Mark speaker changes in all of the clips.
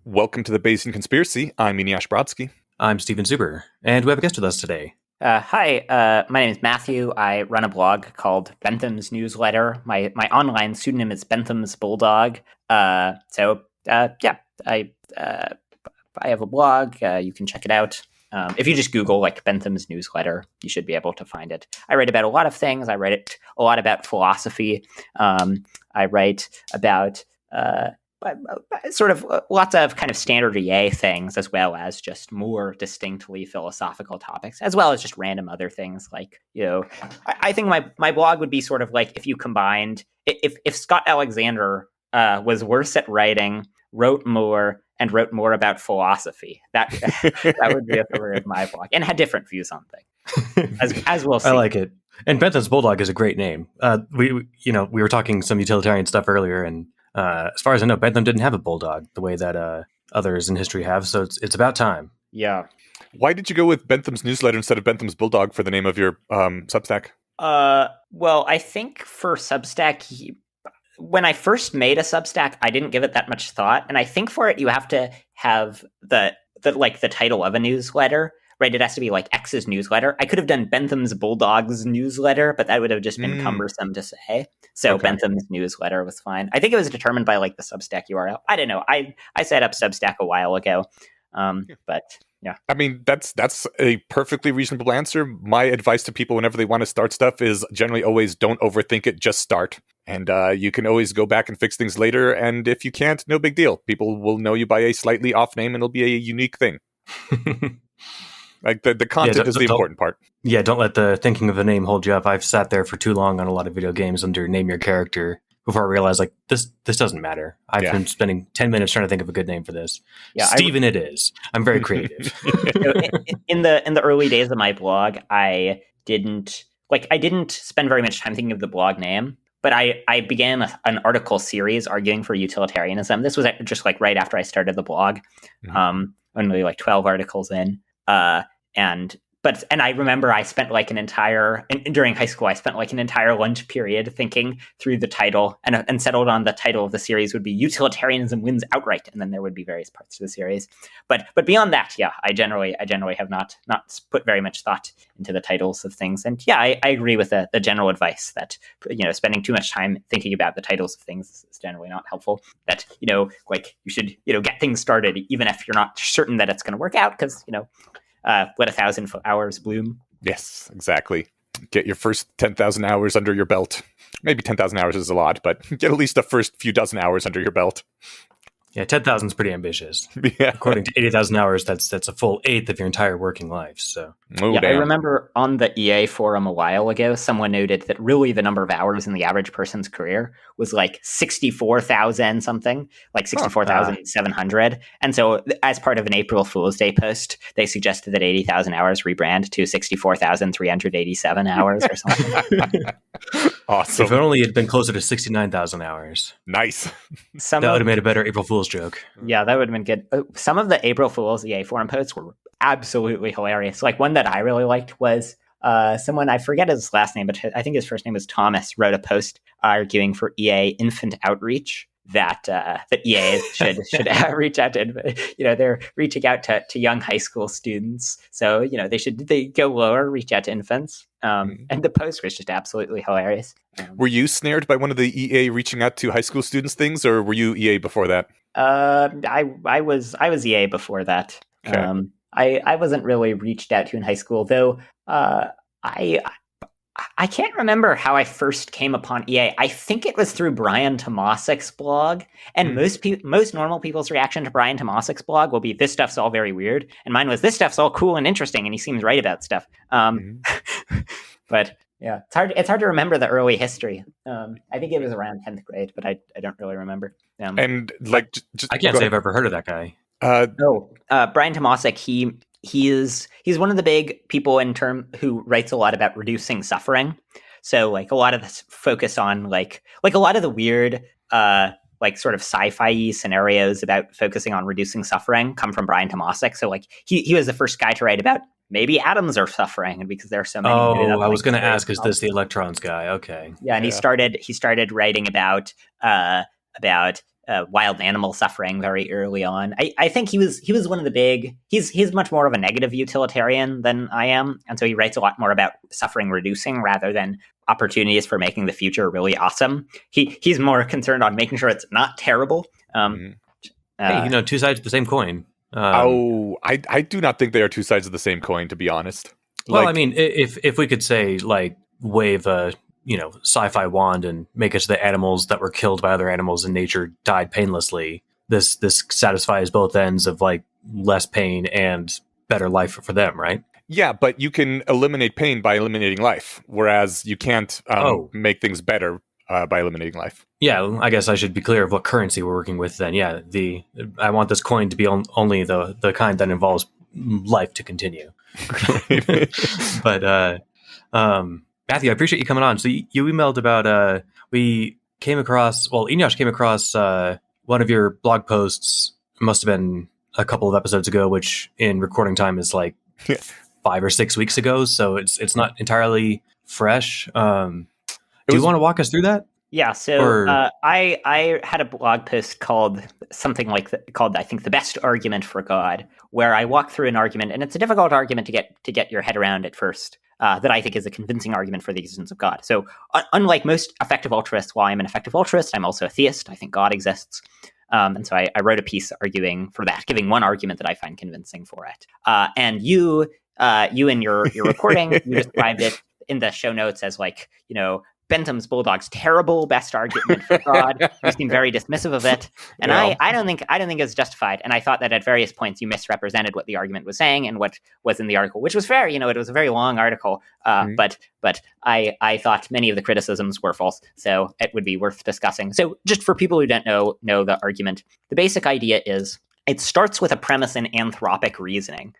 Speaker 1: Welcome to the Bayesian Conspiracy. I'm Eneasz Brodsky.
Speaker 2: I'm Steven Zuber, and we have a guest with us today.
Speaker 3: Hi, my name is Matthew. I run a blog called Bentham's Newsletter. My online pseudonym is Bentham's Bulldog. I have a blog. You can check it out. If you just Google Bentham's Newsletter, you should be able to find it. I write about a lot of things. I write a lot about philosophy. I write about sort of lots of kind of standard EA things, as well as just more distinctly philosophical topics, as well as just random other things. I think my blog would be sort of like if you combined, if Scott Alexander was worse at writing, wrote more about philosophy. That would be a career of my blog, and had different views on things, as we'll see.
Speaker 2: I like it. And Bentham's Bulldog is a great name. We were talking some utilitarian stuff earlier, and as far as I know, Bentham didn't have a bulldog the way that others in history have. So it's about time.
Speaker 3: Yeah.
Speaker 1: Why did you go with Bentham's Newsletter instead of Bentham's Bulldog for the name of your Substack?
Speaker 3: Well, I think for Substack, when I first made a Substack, I didn't give it that much thought. And I think for it, you have to have the title of a newsletter, right? It has to be like X's newsletter. I could have done Bentham's Bulldog's newsletter, but that would have just been cumbersome to say. So okay. Bentham's Newsletter was fine. I think it was determined by the Substack URL. I don't know. I set up Substack a while ago, but yeah.
Speaker 1: I mean, that's a perfectly reasonable answer. My advice to people whenever they want to start stuff is generally always don't overthink it, just start. And you can always go back and fix things later. And if you can't, no big deal. People will know you by a slightly off name and it'll be a unique thing. The content is the important part.
Speaker 2: Yeah, don't let the thinking of the name hold you up. I've sat there for too long on a lot of video games under name your character before I realized this doesn't matter. I've been spending 10 minutes trying to think of a good name for this. Yeah, Steven it is. I'm very creative.
Speaker 3: In the early days of my blog, I didn't spend very much time thinking of the blog name. But I began an article series arguing for utilitarianism. This was just right after I started the blog, only 12 articles in. And I remember I spent during high school, I spent an entire lunch period thinking through the title and settled on the title of the series would be Utilitarianism Wins Outright. And then there would be various parts to the series. But beyond that, yeah, I generally have not put very much thought into the titles of things. And yeah, I agree with the general advice that, spending too much time thinking about the titles of things is generally not helpful. That, you should, get things started, even if you're not certain that it's going to work out, because, let 1,000 hours bloom.
Speaker 1: Yes, exactly. Get your first 10,000 hours under your belt. Maybe 10,000 hours is a lot, but get at least the first few dozen hours under your belt.
Speaker 2: Yeah, 10,000 is pretty ambitious.
Speaker 1: Yeah.
Speaker 2: According to 80,000 hours, that's a full eighth of your entire working life. So,
Speaker 3: I remember on the EA forum a while ago, someone noted that really the number of hours in the average person's career was 64,000 something, 64,700. And so, as part of an April Fool's Day post, they suggested that 80,000 hours rebrand to 64,387 hours or something.
Speaker 1: Awesome.
Speaker 2: If only it had been closer to 69,000 hours.
Speaker 1: Nice.
Speaker 2: That would have made a better April Fool's joke.
Speaker 3: Yeah, that would have been good. Some of the April Fool's EA forum posts were absolutely hilarious. One that I really liked was someone, I forget his last name, but I think his first name was Thomas, wrote a post arguing for EA infant outreach. That EA should reach out to, they're reaching out to young high school students. So, they go lower, reach out to infants. And the post was just absolutely hilarious.
Speaker 1: Were you snared by one of the EA reaching out to high school students things, or were you EA before that?
Speaker 3: I was EA before that. Okay. I wasn't really reached out to in high school, though. I can't remember how I first came upon EA. I think it was through Brian Tomasik's blog. And most normal people's reaction to Brian Tomasik's blog will be, this stuff's all very weird. And mine was, this stuff's all cool and interesting, and he seems right about stuff. But yeah, it's hard to remember the early history. I think it was around 10th grade, but I don't really remember.
Speaker 1: And
Speaker 2: I can't say I've ever heard of that guy.
Speaker 3: Brian Tomasik, he's one of the big people who writes a lot about reducing suffering. So a lot of this focus on a lot of the weird sort of sci-fi scenarios about focusing on reducing suffering come from Brian Tomasik. So he was the first guy to write about maybe atoms are suffering, and because there are so many.
Speaker 2: Oh, I was going to ask, is this the electrons guy? Okay.
Speaker 3: Yeah, and he started writing about wild animal suffering very early on. I think he was one of the big. He's much more of a negative utilitarian than I am, and so he writes a lot more about suffering reducing rather than opportunities for making the future really awesome. He's more concerned on making sure it's not terrible.
Speaker 2: Hey, two sides of the same coin.
Speaker 1: I do not think they are two sides of the same coin, to be honest.
Speaker 2: Well, I mean, if we could say, like, wave a sci-fi wand and make it so the animals that were killed by other animals in nature died painlessly, this satisfies both ends of, like, less pain and better life for them, right?
Speaker 1: Yeah, but you can eliminate pain by eliminating life, whereas you can't make things better by eliminating life.
Speaker 2: Yeah, I guess I should be clear of what currency we're working with then. Yeah, I want this coin to be only the kind that involves life to continue. But Matthew, I appreciate you coming on. So you emailed about we came across, Eneasz came across one of your blog posts. Must have been a couple of episodes ago, which in recording time is like 5 or 6 weeks ago. So it's not entirely fresh. Do you want to walk us through that?
Speaker 3: Yeah, so I had a blog post called something like I think the best argument for God, where I walk through an argument, and it's a difficult argument to get your head around at first. That I think is a convincing argument for the existence of God. So unlike most effective altruists, while I'm an effective altruist, I'm also a theist. I think God exists. And so I wrote a piece arguing for that, giving one argument that I find convincing for it. And you in your recording, you described it in the show notes as Bentham's Bulldog's terrible best argument for God. You seem very dismissive of it, and I don't think it's justified. And I thought that at various points you misrepresented what the argument was saying and what was in the article, which was fair. It was a very long article, but I thought many of the criticisms were false, so it would be worth discussing. So just for people who don't know the argument, the basic idea is it starts with a premise in anthropic reasoning,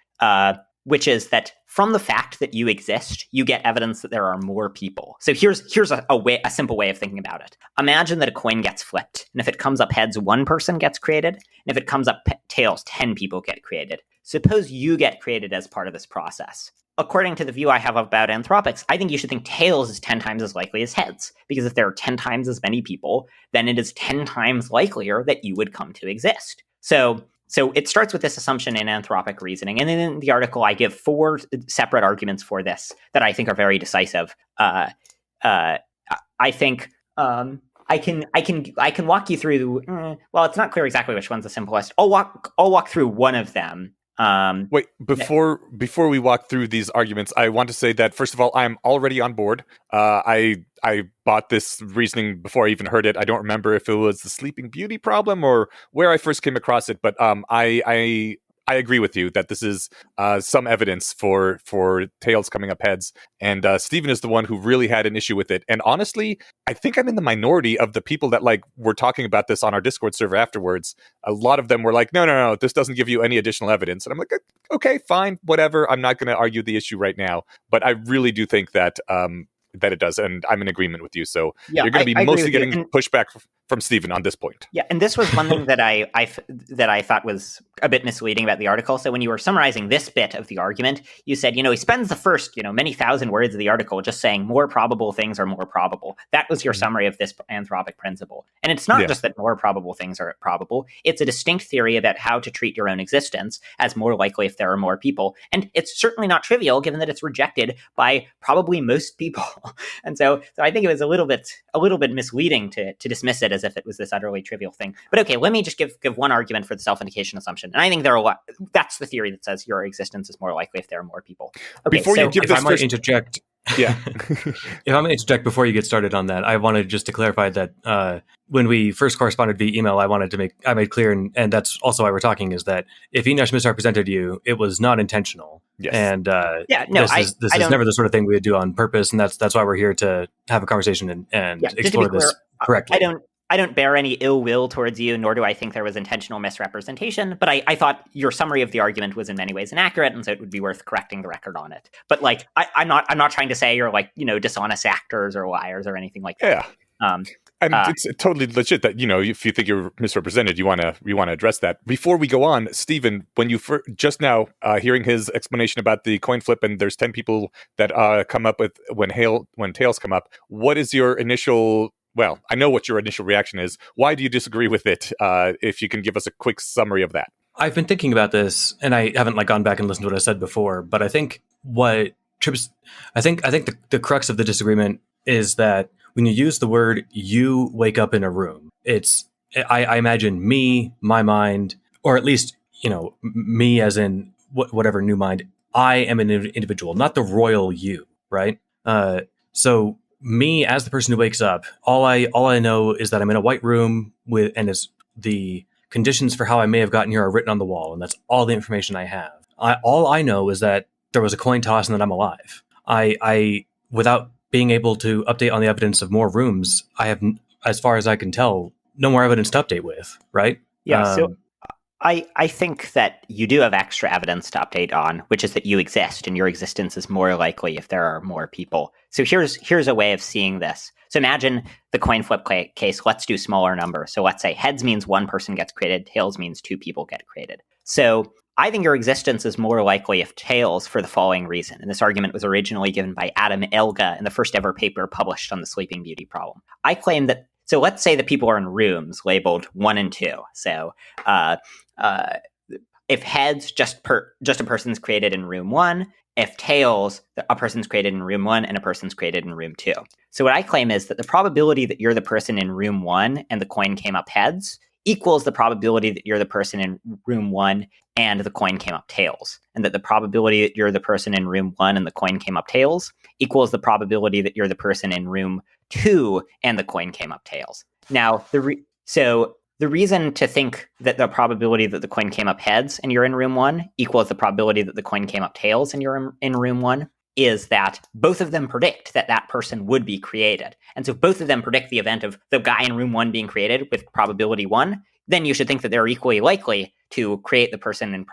Speaker 3: which is that from the fact that you exist, you get evidence that there are more people. So here's a simple way of thinking about it. Imagine that a coin gets flipped, and if it comes up heads, one person gets created, and if it comes up tails, 10 people get created. Suppose you get created as part of this process. According to the view I have about anthropics, I think you should think tails is 10 times as likely as heads, because if there are 10 times as many people, then it is 10 times likelier that you would come to exist. So it starts with this assumption in anthropic reasoning. And then in the article, I give 4 separate arguments for this that I think are very decisive. I think I can walk you through. Well, it's not clear exactly which one's the simplest. I'll walk through one of them.
Speaker 1: Wait, before we walk through these arguments, I want to say that, first of all, I'm already on board. I bought this reasoning before I even heard it. I don't remember if it was the Sleeping Beauty problem or where I first came across it, but I agree with you that this is some evidence for tails coming up heads. And Stephen is the one who really had an issue with it. And honestly, I think I'm in the minority of the people that were talking about this on our Discord server afterwards. A lot of them were like, no, this doesn't give you any additional evidence. And I'm like, okay, fine, whatever. I'm not going to argue the issue right now. But I really do think that it does. And I'm in agreement with you. So you're going to be mostly getting pushback from Stephen on this point.
Speaker 3: Yeah, and this was one thing that I thought was a bit misleading about the article. So when you were summarizing this bit of the argument, you said, he spends the first, many thousand words of the article just saying more probable things are more probable. That was your summary of this anthropic principle. And it's not just that more probable things are probable. It's a distinct theory about how to treat your own existence as more likely if there are more people. And it's certainly not trivial, given that it's rejected by probably most people. And so I think it was a little bit misleading to dismiss it as if it was this utterly trivial thing. But okay, let me just give one argument for the self-indication assumption. And I think there are a lot. That's the theory that says your existence is more likely if there are more people. Okay,
Speaker 2: before you give this, I might interject. Yeah. If I'm going to interject before you get started on that, I wanted just to clarify that when we first corresponded via email, I made clear, and that's also why we're talking, is that if Eneasz misrepresented you, it was not intentional.
Speaker 1: Yes.
Speaker 2: And this is never the sort of thing we would do on purpose, and that's why we're here to have a conversation and explore this correctly.
Speaker 3: I don't bear any ill will towards you, nor do I think there was intentional misrepresentation, but I thought your summary of the argument was in many ways inaccurate, and so it would be worth correcting the record on it. But I'm not trying to say you're dishonest actors or liars or anything like that.
Speaker 1: Yeah. It's totally legit that, if you think you're misrepresented, you want to address that. Before we go on, Stephen, when you just now hearing his explanation about the coin flip and there's 10 people that come up with when tails come up, what is your initial Well, I know what your initial reaction is. Why do you disagree with it? If you can give us a quick summary of that.
Speaker 2: I've been thinking about this, and I haven't gone back and listened to what I said before. But I think the crux of the disagreement is that when you use the word "you wake up in a room," I imagine me, my mind, or at least me as in whatever new mind. I am an individual, not the royal you, right? So me as the person who wakes up, all I know is that I'm in a white room and is the conditions for how I may have gotten here are written on the wall, and that's all the information I have. All I know is that there was a coin toss and that I'm alive. I without being able to update on the evidence of more rooms, I have, as far as I can tell, no more evidence to update with, right?
Speaker 3: Yeah, so I think that you do have extra evidence to update on, which is that you exist, and your existence is more likely if there are more people. So here's a way of seeing this. So imagine the coin flip case. Let's do smaller numbers. So let's say heads means one person gets created, tails means two people get created. So I think your existence is more likely if tails for the following reason. And this argument was originally given by Adam Elga in the first ever paper published on the Sleeping Beauty problem. I claim that, so let's say that people are in rooms labeled 1 and 2. So if heads, just a person's created in room 1. If tails, a person's created in room 1 and a person's created in room 2. So what I claim is that the probability that you're the person in room 1 and the coin came up heads equals the probability that you're the person in room 1 and the coin came up tails. And that the probability that you're the person in room 1 and the coin came up tails equals the probability that you're the person in room 2 and the coin came up tails. Now, the reason to think that the probability that the coin came up heads and you're in room 1 equals the probability that the coin came up tails and you're in room 1 is that both of them predict that that person would be created. And so both of them predict the event of the guy in room 1 being created with probability 1. Then you should think that they're equally likely to create the person in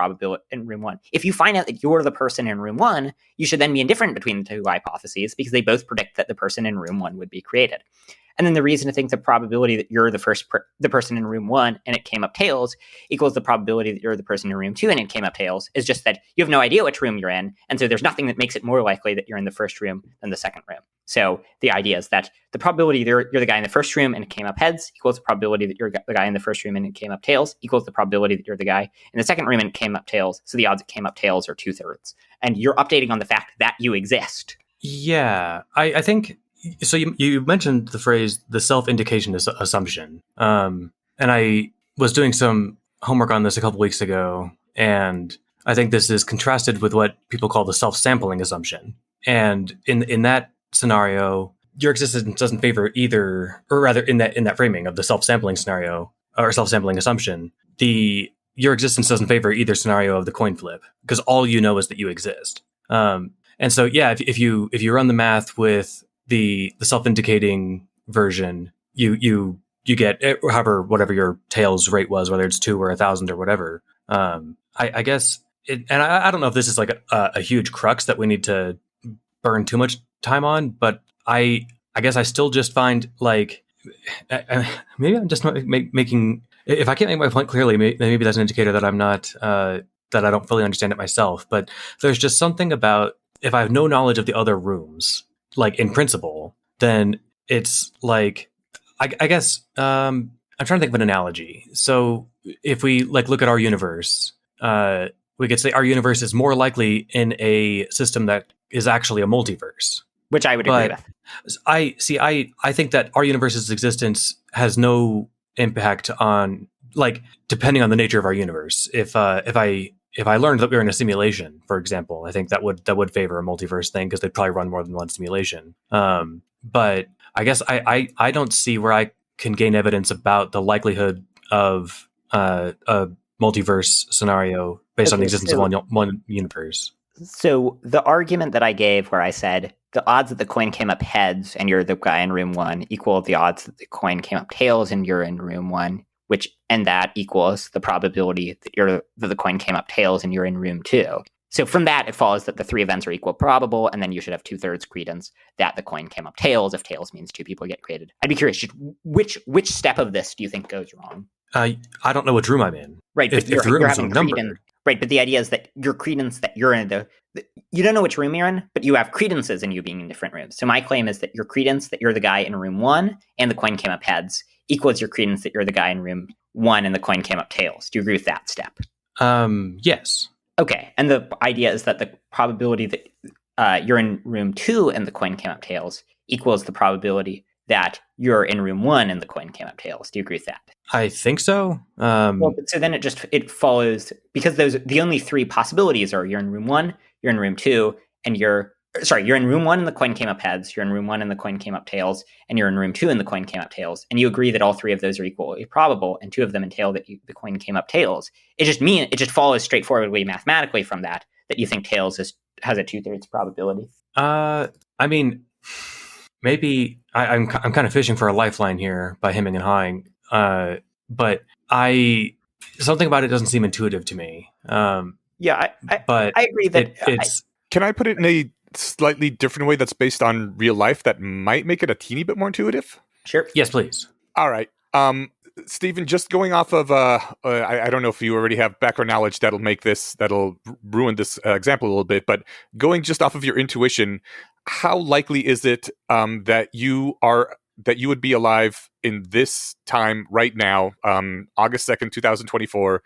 Speaker 3: room 1. If you find out that you're the person in room 1, you should then be indifferent between the two hypotheses because they both predict that the person in room 1 would be created. And then the reason to think the probability that you're the person in room 1 and it came up tails equals the probability that you're the person in room 2 and it came up tails is just that you have no idea which room you're in. And so there's nothing that makes it more likely that you're in the first room than the second room. So the idea is that the probability that you're the guy in the first room and it came up heads equals the probability that you're the guy in the first room and it came up tails equals the probability that you're the guy in the second room and it came up tails. So the odds it came up tails are 2/3. And you're updating on the fact that you exist.
Speaker 2: Yeah, I think... So you mentioned the phrase, the self-indication assumption. And I was doing some homework on this a couple weeks ago, and I think this is contrasted with what people call the self-sampling assumption. And in that scenario, your existence doesn't favor either, or rather in that framing of the self-sampling scenario, or self-sampling assumption, your existence doesn't favor either scenario of the coin flip, because all you know is that you exist. And so, yeah, if you run the math with the self-indicating version, you get whatever your tails rate was, whether it's 2 or 1,000 or whatever. I guess, and I don't know if this is like a huge crux that we need to burn too much time on, but I guess I still just find like maybe I'm just making. If I can't make my point clearly, maybe that's an indicator that I'm not that I don't fully understand it myself. But there's just something about if I have no knowledge of the other rooms, like in principle, then it's like, I guess, I'm trying to think of an analogy. So if we look at our universe, we could say our universe is more likely in a system that is actually a multiverse.
Speaker 3: Which I would agree with.
Speaker 2: I think that our universe's existence has no impact on, depending on the nature of our universe. If I learned that we were in a simulation, for example, I think that would favor a multiverse thing because they'd probably run more than one simulation. But I guess I don't see where I can gain evidence about the likelihood of a multiverse scenario based on the existence of one universe.
Speaker 3: So the argument that I gave where I said the odds that the coin came up heads and you're the guy in room 1 equal the odds that the coin came up tails and you're in room 1, and that equals the probability that the coin came up tails and you're in room 2. So from that, it follows that the 3 events are equal probable, and then you should have 2/3 credence that the coin came up tails if tails means 2 people get created. I'd be curious, which step of this do you think goes wrong?
Speaker 2: I don't know which room I'm in.
Speaker 3: Right,
Speaker 2: if the rooms are numbered.
Speaker 3: Right, but the idea is that your credence that you're in the you don't know which room you're in, but you have credences in you being in different rooms. So my claim is that your credence that you're the guy in room 1 and the coin came up heads equals your credence that you're the guy in room 1 and the coin came up tails. Do you agree with that step?
Speaker 2: Yes.
Speaker 3: Okay. And the idea is that the probability that you're in room 2 and the coin came up tails equals the probability that you're in room 1 and the coin came up tails. Do you agree with that?
Speaker 2: I think so.
Speaker 3: Well, so then it follows, because the only 3 possibilities are you're in room 1, you're in room 2, and you're in room 1 and the coin came up heads, you're in room 1 and the coin came up tails, and you're in room 2 and the coin came up tails. And you agree that all 3 of those are equally probable, and 2 of them entail that the coin came up tails. It just follows straightforwardly mathematically from that you think tails has a 2/3 probability.
Speaker 2: I mean, maybe I'm kind of fishing for a lifeline here by hemming and hawing. But something about it doesn't seem intuitive to me.
Speaker 3: Yeah, I agree that
Speaker 2: it's.
Speaker 1: Can I put it in a slightly different way that's based on real life that might make it a teeny bit more intuitive?
Speaker 3: Sure.
Speaker 2: Yes, please.
Speaker 1: All right. Stephen, just going off of, I don't know if you already have background knowledge that'll ruin this example a little bit, but going just off of your intuition, how likely is it that you would be alive in this time right now, August 2nd, 2024,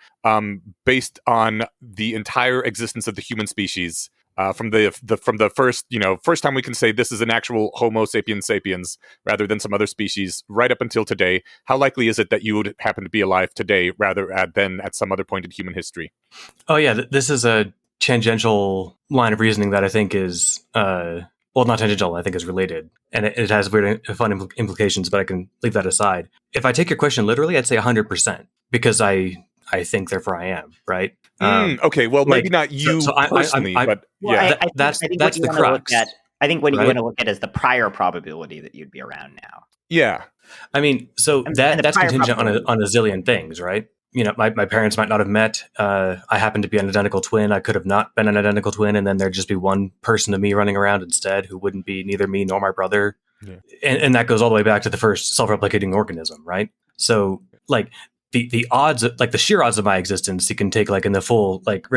Speaker 1: based on the entire existence of the human species, from the first time we can say this is an actual Homo sapiens sapiens rather than some other species, right up until today? How likely is it that you would happen to be alive today rather than at some other point in human history?
Speaker 2: Oh yeah, this is a tangential line of reasoning that I think is well, not tangential, I think is related. And it has weird, fun implications, but I can leave that aside. If I take your question literally, I'd say 100%, because I think, therefore I am, right?
Speaker 1: Okay, well, maybe not you personally, but yeah.
Speaker 2: That's the crux.
Speaker 3: I think what you want to look at is the prior probability that you'd be around now.
Speaker 1: Yeah.
Speaker 2: I mean, so that's contingent on a zillion things, right? You know, my parents might not have met. I happen to be an identical twin. I could have not been an identical twin, and then there'd just be one person of me running around instead who wouldn't be neither me nor my brother. Yeah. And that goes all the way back to the first self-replicating organism, right? So, like, the odds, like the sheer odds of my existence, you can take like in the full, like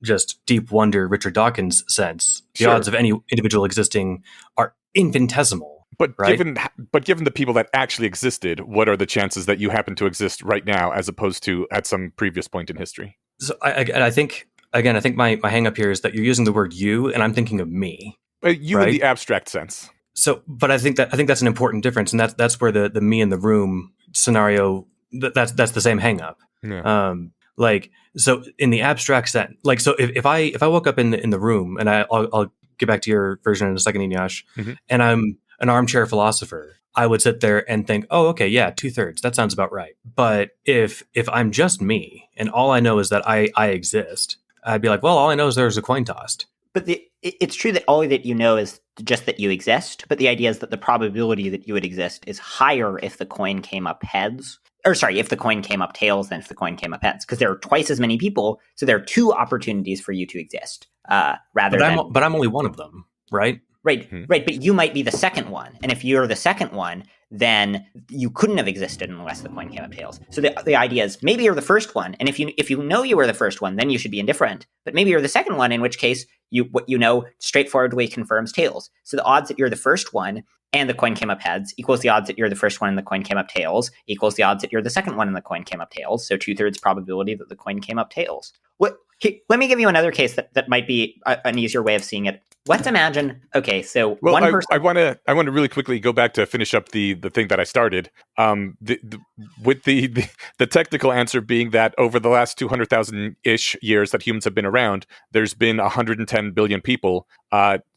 Speaker 2: just deep wonder, Richard Dawkins sense. The odds of any individual existing are infinitesmal.
Speaker 1: But
Speaker 2: right?
Speaker 1: given the people that actually existed, what are the chances that you happen to exist right now, as opposed to at some previous point in history?
Speaker 2: So I think my hang up here is that you're using the word "you" and I'm thinking of me.
Speaker 1: You right? In the abstract sense.
Speaker 2: So, but I think that's an important difference, and that's where the me in the room scenario, that's the same hang up. Yeah. Like, so in the abstract sense, like, so if I woke up in the room, and I'll get back to your version in a second, Inyash, and I'm an armchair philosopher, I would sit there and think, oh, okay, yeah, 2/3, that sounds about right. But if I'm just me and all I know is that I exist, I'd be like, well, all I know is there's a coin tossed.
Speaker 3: But it's true that all that you know is just that you exist, but the idea is that the probability that you would exist is higher if the coin came up heads. Or sorry, if the coin came up tails than if the coin came up heads, because there are twice as many people, so there are 2 opportunities for you to exist. But
Speaker 2: I'm only one of them, right?
Speaker 3: Right, right. But you might be the second one, and if you're the second one, then you couldn't have existed unless the coin came up tails. So the idea is maybe you're the first one, and if you know you were the first one, then you should be indifferent. But maybe you're the second one, in which case what you know straightforwardly confirms tails. So the odds that you're the first one and the coin came up heads equals the odds that you're the first one and the coin came up tails equals the odds that you're the second one and the coin came up tails. So 2/3 probability that the coin came up tails. Let me give you another case that might be an easier way of seeing it. Let's imagine. Okay, so one person.
Speaker 1: I want to really quickly go back to finish up the thing that I started. With the technical answer being that over the last 200,000 ish years that humans have been around, there's been 110 billion people.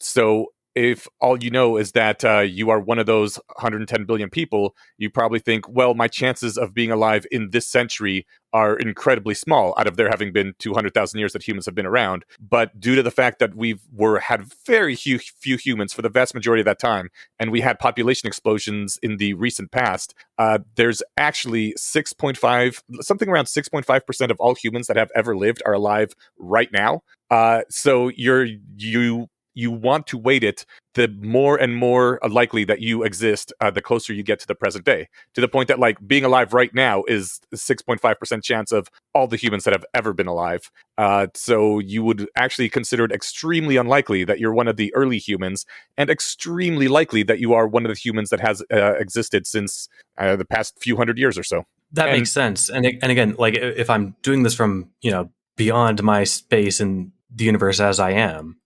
Speaker 1: So if all you know is that you are one of those 110 billion people, you probably think, well, my chances of being alive in this century are incredibly small out of there having been 200,000 years that humans have been around. But due to the fact that had very few humans for the vast majority of that time, and we had population explosions in the recent past, there's actually something around 6.5% of all humans that have ever lived are alive right now. So you want to weight it the more and more likely that you exist, the closer you get to the present day, to the point that like being alive right now is 6.5% chance of all the humans that have ever been alive. So you would actually consider it extremely unlikely that you're one of the early humans, and extremely likely that you are one of the humans that has existed since the past few hundred years or so.
Speaker 2: That makes sense. And again, like if I'm doing this from, beyond my space in the universe as I am,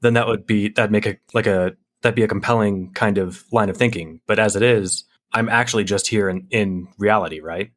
Speaker 2: then that'd be a compelling kind of line of thinking. But as it is, I'm actually just here in reality, right?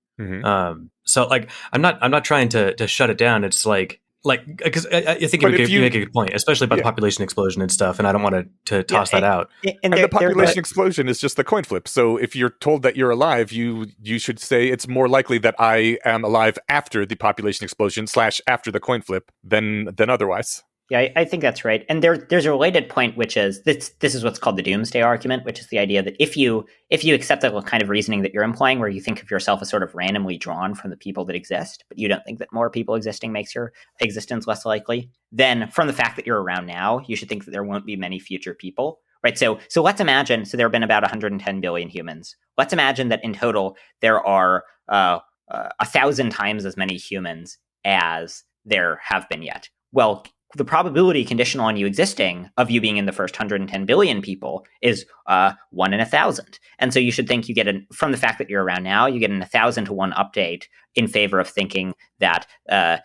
Speaker 2: So like I'm not trying to shut it down. It's like because I think you make a good point, especially about the population explosion and stuff. And I don't want to toss that out.
Speaker 1: And the population explosion is just the coin flip. So if you're told that you're alive, you should say it's more likely that I am alive after the population explosion / after the coin flip than otherwise.
Speaker 3: Yeah, I think that's right. And there's a related point, which is this is what's called the doomsday argument, which is the idea that if you accept the kind of reasoning that you're implying, where you think of yourself as sort of randomly drawn from the people that exist, but you don't think that more people existing makes your existence less likely, then from the fact that you're around now, you should think that there won't be many future people, right? So let's imagine, there have been about 110 billion humans. Let's imagine that in total, there are 1,000 times as many humans as there have been yet. Well, the probability conditional on you existing of you being in the first 110 billion people is 1 in 1,000. And so you should think you get from the fact that you're around now, you get an 1,000 to 1 update in favor of thinking that the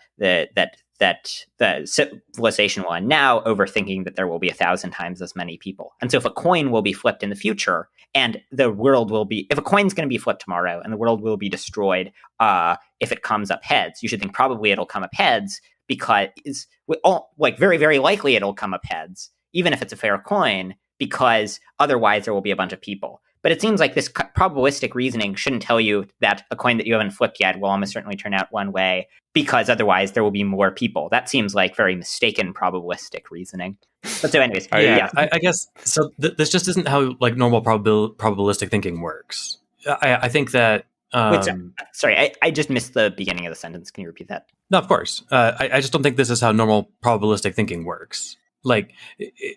Speaker 3: civilization will end now, over thinking that there will be 1,000 times as many people. And so if a coin will be flipped in the future, and the world will be, if a coin's going to be flipped tomorrow and the world will be destroyed if it comes up heads, you should think probably it'll come up heads, because very, very likely it'll come up heads, even if it's a fair coin, because otherwise there will be a bunch of people. But it seems like this probabilistic reasoning shouldn't tell you that a coin that you haven't flipped yet will almost certainly turn out one way, because otherwise there will be more people. That seems like very mistaken probabilistic reasoning. But so anyways,
Speaker 2: I guess, so this just isn't how like normal probabilistic thinking works. I think that...
Speaker 3: Wait, sorry, I just missed the beginning of the sentence. Can you repeat that?
Speaker 2: No, of course. I just don't think this is how normal probabilistic thinking works. Like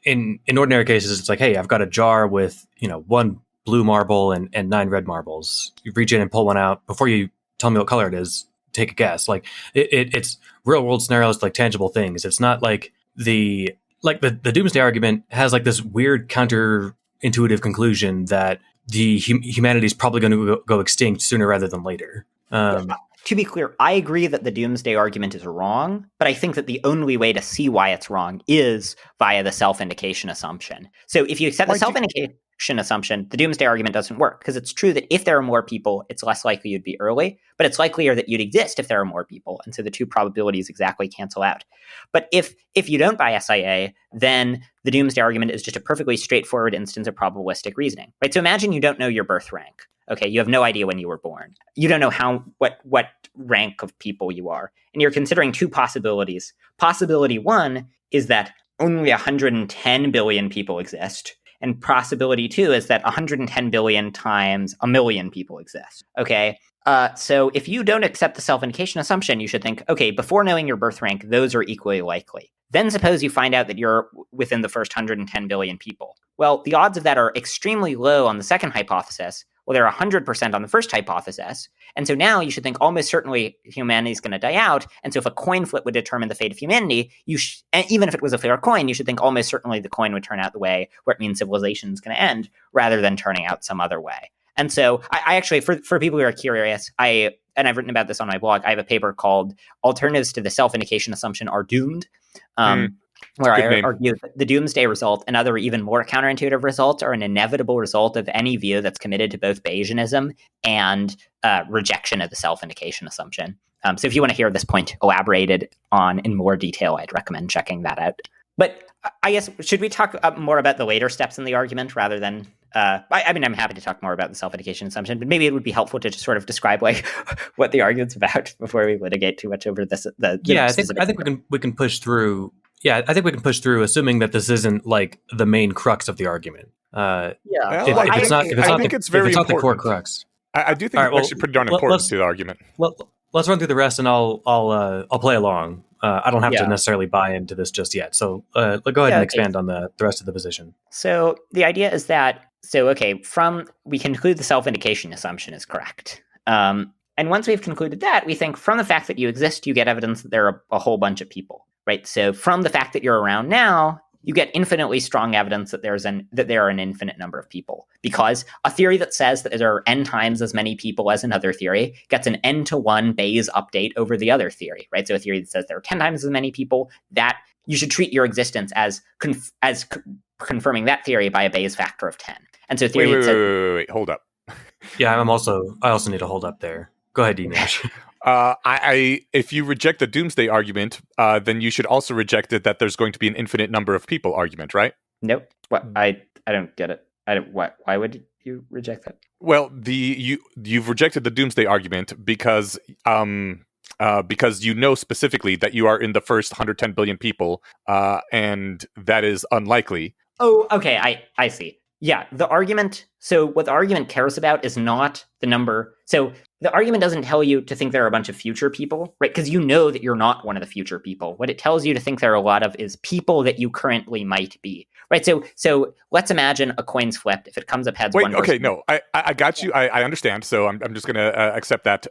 Speaker 2: in ordinary cases, it's like, hey, I've got a jar with 1 blue marble and 9 red marbles. You reach in and pull one out. Before you tell me what color it is, take a guess. Like it's real world scenarios, like tangible things. It's not like the doomsday argument has like this weird counterintuitive conclusion that the humanity is probably going to go extinct sooner rather than later.
Speaker 3: To be clear, I agree that the doomsday argument is wrong, but I think that the only way to see why it's wrong is via the self-indication assumption. So if you accept the self-indication assumption, the doomsday argument doesn't work, because it's true that if there are more people, it's less likely you'd be early, but it's likelier that you'd exist if there are more people. And so the two probabilities exactly cancel out. But if you don't buy SIA, then the doomsday argument is just a perfectly straightforward instance of probabilistic reasoning, right? So imagine you don't know your birth rank. Okay, you have no idea when you were born. You don't know what rank of people you are. And you're considering two possibilities. Possibility one is that only 110 billion people exist. And possibility two is that 110 billion times a million people exist. Okay, so if you don't accept the self-indication assumption, you should think, okay, before knowing your birth rank, those are equally likely. Then suppose you find out that you're within the first 110 billion people. Well, the odds of that are extremely low on the second hypothesis. Well, they're 100% on the first hypothesis. And so now you should think almost certainly humanity is going to die out. And so if a coin flip would determine the fate of humanity, and even if it was a fair coin, you should think almost certainly the coin would turn out the way where it means civilization is going to end, rather than turning out some other way. And so I actually, for people who are curious, and I've written about this on my blog, I have a paper called Alternatives to the Self-Indication Assumption Are Doomed. Where I argue that the doomsday result and other even more counterintuitive results are an inevitable result of any view that's committed to both Bayesianism and rejection of the self-indication assumption. So if you want to hear this point elaborated on in more detail, I'd recommend checking that out. But I guess, should we talk more about the later steps in the argument rather than... I mean, I'm happy to talk more about the self-indication assumption, but maybe it would be helpful to just sort of describe like what the argument's about before we litigate too much over this.
Speaker 2: I think we can push through. Yeah, I think we can push through, assuming that this isn't like the main crux of the argument.
Speaker 1: I think it's very important.
Speaker 2: If it's not the core crux.
Speaker 1: I do think it's actually pretty darn important to the argument.
Speaker 2: Well, Let's run through the rest, and I'll play along. I don't have to necessarily buy into this just yet. So go ahead and expand on the rest of the position.
Speaker 3: So the idea is that we conclude the self-indication assumption is correct. And once we've concluded that, we think from the fact that you exist, you get evidence that there are a whole bunch of people, right? So from the fact that you're around now, you get infinitely strong evidence that there are an infinite number of people, because a theory that says that there are n times as many people as another theory gets an n-to-1 Bayes update over the other theory, right? So a theory that says there are 10 times as many people, that you should treat your existence as confirming that theory by a Bayes factor of 10. And so theory
Speaker 1: wait, hold up.
Speaker 2: Yeah, I also need to hold up there. Go ahead, Dinesh.
Speaker 1: If you reject the doomsday argument, then you should also reject it that there's going to be an infinite number of people argument, right?
Speaker 3: Nope. What? I don't get it. Why would you reject that?
Speaker 1: Well, you've rejected the doomsday argument because you know specifically that you are in the first 110 billion people, and that is unlikely.
Speaker 3: Oh, okay. I see. Yeah, the argument. So what the argument cares about is not the number. So the argument doesn't tell you to think there are a bunch of future people, right? Because you know that you're not one of the future people. What it tells you to think there are a lot of is people that you currently might be, right? So let's imagine a coin's flipped. If it comes up heads,
Speaker 1: wait,
Speaker 3: one
Speaker 1: okay,
Speaker 3: person.
Speaker 1: no, I got you. I understand. So I'm just going to accept that.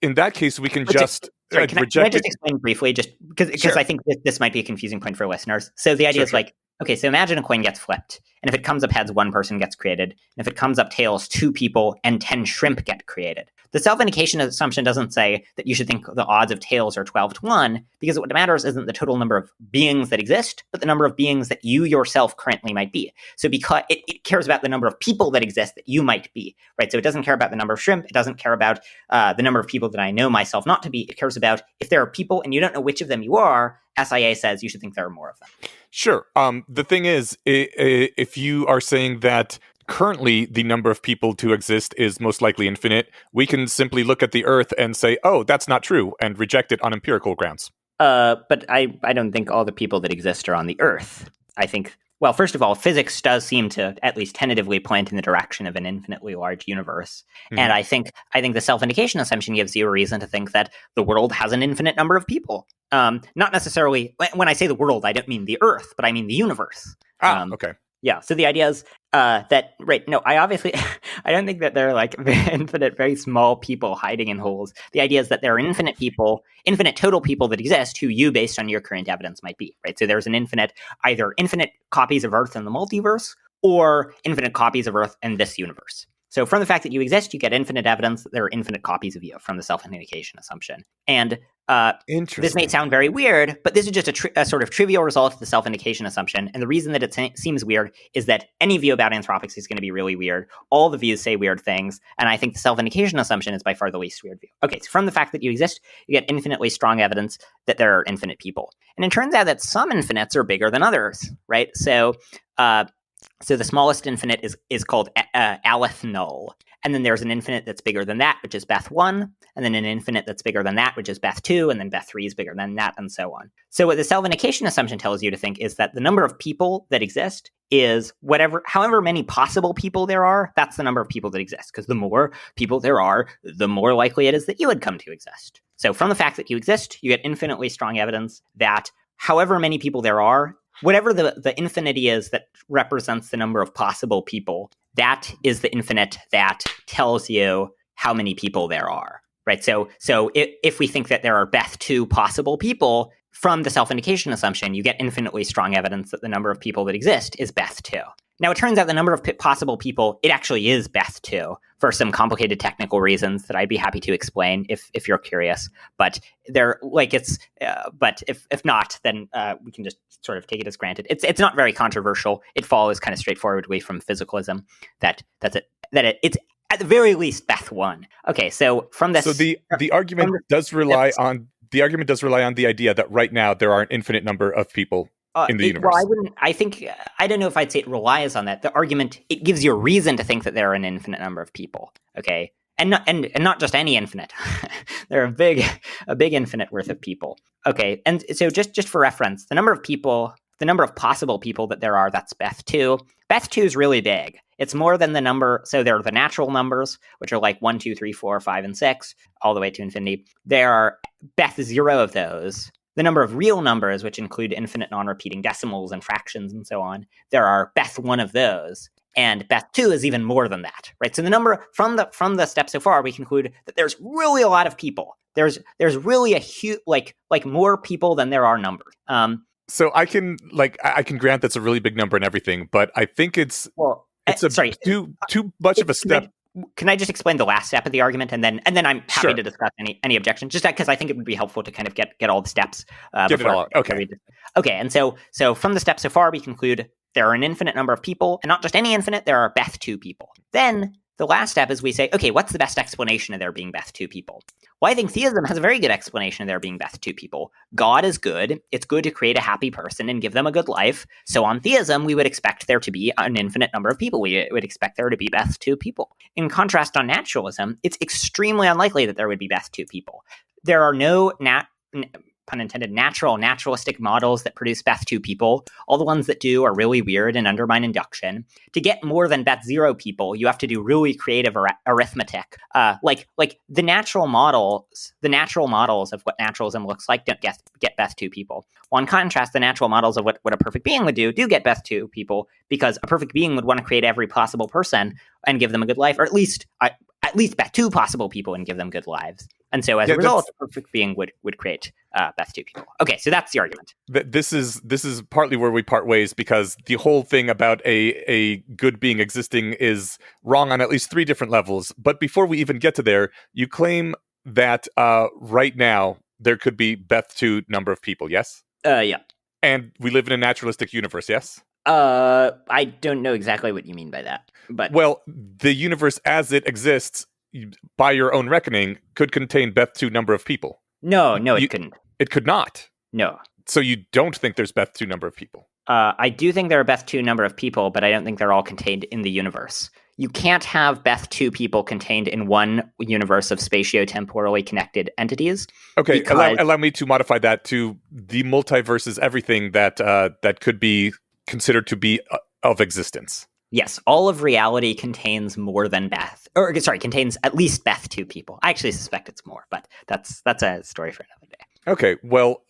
Speaker 1: In that case, we can
Speaker 3: just
Speaker 1: reject.
Speaker 3: Can I just explain briefly, just because
Speaker 1: Sure.
Speaker 3: I think this might be a confusing point for listeners. So the idea is like, okay, so imagine a coin gets flipped, and if it comes up heads, one person gets created, and if it comes up tails, 2 people and 10 shrimp get created. The self-indication assumption doesn't say that you should think the odds of tails are 12-1, because what matters isn't the total number of beings that exist, but the number of beings that you yourself currently might be. So because it cares about the number of people that exist that you might be, right? So it doesn't care about the number of shrimp. It doesn't care about the number of people that I know myself not to be. It cares about if there are people and you don't know which of them you are, SIA says you should think there are more of them.
Speaker 1: Sure. The thing is, if you are saying that currently the number of people to exist is most likely infinite, we can simply look at the Earth and say, oh, that's not true, and reject it on empirical grounds.
Speaker 3: But I don't think all the people that exist are on the Earth. I think, well, first of all, physics does seem to at least tentatively point in the direction of an infinitely large universe. Mm-hmm. And I think the self-indication assumption gives you a reason to think that the world has an infinite number of people. Not necessarily, when I say the world, I don't mean the Earth, but I mean the universe.
Speaker 1: Okay.
Speaker 3: Yeah, so the idea is that, right, no, I don't think that there are like infinite, very small people hiding in holes. The idea is that there are infinite total people that exist who you, based on your current evidence, might be, right? So there's either infinite copies of Earth in the multiverse or infinite copies of Earth in this universe. So from the fact that you exist, you get infinite evidence that there are infinite copies of you from the self-indication assumption. And this may sound very weird, but this is just a sort of trivial result of the self-indication assumption. And the reason that it seems weird is that any view about anthropics is going to be really weird. All the views say weird things. And I think the self-indication assumption is by far the least weird view. Okay, so from the fact that you exist, you get infinitely strong evidence that there are infinite people. And it turns out that some infinites are bigger than others, right? So the smallest infinite is called Aleph null. And then there's an infinite that's bigger than that, which is Beth 1. And then an infinite that's bigger than that, which is Beth 2. And then Beth 3 is bigger than that, and so on. So what the self-indication assumption tells you to think is that the number of people that exist is however many possible people there are, that's the number of people that exist. Because the more people there are, the more likely it is that you would come to exist. So from the fact that you exist, you get infinitely strong evidence that however many people there are, whatever the infinity is that represents the number of possible people, that is the infinite that tells you how many people there are, right? So if we think that there are Beth 2 possible people, from the self-indication assumption, you get infinitely strong evidence that the number of people that exist is Beth 2. Now, it turns out the number of possible people, it actually is Beth 2 for some complicated technical reasons that I'd be happy to explain if you're curious. But but if not, then we can just sort of take it as granted. It's not very controversial. It follows kind of straightforwardly from physicalism that it's at the very least Beth 1. Okay, so from this,
Speaker 1: so the argument does rely on the idea that right now there are an infinite number of people in the universe.
Speaker 3: Well, I don't know if I'd say it relies on that. The argument, it gives you a reason to think that there are an infinite number of people. Okay, and not just any infinite. There are a big infinite worth of people. Okay, and so just for reference, the number of possible people that there are, that's Beth 2. Beth 2 is really big. It's more than the number. So there are the natural numbers, which are like 1, 2, 3, 4, 5, and 6, all the way to infinity. There are Beth 0 of those. The number of real numbers, which include infinite non-repeating decimals and fractions and so on, there are Beth 1 of those. And Beth 2 is even more than that, right? So the number from the step so far, we conclude that there's really a lot of people. There's really a huge, like more people than there are numbers.
Speaker 1: So I can grant that's a really big number and everything, but I think it's too much of a step.
Speaker 3: Can I just explain the last step of the argument, and then I'm happy to discuss any objections, just because I think it would be helpful to kind of get all the steps.
Speaker 1: Get it all out. Okay.
Speaker 3: Okay, and so from the steps so far, we conclude there are an infinite number of people, and not just any infinite. There are Beth 2 people. Then the last step is we say, okay, what's the best explanation of there being Beth 2 people? Well, I think theism has a very good explanation of there being Beth 2 people. God is good. It's good to create a happy person and give them a good life. So on theism, we would expect there to be an infinite number of people. We would expect there to be Beth 2 people. In contrast, on naturalism, it's extremely unlikely that there would be Beth 2 people. There are no pun intended, naturalistic models that produce Beth 2 people. All the ones that do are really weird and undermine induction. To get more than Beth 0 people, you have to do really creative arithmetic. Like the natural models of what naturalism looks like don't get Beth 2 people. Well, in contrast, the natural models of what a perfect being would do get Beth 2 people, because a perfect being would want to create every possible person and give them a good life, or at least Beth 2 possible people and give them good lives. And so as a result, a perfect being would create Beth 2 people. Okay, so that's the argument.
Speaker 1: This is partly where we part ways, because the whole thing about a good being existing is wrong on at least 3 different levels. But before we even get to there, you claim that right now there could be Beth 2 number of people, yes?
Speaker 3: Yeah.
Speaker 1: And we live in a naturalistic universe, yes?
Speaker 3: I don't know exactly what you mean by that. But
Speaker 1: well, the universe as it exists, by your own reckoning, could contain Beth 2 number of people.
Speaker 3: No, it couldn't.
Speaker 1: It could not.
Speaker 3: No.
Speaker 1: So you don't think there's Beth 2 number of people?
Speaker 3: I do think there are Beth 2 number of people, but I don't think they're all contained in the universe. You can't have Beth 2 people contained in one universe of spatio-temporally connected entities.
Speaker 1: Okay, allow me to modify that to the multiverse is everything that could be considered to be of existence.
Speaker 3: Yes, all of reality contains more than contains at least Beth 2 people. I actually suspect it's more, but that's a story for another day.
Speaker 1: Okay, well,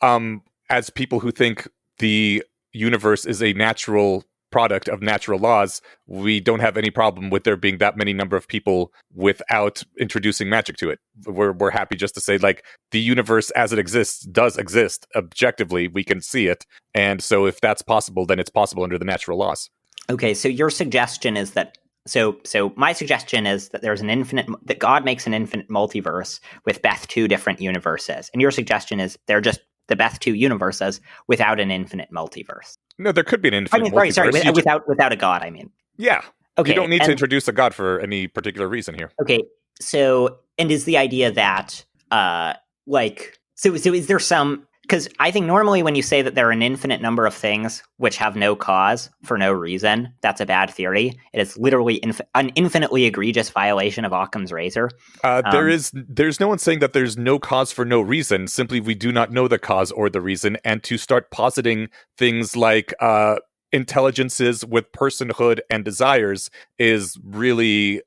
Speaker 1: as people who think the universe is a natural product of natural laws, we don't have any problem with there being that many number of people without introducing magic to it. We're happy just to say, like, the universe as it exists does exist objectively. We can see it, and so if that's possible, then it's possible under the natural laws. Okay,
Speaker 3: so your suggestion is that so my suggestion is that there's that God makes an infinite multiverse with Beth 2 different universes, and your suggestion is they're just the Beth 2 universes without an infinite multiverse.
Speaker 1: No, there could be an infinite multiverse.
Speaker 3: Sorry, without a God, I mean.
Speaker 1: Yeah. Okay. You don't need to introduce a God for any particular reason here.
Speaker 3: Okay, so, and is the idea that, so is there some, because I think normally when you say that there are an infinite number of things which have no cause for no reason, that's a bad theory. It is literally an infinitely egregious violation of Occam's razor.
Speaker 1: There's no one saying that there's no cause for no reason. Simply, we do not know the cause or the reason. And to start positing things like intelligences with personhood and desires is really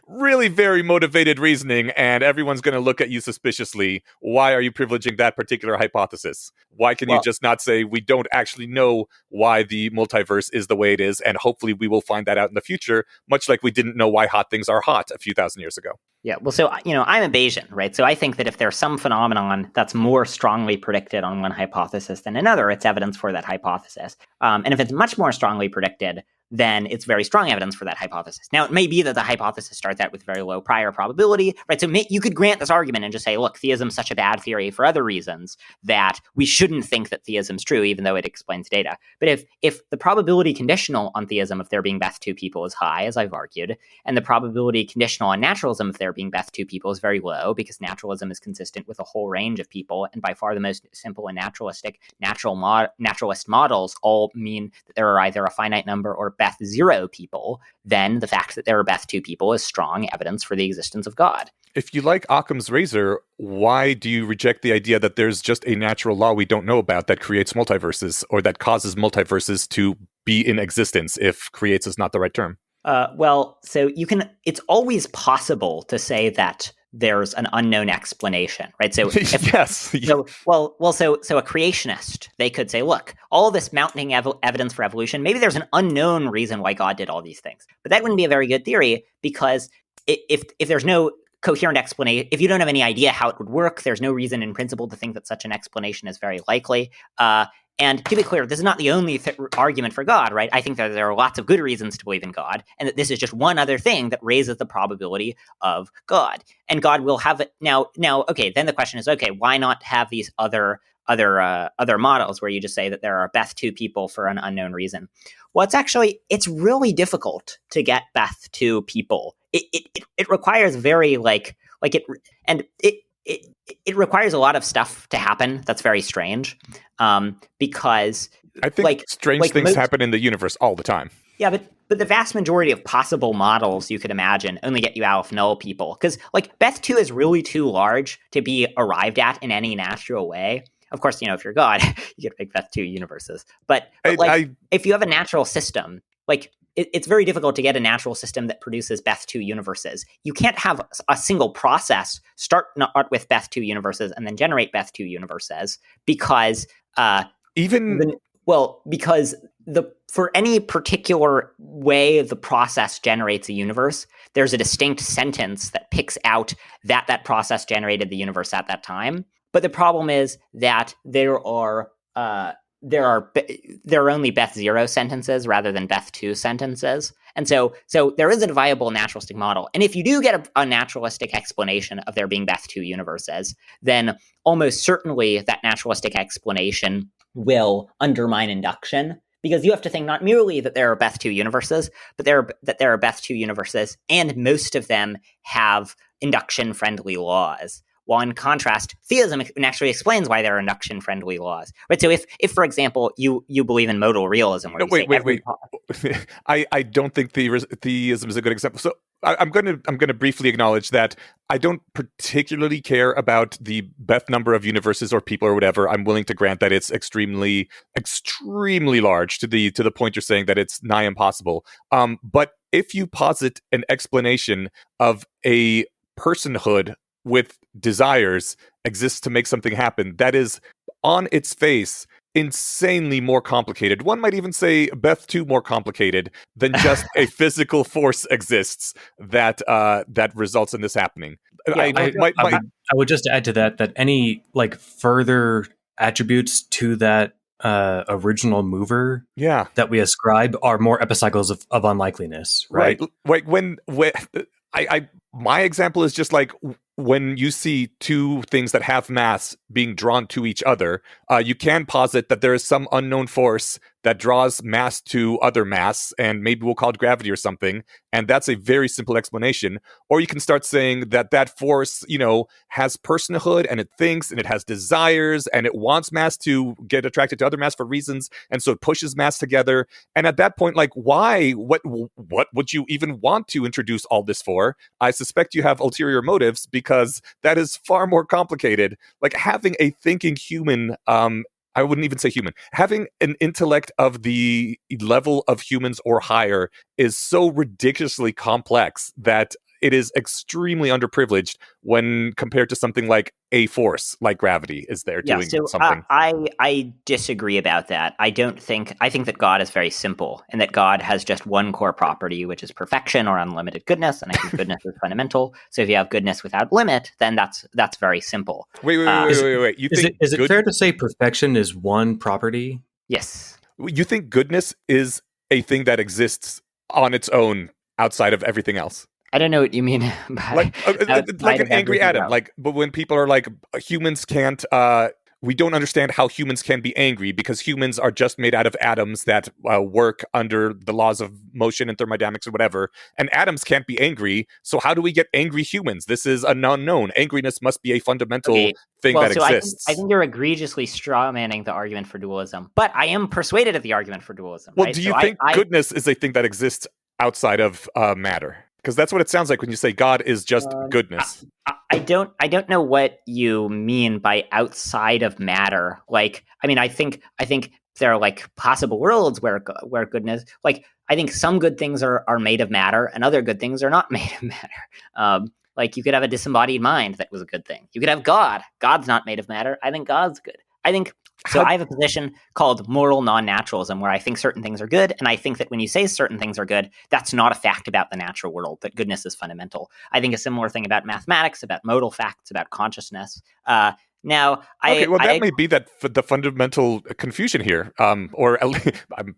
Speaker 1: really very motivated reasoning, and everyone's going to look at you suspiciously. Why are you privileging that particular hypothesis? Why can you just not say we don't actually know why the multiverse is the way it is, and hopefully we will find that out in the future, much like we didn't know why hot things are hot a few thousand years ago.
Speaker 3: Yeah, well, so, I'm a Bayesian, right? So I think that if there's some phenomenon that's more strongly predicted on one hypothesis than another, it's evidence for that hypothesis. And if it's much more strongly predicted, then it's very strong evidence for that hypothesis. Now, it may be that the hypothesis starts out with very low prior probability, right? So you could grant this argument and just say, look, theism's such a bad theory for other reasons that we shouldn't think that theism's true, even though it explains data. But if the probability conditional on theism of there being Beth 2 people is high, as I've argued, and the probability conditional on naturalism of there being Beth 2 people is very low, because naturalism is consistent with a whole range of people, and by far the most simple and naturalist models all mean that there are either a finite number or Beth 0 people, then the fact that there are Beth 2 people is strong evidence for the existence of God.
Speaker 1: If you like Occam's razor, why do you reject the idea that there's just a natural law we don't know about that creates multiverses, or that causes multiverses to be in existence, if creates is not the right term?
Speaker 3: Well, so it's always possible to say that there's an unknown explanation, right? So
Speaker 1: yes.
Speaker 3: So a creationist, they could say, look, all this mounting evidence for evolution, maybe there's an unknown reason why God did all these things. But that wouldn't be a very good theory, because if there's no coherent explanation, if you don't have any idea how it would work, there's no reason in principle to think that such an explanation is very likely. And to be clear, this is not the only argument for God, right? I think that there are lots of good reasons to believe in God, and that this is just one other thing that raises the probability of God. And God will have it now. Okay, then the question is, okay, why not have these other models where you just say that there are Beth2 people for an unknown reason? Well, it's really difficult to get Beth2 people. It requires it requires a lot of stuff to happen that's very strange, because
Speaker 1: I think strange things happen in the universe all the time.
Speaker 3: Yeah, but the vast majority of possible models you could imagine only get you Aleph null people, because Beth2 is really too large to be arrived at in any natural way. Of course, if you're God, you get big Beth2 universes. But if you have a natural system, it's very difficult to get a natural system that produces Beth2 universes. You can't have a single process start with Beth2 universes and then generate Beth2 universes, because for any particular way the process generates a universe, there's a distinct sentence that picks out that process generated the universe at that time. But the problem is that there are only Beth0 sentences rather than Beth2 sentences. And so there isn't a viable naturalistic model. And if you do get a naturalistic explanation of there being Beth2 universes, then almost certainly that naturalistic explanation will undermine induction, because you have to think not merely that there are Beth2 universes, but that there are Beth2 universes, and most of them have induction-friendly laws. While in contrast, theism actually explains why there are induction-friendly laws. Right. So if for example, you believe in modal realism, where wait.
Speaker 1: I don't think theism is a good example. So I'm going to briefly acknowledge that I don't particularly care about the Beth number of universes or people or whatever. I'm willing to grant that it's extremely, extremely large to the point you're saying that it's nigh impossible. But if you posit an explanation of a personhood with desires exists to make something happen, that is on its face insanely more complicated. One might even say Beth2 more complicated than just a physical force exists that results in this happening.
Speaker 2: Yeah, I would just add to that any further attributes to that original mover that we ascribe are more epicycles of unlikeliness, right?
Speaker 1: When my example is just when you see two things that have mass being drawn to each other, you can posit that there is some unknown force that draws mass to other mass, and maybe we'll call it gravity or something, and that's a very simple explanation. Or you can start saying that force, has personhood, and it thinks, and it has desires, and it wants mass to get attracted to other mass for reasons, and so it pushes mass together. And at that point, why? What would you even want to introduce all this for? I suspect you have ulterior motives, because that is far more complicated. Having a thinking human, I wouldn't even say human, having an intellect of the level of humans or higher is so ridiculously complex that it is extremely underprivileged when compared to something like a force like gravity is there doing something.
Speaker 3: I disagree about that. I think that God is very simple, and that God has just one core property, which is perfection or unlimited goodness, and I think goodness is fundamental. So if you have goodness without limit, then that's very simple.
Speaker 1: Wait.
Speaker 2: Is it fair to say perfection is one property?
Speaker 3: Yes.
Speaker 1: You think goodness is a thing that exists on its own outside of everything else?
Speaker 3: I don't know what you mean by
Speaker 1: like an angry atom. But when people are humans can't, we don't understand how humans can be angry, because humans are just made out of atoms that work under the laws of motion and thermodynamics or whatever. And atoms can't be angry. So how do we get angry humans? This is an unknown. Angriness must be a fundamental thing that exists.
Speaker 3: I think you're egregiously strawmanning the argument for dualism, but I am persuaded of the argument for dualism.
Speaker 1: Well, do you think goodness is a thing that exists outside of matter? Because that's what it sounds like when you say God is just goodness.
Speaker 3: I don't know what you mean by outside of matter. I think there are possible worlds where goodness, I think some good things are made of matter, and other good things are not made of matter. Like you could have a disembodied mind that was a good thing. You could have God. God's not made of matter. I think God's good. I have a position called moral non-naturalism, where I think certain things are good, and I think that when you say certain things are good, that's not a fact about the natural world, that goodness is fundamental. I think a similar thing about mathematics, about modal facts, about consciousness.
Speaker 1: That may be the fundamental confusion here, or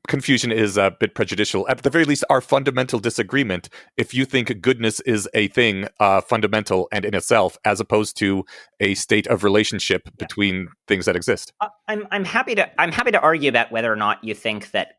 Speaker 1: confusion is a bit prejudicial. At the very least, our fundamental disagreement, if you think goodness is a thing fundamental and in itself, as opposed to a state of relationship between things that exist.
Speaker 3: I'm happy to argue about whether or not we think that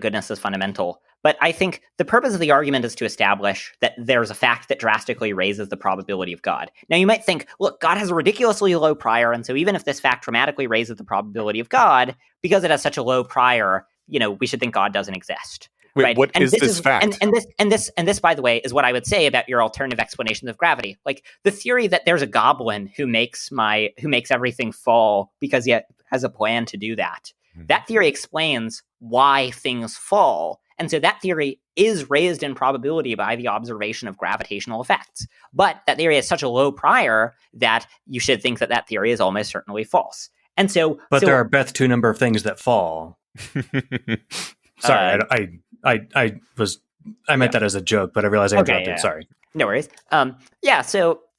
Speaker 3: goodness is fundamental. But I think the purpose of the argument is to establish that there's a fact that drastically raises the probability of God. Now, you might think, look, God has a ridiculously low prior, and so even if this fact dramatically raises the probability of God, because it has such a low prior, we should think God doesn't exist.
Speaker 1: Wait,
Speaker 3: right?
Speaker 1: What is this fact?
Speaker 3: And this, by the way, is what I would say about your alternative explanations of gravity. Like the theory that there's a goblin who makes everything fall because he has a plan to do that. Mm-hmm. That theory explains why things fall. And so that theory is raised in probability by the observation of gravitational effects. But that theory has such a low prior that you should think that theory is almost certainly false. And so,
Speaker 2: there are Beth2 number of things that fall. Sorry, I meant that as a joke, but I realized I interrupted. Yeah. Sorry.
Speaker 3: No worries.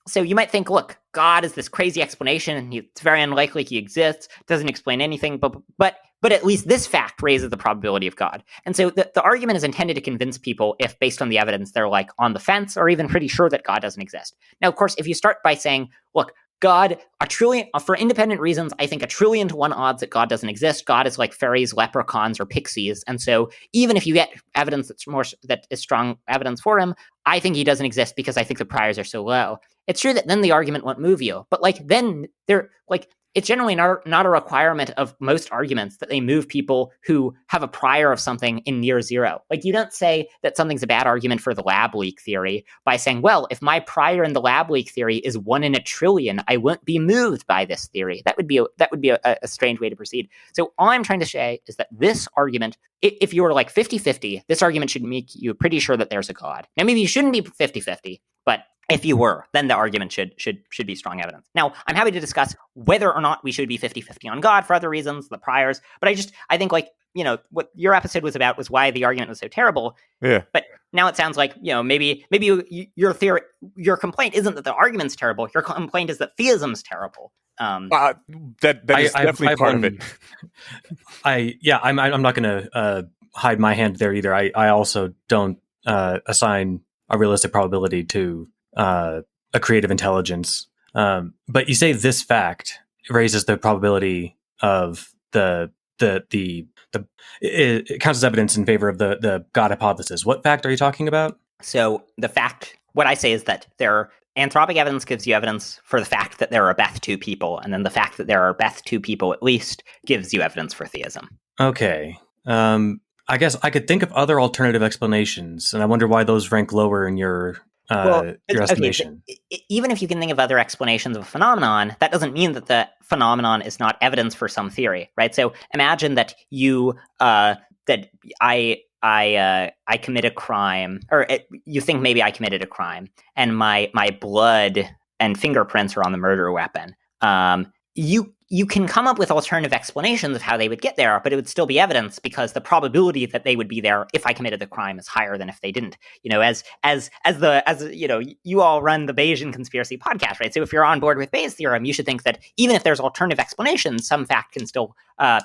Speaker 3: So you might think, look, God is this crazy explanation, and it's very unlikely he exists, doesn't explain anything, but at least this fact raises the probability of God. And so the argument is intended to convince people if, based on the evidence, they're like on the fence or even pretty sure that God doesn't exist. Now, of course, if you start by saying, look, God, for independent reasons, I think 1,000,000,000 to 1 odds that God doesn't exist. God is like fairies, leprechauns, or pixies. And so even if you get evidence that is strong evidence for him, I think he doesn't exist because I think the priors are so low. It's true that then the argument won't move you. But it's generally not a requirement of most arguments that they move people who have a prior of something in near zero. Like you don't say that something's a bad argument for the lab leak theory by saying, well, if my prior in the lab leak theory is 1 in a trillion, I won't be moved by this theory. That would be a strange way to proceed. So all I'm trying to say is that this argument, if you were like 50-50, this argument should make you pretty sure that there's a God. Now, maybe you shouldn't be 50-50, but if you were, then the argument should be strong evidence. Now, I'm happy to discuss whether or not we should be 50-50 on God for other reasons, the priors. But I think what your episode was about was why the argument was so terrible.
Speaker 1: Yeah.
Speaker 3: But now it sounds like, maybe your theory, your complaint isn't that the argument's terrible. Your complaint is that theism's terrible.
Speaker 1: That is definitely part of it.
Speaker 2: I'm not going to hide my hand there either. I also don't assign a realistic probability to a creative intelligence. But you say this fact raises the probability of it counts as evidence in favor of the God hypothesis. What fact are you talking about?
Speaker 3: So what I say is that anthropic evidence gives you evidence for the fact that there are Beth2 people, and then the fact that there are Beth2 people at least gives you evidence for theism.
Speaker 2: Okay. I guess I could think of other alternative explanations, and I wonder why those rank lower in your estimation.
Speaker 3: Even if you can think of other explanations of a phenomenon, that doesn't mean that the phenomenon is not evidence for some theory, right? So imagine that I commit a crime, or you think maybe I committed a crime, and my blood and fingerprints are on the murder weapon. You can come up with alternative explanations of how they would get there, but it would still be evidence because the probability that they would be there if I committed the crime is higher than if they didn't. You all run the Bayesian conspiracy podcast, right? So if you're on board with Bayes' theorem, you should think that even if there's alternative explanations, some fact can still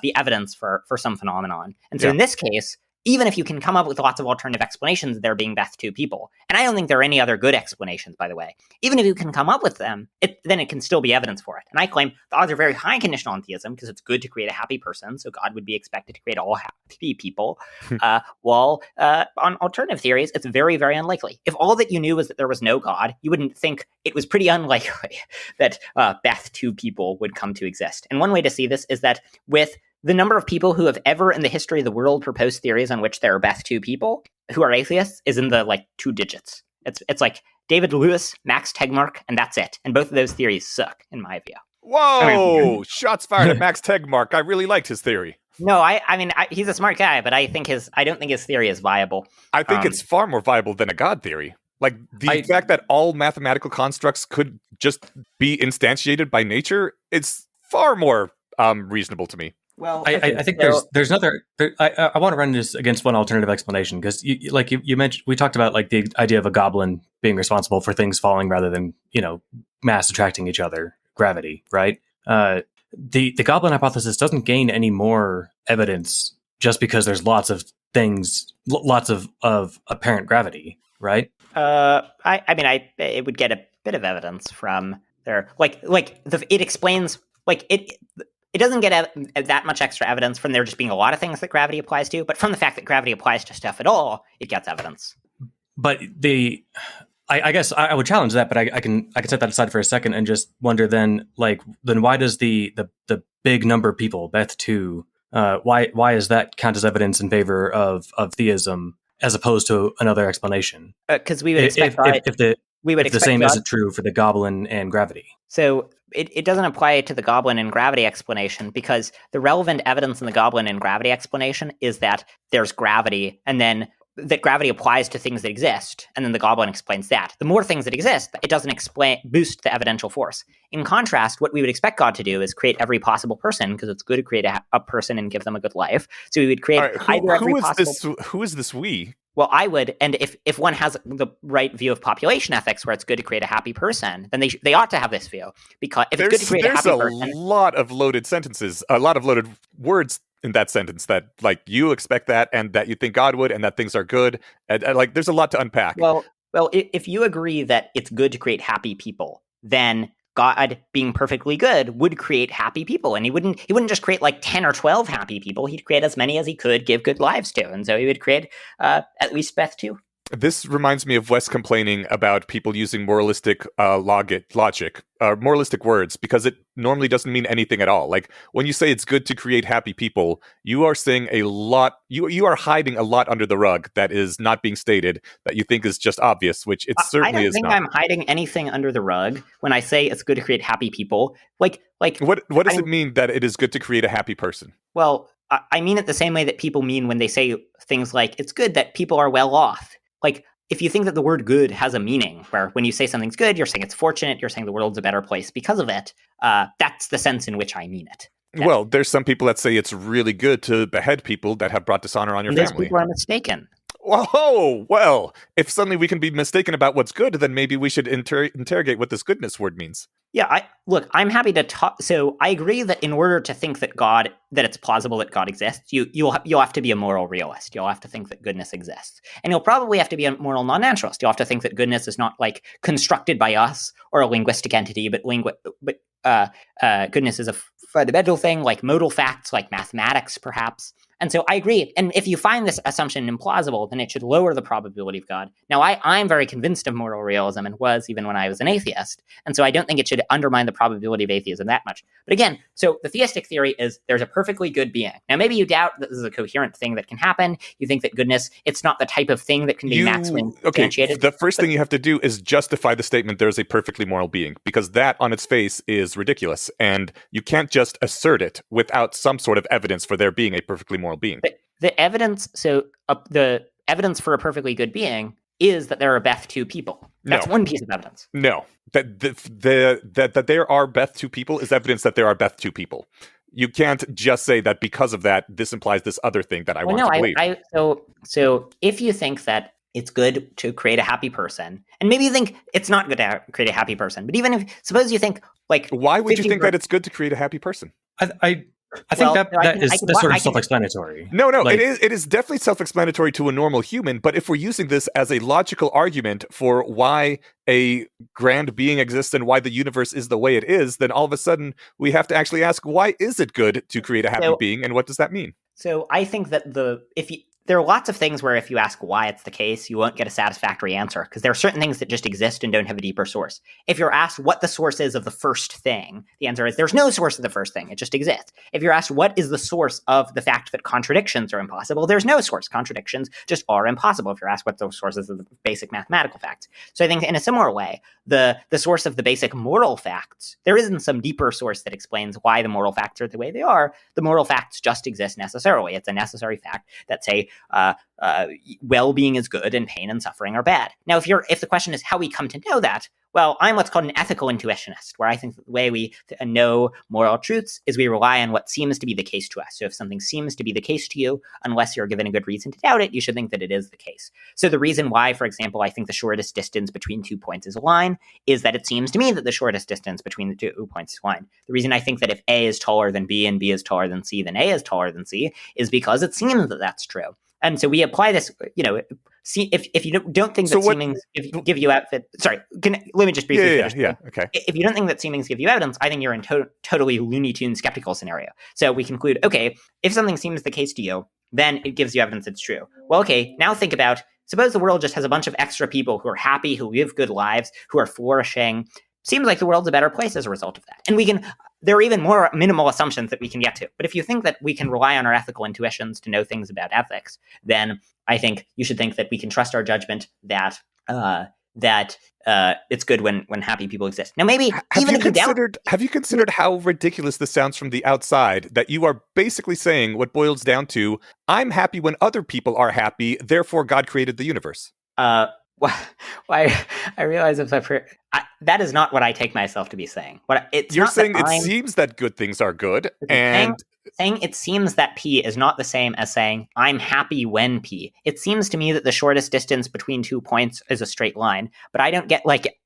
Speaker 3: be evidence for some phenomenon. And so in this case, even if you can come up with lots of alternative explanations, there being Beth2 people. And I don't think there are any other good explanations, by the way. Even if you can come up with them, then it can still be evidence for it. And I claim the odds are very high in conditional on theism because it's good to create a happy person, so God would be expected to create all happy people. While on alternative theories, it's very, very unlikely. If all that you knew was that there was no God, you wouldn't think it was pretty unlikely that Beth2 people would come to exist. And one way to see this is that with the number of people who have ever in the history of the world proposed theories on which there are Beth2 people who are atheists is in the 2 digits. It's like David Lewis, Max Tegmark, and that's it. And both of those theories suck, in my view.
Speaker 1: Whoa! Shots fired at Max Tegmark. I really liked his theory.
Speaker 3: No, I mean, he's a smart guy, but I don't think his theory is viable.
Speaker 1: I think it's far more viable than a God theory. Like, the fact that all mathematical constructs could just be instantiated by nature, it's far more reasonable to me.
Speaker 2: Well, I think there's another. I want to run this against one alternative explanation, because you mentioned, we talked about like the idea of a goblin being responsible for things falling rather than mass attracting each other, gravity, right? The goblin hypothesis doesn't gain any more evidence just because there's lots of apparent gravity, right?
Speaker 3: It would get a bit of evidence from there, it explains it doesn't get that much extra evidence from there just being a lot of things that gravity applies to, but from the fact that gravity applies to stuff at all, it gets evidence.
Speaker 2: But I guess I would challenge that, but I can set that aside for a second and just wonder then why does the big number of people, Beth 2, why does that count as evidence in favor of theism as opposed to another explanation?
Speaker 3: Because we would expect
Speaker 2: if the same isn't true for the goblin and gravity.
Speaker 3: So it doesn't apply to the goblin and gravity explanation, because the relevant evidence in the goblin and gravity explanation is that there's gravity, and then that gravity applies to things that exist, and then the goblin explains that. The more things that exist, it doesn't boost the evidential force. In contrast, what we would expect God to do is create every possible person, because it's good to create a person and give them a good life. So we would create
Speaker 1: who is this we?
Speaker 3: Well, I would, and if one has the right view of population ethics, where it's good to create a happy person, then they ought to have this view, because if it's good to create a happy person,
Speaker 1: there's a lot of loaded sentences, a lot of loaded words in that sentence, that you expect that, and that you think God would, and that things are good, and there's a lot to unpack.
Speaker 3: Well, if you agree that it's good to create happy people, then God, being perfectly good, would create happy people, and he wouldn't just create 10 or 12 happy people. He'd create as many as he could give good lives to, and so he would create at least Beth 2.
Speaker 1: This reminds me of Wes complaining about people using moralistic logic, moralistic words, because it normally doesn't mean anything at all. Like, when you say it's good to create happy people, you are saying a lot, you are hiding a lot under the rug that is not being stated, that you think is just obvious, which it certainly is not.
Speaker 3: I don't think I'm hiding anything under the rug when I say it's good to create happy people. What does it mean that it is good to create a happy person? Well, I mean it the same way that people mean when they say things like, it's good that people are well off. If you think that the word good has a meaning, where when you say something's good, you're saying it's fortunate, you're saying the world's a better place because of it, that's the sense in which I mean it.
Speaker 1: Well, there's some people that say it's really good to behead people that have brought dishonor on your family.
Speaker 3: Those people are mistaken.
Speaker 1: Whoa, well, if suddenly we can be mistaken about what's good, then maybe we should interrogate what this goodness word means.
Speaker 3: Yeah, I'm happy to talk. So I agree that in order to think that it's plausible that God exists, you'll have to be a moral realist. You'll have to think that goodness exists, and you'll probably have to be a moral non-naturalist. You'll have to think that goodness is not constructed by us or a linguistic entity, but goodness is a fundamental thing, like modal facts, like mathematics, perhaps. And so I agree. And if you find this assumption implausible, then it should lower the probability of God. Now, I'm very convinced of moral realism, and was even when I was an atheist. And so I don't think it should undermine the probability of atheism that much. But again, so the theistic theory is there's a perfectly good being. Now, maybe you doubt that this is a coherent thing that can happen. You think that goodness, it's not the type of thing that can be maximally instantiated.
Speaker 1: The first thing you have to do is justify the statement there's a perfectly moral being, because that on its face is ridiculous. And you can't just assert it without some sort of evidence for there being a perfectly moral being.
Speaker 3: The evidence for a perfectly good being is that there are Beth 2 people. That's one piece of evidence.
Speaker 1: No, that there are Beth 2 people is evidence that there are Beth 2 people. You can't just say that because of that, this implies this other thing that I want to believe.
Speaker 3: So if you think that it's good to create a happy person, and maybe you think it's not good to create a happy person, but even if, suppose you think
Speaker 1: why would you think that it's good to create a happy person?
Speaker 2: I think that's sort of self-explanatory.
Speaker 1: No, it is definitely self-explanatory to a normal human, but if we're using this as a logical argument for why a grand being exists and why the universe is the way it is, then all of a sudden we have to actually ask, why is it good to create a happy being, and what does that mean?
Speaker 3: So I think that there are lots of things where if you ask why it's the case, you won't get a satisfactory answer, because there are certain things that just exist and don't have a deeper source. If you're asked what the source is of the first thing, the answer is there's no source of the first thing. It just exists. If you're asked what is the source of the fact that contradictions are impossible, there's no source. Contradictions just are impossible if you're asked what the source is of the basic mathematical facts. So I think in a similar way, the source of the basic moral facts, there isn't some deeper source that explains why the moral facts are the way they are. The moral facts just exist necessarily. It's a necessary fact that say well-being is good and pain and suffering are bad. Now, if the question is how we come to know that, well, I'm what's called an ethical intuitionist, where I think the way we know moral truths is we rely on what seems to be the case to us. So if something seems to be the case to you, unless you're given a good reason to doubt it, you should think that it is the case. So the reason why, for example, I think the shortest distance between 2 points is a line is that it seems to me that the shortest distance between the 2 points is a line. The reason I think that if A is taller than B and B is taller than C, then A is taller than C is because it seems that that's true. And so we apply this, see, if you don't think that seemings give you evidence, let me just briefly finish.
Speaker 1: Yeah, okay.
Speaker 3: If you don't think that seemings give you evidence, I think you're in totally Looney Tunes skeptical scenario. So we conclude, okay, if something seems the case to you, then it gives you evidence it's true. Well, okay, now think about, suppose the world just has a bunch of extra people who are happy, who live good lives, who are flourishing. Seems like the world's a better place as a result of that. And there are even more minimal assumptions that we can get to. But if you think that we can rely on our ethical intuitions to know things about ethics, then I think you should think that we can trust our judgment that it's good when happy people exist. Now, maybe
Speaker 1: have you considered how ridiculous this sounds from the outside, that you are basically saying what boils down to, I'm happy when other people are happy, therefore God created the universe?
Speaker 3: Why I realize that is not what I take myself to be saying.
Speaker 1: You're saying it seems that good things are good, and
Speaker 3: saying it seems that P is not the same as saying I'm happy when P. It seems to me that the shortest distance between 2 points is a straight line, but I don't get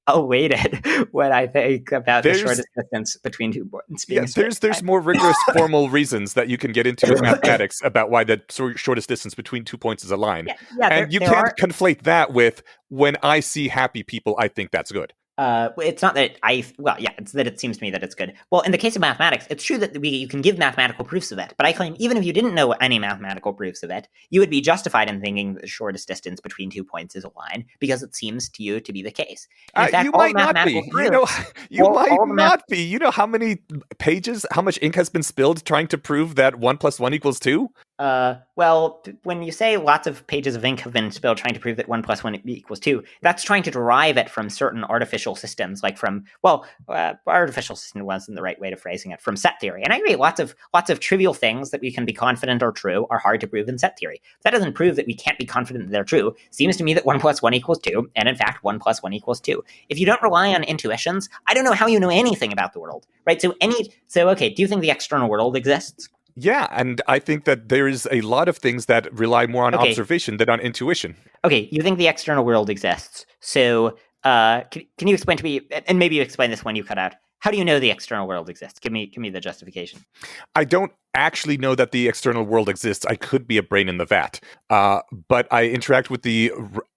Speaker 3: elated when I think about the shortest distance between 2 points being
Speaker 1: there's more rigorous formal reasons that you can get into in mathematics about why the shortest distance between 2 points is a line. And you can't conflate that with when I see happy people, I think that's good.
Speaker 3: It's not that it's that it seems to me that it's good. Well, in the case of mathematics, it's true that you can give mathematical proofs of it, but I claim even if you didn't know any mathematical proofs of it, you would be justified in thinking that the shortest distance between 2 points is a line because it seems to you to be the case. In fact,
Speaker 1: you might not be. You might not be. You know how many pages, how much ink has been spilled trying to prove that 1 + 1 = 2?
Speaker 3: Well, when you say lots of pages of ink have been spilled trying to prove that 1 + 1 = 2, that's trying to derive it from certain artificial systems, like from, artificial system wasn't the right way of phrasing it, from set theory. And I agree, lots of trivial things that we can be confident are true are hard to prove in set theory. That doesn't prove that we can't be confident that they're true. Seems to me that 1 + 1 = 2, and in fact, 1 + 1 = 2. If you don't rely on intuitions, I don't know how you know anything about the world, right? So okay, do you think the external world exists?
Speaker 1: Yeah, and I think that there is a lot of things that rely more on observation than on intuition.
Speaker 3: Okay, you think the external world exists. So can you explain to me, and maybe you explain this when you cut out, how do you know the external world exists? Give me the justification.
Speaker 1: I don't actually know that the external world exists. I could be a brain in the vat. But I interact with the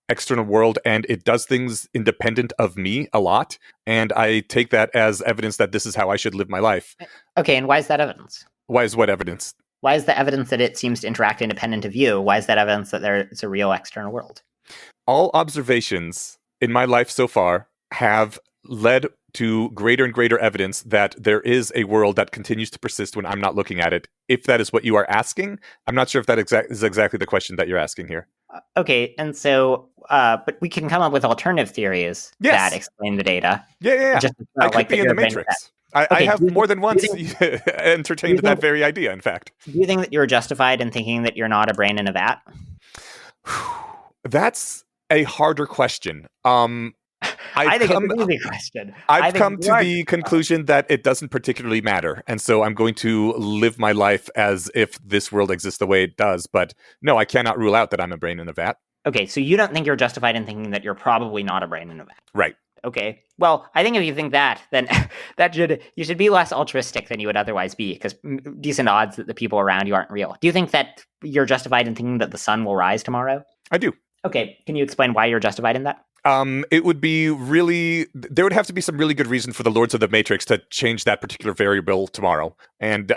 Speaker 1: external world, and it does things independent of me a lot. And I take that as evidence that this is how I should live my life.
Speaker 3: Okay, and why is that evidence?
Speaker 1: Why is what evidence?
Speaker 3: Why is the evidence that it seems to interact independent of you? Why is that evidence that there's a real external world?
Speaker 1: All observations in my life so far have led to greater and greater evidence that there is a world that continues to persist when I'm not looking at it. If that is what you are asking, I'm not sure if that is exactly the question that you're asking here.
Speaker 3: Okay, and so, but we can come up with alternative theories that explain the data.
Speaker 1: Yeah. I could be in the Matrix. I have more than once entertained that very idea, in fact.
Speaker 3: Do you think that you're justified in thinking that you're not a brain in a vat?
Speaker 1: That's a harder question.
Speaker 3: I think it's an easy question.
Speaker 1: I've come to the conclusion that it doesn't particularly matter. And so I'm going to live my life as if this world exists the way it does. But no, I cannot rule out that I'm a brain in a vat.
Speaker 3: Okay, so you don't think you're justified in thinking that you're probably not a brain in a vat?
Speaker 1: Right.
Speaker 3: Okay, well, I think if you think that, then you should be less altruistic than you would otherwise be, because decent odds that the people around you aren't real. Do you think that you're justified in thinking that the sun will rise tomorrow?
Speaker 1: I do.
Speaker 3: Okay, can you explain why you're justified in that?
Speaker 1: It would be there would have to be some really good reason for the Lords of the Matrix to change that particular variable tomorrow. And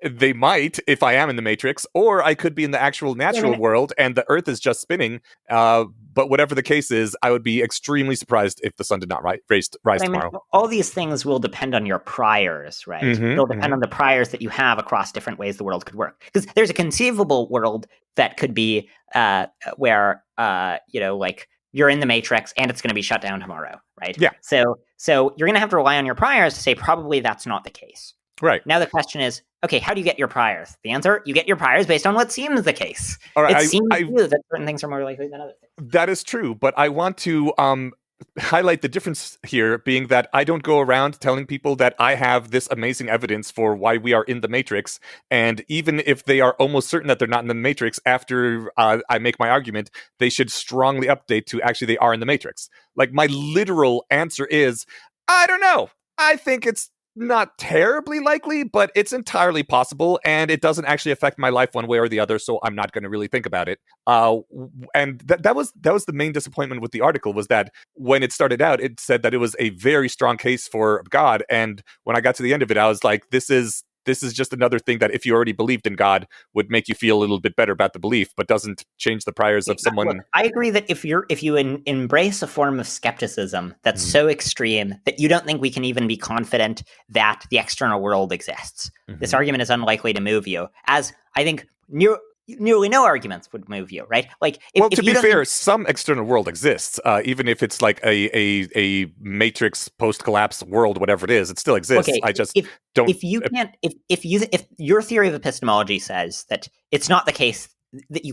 Speaker 1: they might, if I am in the Matrix, or I could be in the actual natural world and the Earth is just spinning. But whatever the case is, I would be extremely surprised if the sun did not rise tomorrow.
Speaker 3: All these things will depend on your priors, right? They'll depend on the priors that you have across different ways the world could work. Because there's a conceivable world that could be where, like, you're in the Matrix and it's going to be shut down tomorrow, right?
Speaker 1: Yeah.
Speaker 3: So you're going to have to rely on your priors to say probably that's not the case.
Speaker 1: Right.
Speaker 3: Now the question is, okay, how do you get your priors? The answer, you get your priors based on what seems the case.
Speaker 1: All right,
Speaker 3: it seems to you that certain things are more likely than other things.
Speaker 1: That is true, but I want to highlight the difference here being that I don't go around telling people that I have this amazing evidence for why we are in the Matrix. And even if they are almost certain that they're not in the Matrix, after I make my argument, they should strongly update to actually they are in the Matrix. Like, my literal answer is, I don't know. I think it's not terribly likely, but it's entirely possible, and it doesn't actually affect my life one way or the other, so I'm not going to really think about it. And that was the main disappointment with the article, was that when it started out, it said that it was a very strong case for God, and when I got to the end of it, I was like, this is just another thing that if you already believed in God would make you feel a little bit better about the belief, but doesn't change the priors of someone.
Speaker 3: Look, I agree that if you embrace a form of skepticism that's so extreme that you don't think we can even be confident that the external world exists, this argument is unlikely to move you, as I think nearly no arguments would move you, right? Like,
Speaker 1: to be fair, some external world exists, even if it's like a Matrix post-collapse world, whatever it is, it still exists.
Speaker 3: Okay,
Speaker 1: I just don't.
Speaker 3: If your theory of epistemology says that it's not the case that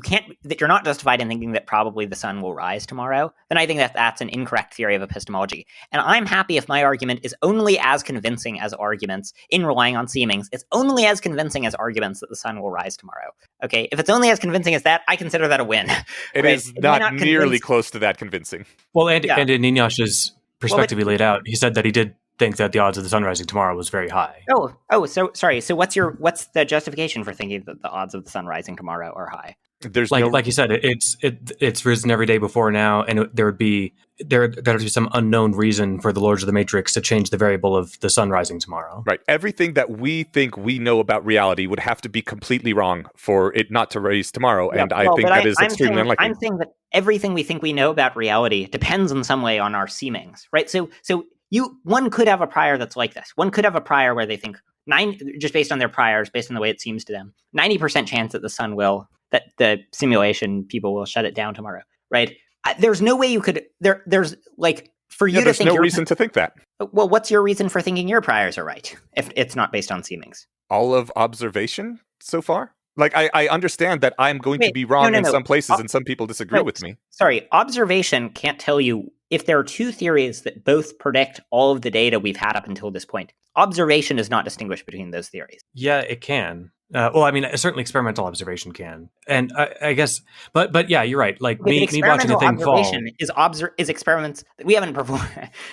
Speaker 3: you're not justified in thinking that probably the sun will rise tomorrow, then I think that that's an incorrect theory of epistemology. And I'm happy if my argument is only as convincing as arguments in relying on seemings. It's only as convincing as arguments that the sun will rise tomorrow. Okay, if it's only as convincing as that, I consider that a win.
Speaker 1: It is not nearly close to that convincing.
Speaker 2: Well, and in Inyash's perspective he laid out, he said that he did think that the odds of the sun rising tomorrow was very high.
Speaker 3: So sorry. So what's the justification for thinking that the odds of the sun rising tomorrow are high?
Speaker 1: There's
Speaker 2: like you said, it's risen every day before now, and there'd be some unknown reason for the Lords of the Matrix to change the variable of the sun rising tomorrow.
Speaker 1: Right. Everything that we think we know about reality would have to be completely wrong for it not to rise tomorrow, and I think that is extremely unlikely.
Speaker 3: I'm saying that everything we think we know about reality depends in some way on our seemings, right? So one could have a prior that's like this. One could have a prior where they think just based on their priors, based on the way it seems to them, 90% chance that that the simulation people will shut it down tomorrow, right? There's no way you could. There's like for you to think.
Speaker 1: There's no reason to think that.
Speaker 3: Well, what's your reason for thinking your priors are right if it's not based on seemings?
Speaker 1: All of observation so far. Like, I understand that I'm going to be wrong in some places and some people disagree with me.
Speaker 3: Sorry, observation can't tell you if there are two theories that both predict all of the data we've had up until this point. Observation does not distinguish between those theories.
Speaker 2: Yeah, it can. Well, I mean, certainly experimental observation can, and I guess, but yeah, you're right. Like me watching a thing fall
Speaker 3: is experiments that we haven't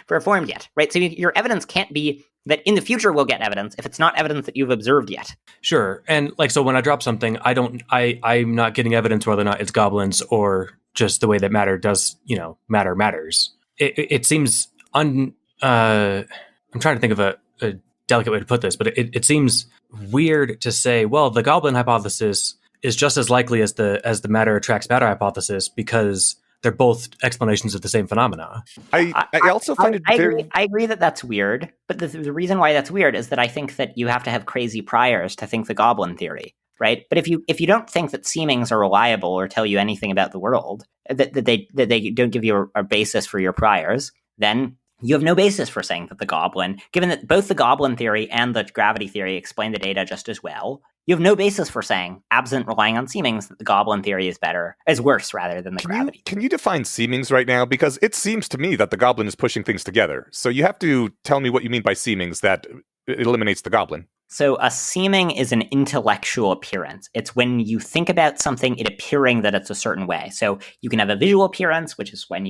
Speaker 3: performed yet, right? So your evidence can't be that in the future we'll get evidence if it's not evidence that you've observed yet.
Speaker 2: Sure, and like so when I drop something, I'm not getting evidence whether or not it's goblins or just the way that matter does, matters. It seems I'm trying to think of a delicate way to put this, but it seems weird to say, well, the goblin hypothesis is just as likely as the matter attracts matter hypothesis because they're both explanations of the same phenomena.
Speaker 1: I also find it very...
Speaker 3: I agree that that's weird, but the reason why that's weird is that I think that you have to have crazy priors to think the goblin theory, right? But if you don't think that seemings are reliable or tell you anything about the world, that they don't give you a basis for your priors, then you have no basis for saying that the goblin, given that both the goblin theory and the gravity theory explain the data just as well, you have no basis for saying, absent relying on seemings, that the goblin theory is worse rather than the gravity.
Speaker 1: Can you define seemings right now? Because it seems to me that the goblin is pushing things together. So you have to tell me what you mean by seemings that eliminates the goblin.
Speaker 3: So a seeming is an intellectual appearance. It's when you think about something, it appearing that it's a certain way. So you can have a visual appearance, which is when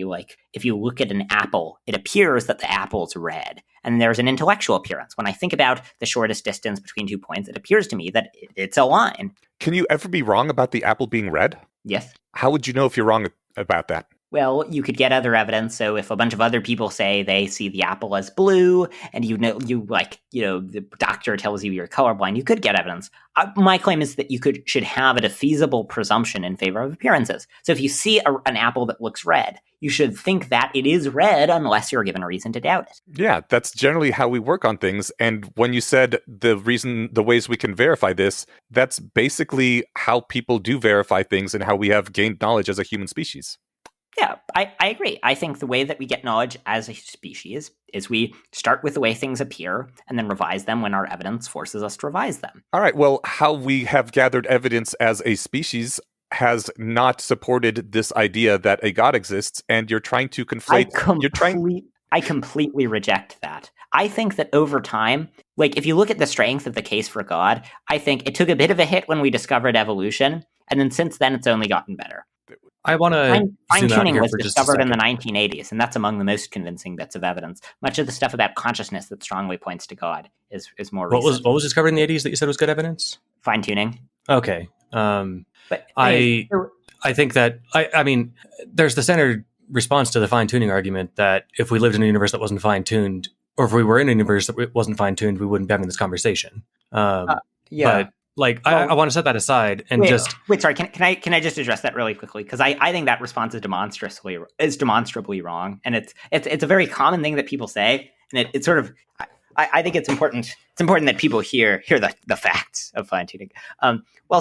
Speaker 3: if you look at an apple, it appears that the apple's red. And there's an intellectual appearance. When I think about the shortest distance between 2 points, it appears to me that it's a line.
Speaker 1: Can you ever be wrong about the apple being red?
Speaker 3: Yes.
Speaker 1: How would you know if you're wrong about that?
Speaker 3: Well, you could get other evidence. So if a bunch of other people say they see the apple as blue, and the doctor tells you you're colorblind, you could get evidence. My claim is that you should have a defeasible presumption in favor of appearances. So if you see an apple that looks red, you should think that it is red unless you're given a reason to doubt it.
Speaker 1: Yeah, that's generally how we work on things. And when you said the ways we can verify this, that's basically how people do verify things and how we have gained knowledge as a human species.
Speaker 3: Yeah, I agree. I think the way that we get knowledge as a species is we start with the way things appear and then revise them when our evidence forces us to revise them.
Speaker 1: All right, well, how we have gathered evidence as a species has not supported this idea that a God exists, and you're trying to conflate...
Speaker 3: I completely reject that. I think that over time, like if you look at the strength of the case for God, I think it took a bit of a hit when we discovered evolution, and then since then it's only gotten better.
Speaker 2: I want to
Speaker 3: fine-tuning was discovered in the 1980s, and that's among the most convincing bits of evidence. Much of the stuff about consciousness that strongly points to God is more recent.
Speaker 2: What was discovered in the 80s that you said was good evidence?
Speaker 3: Fine-tuning.
Speaker 2: Okay.
Speaker 3: But
Speaker 2: I think that I mean, there's the standard response to the fine-tuning argument that if we lived in a universe that wasn't fine-tuned, or if we were in a universe that wasn't fine-tuned, we wouldn't be having this conversation. But I want to set that aside and
Speaker 3: sorry. Can I just address that really quickly? Because I think that response is demonstrably wrong, and it's a very common thing that people say, and it's sort of. I think it's important. It's important that people hear the facts of fine tuning.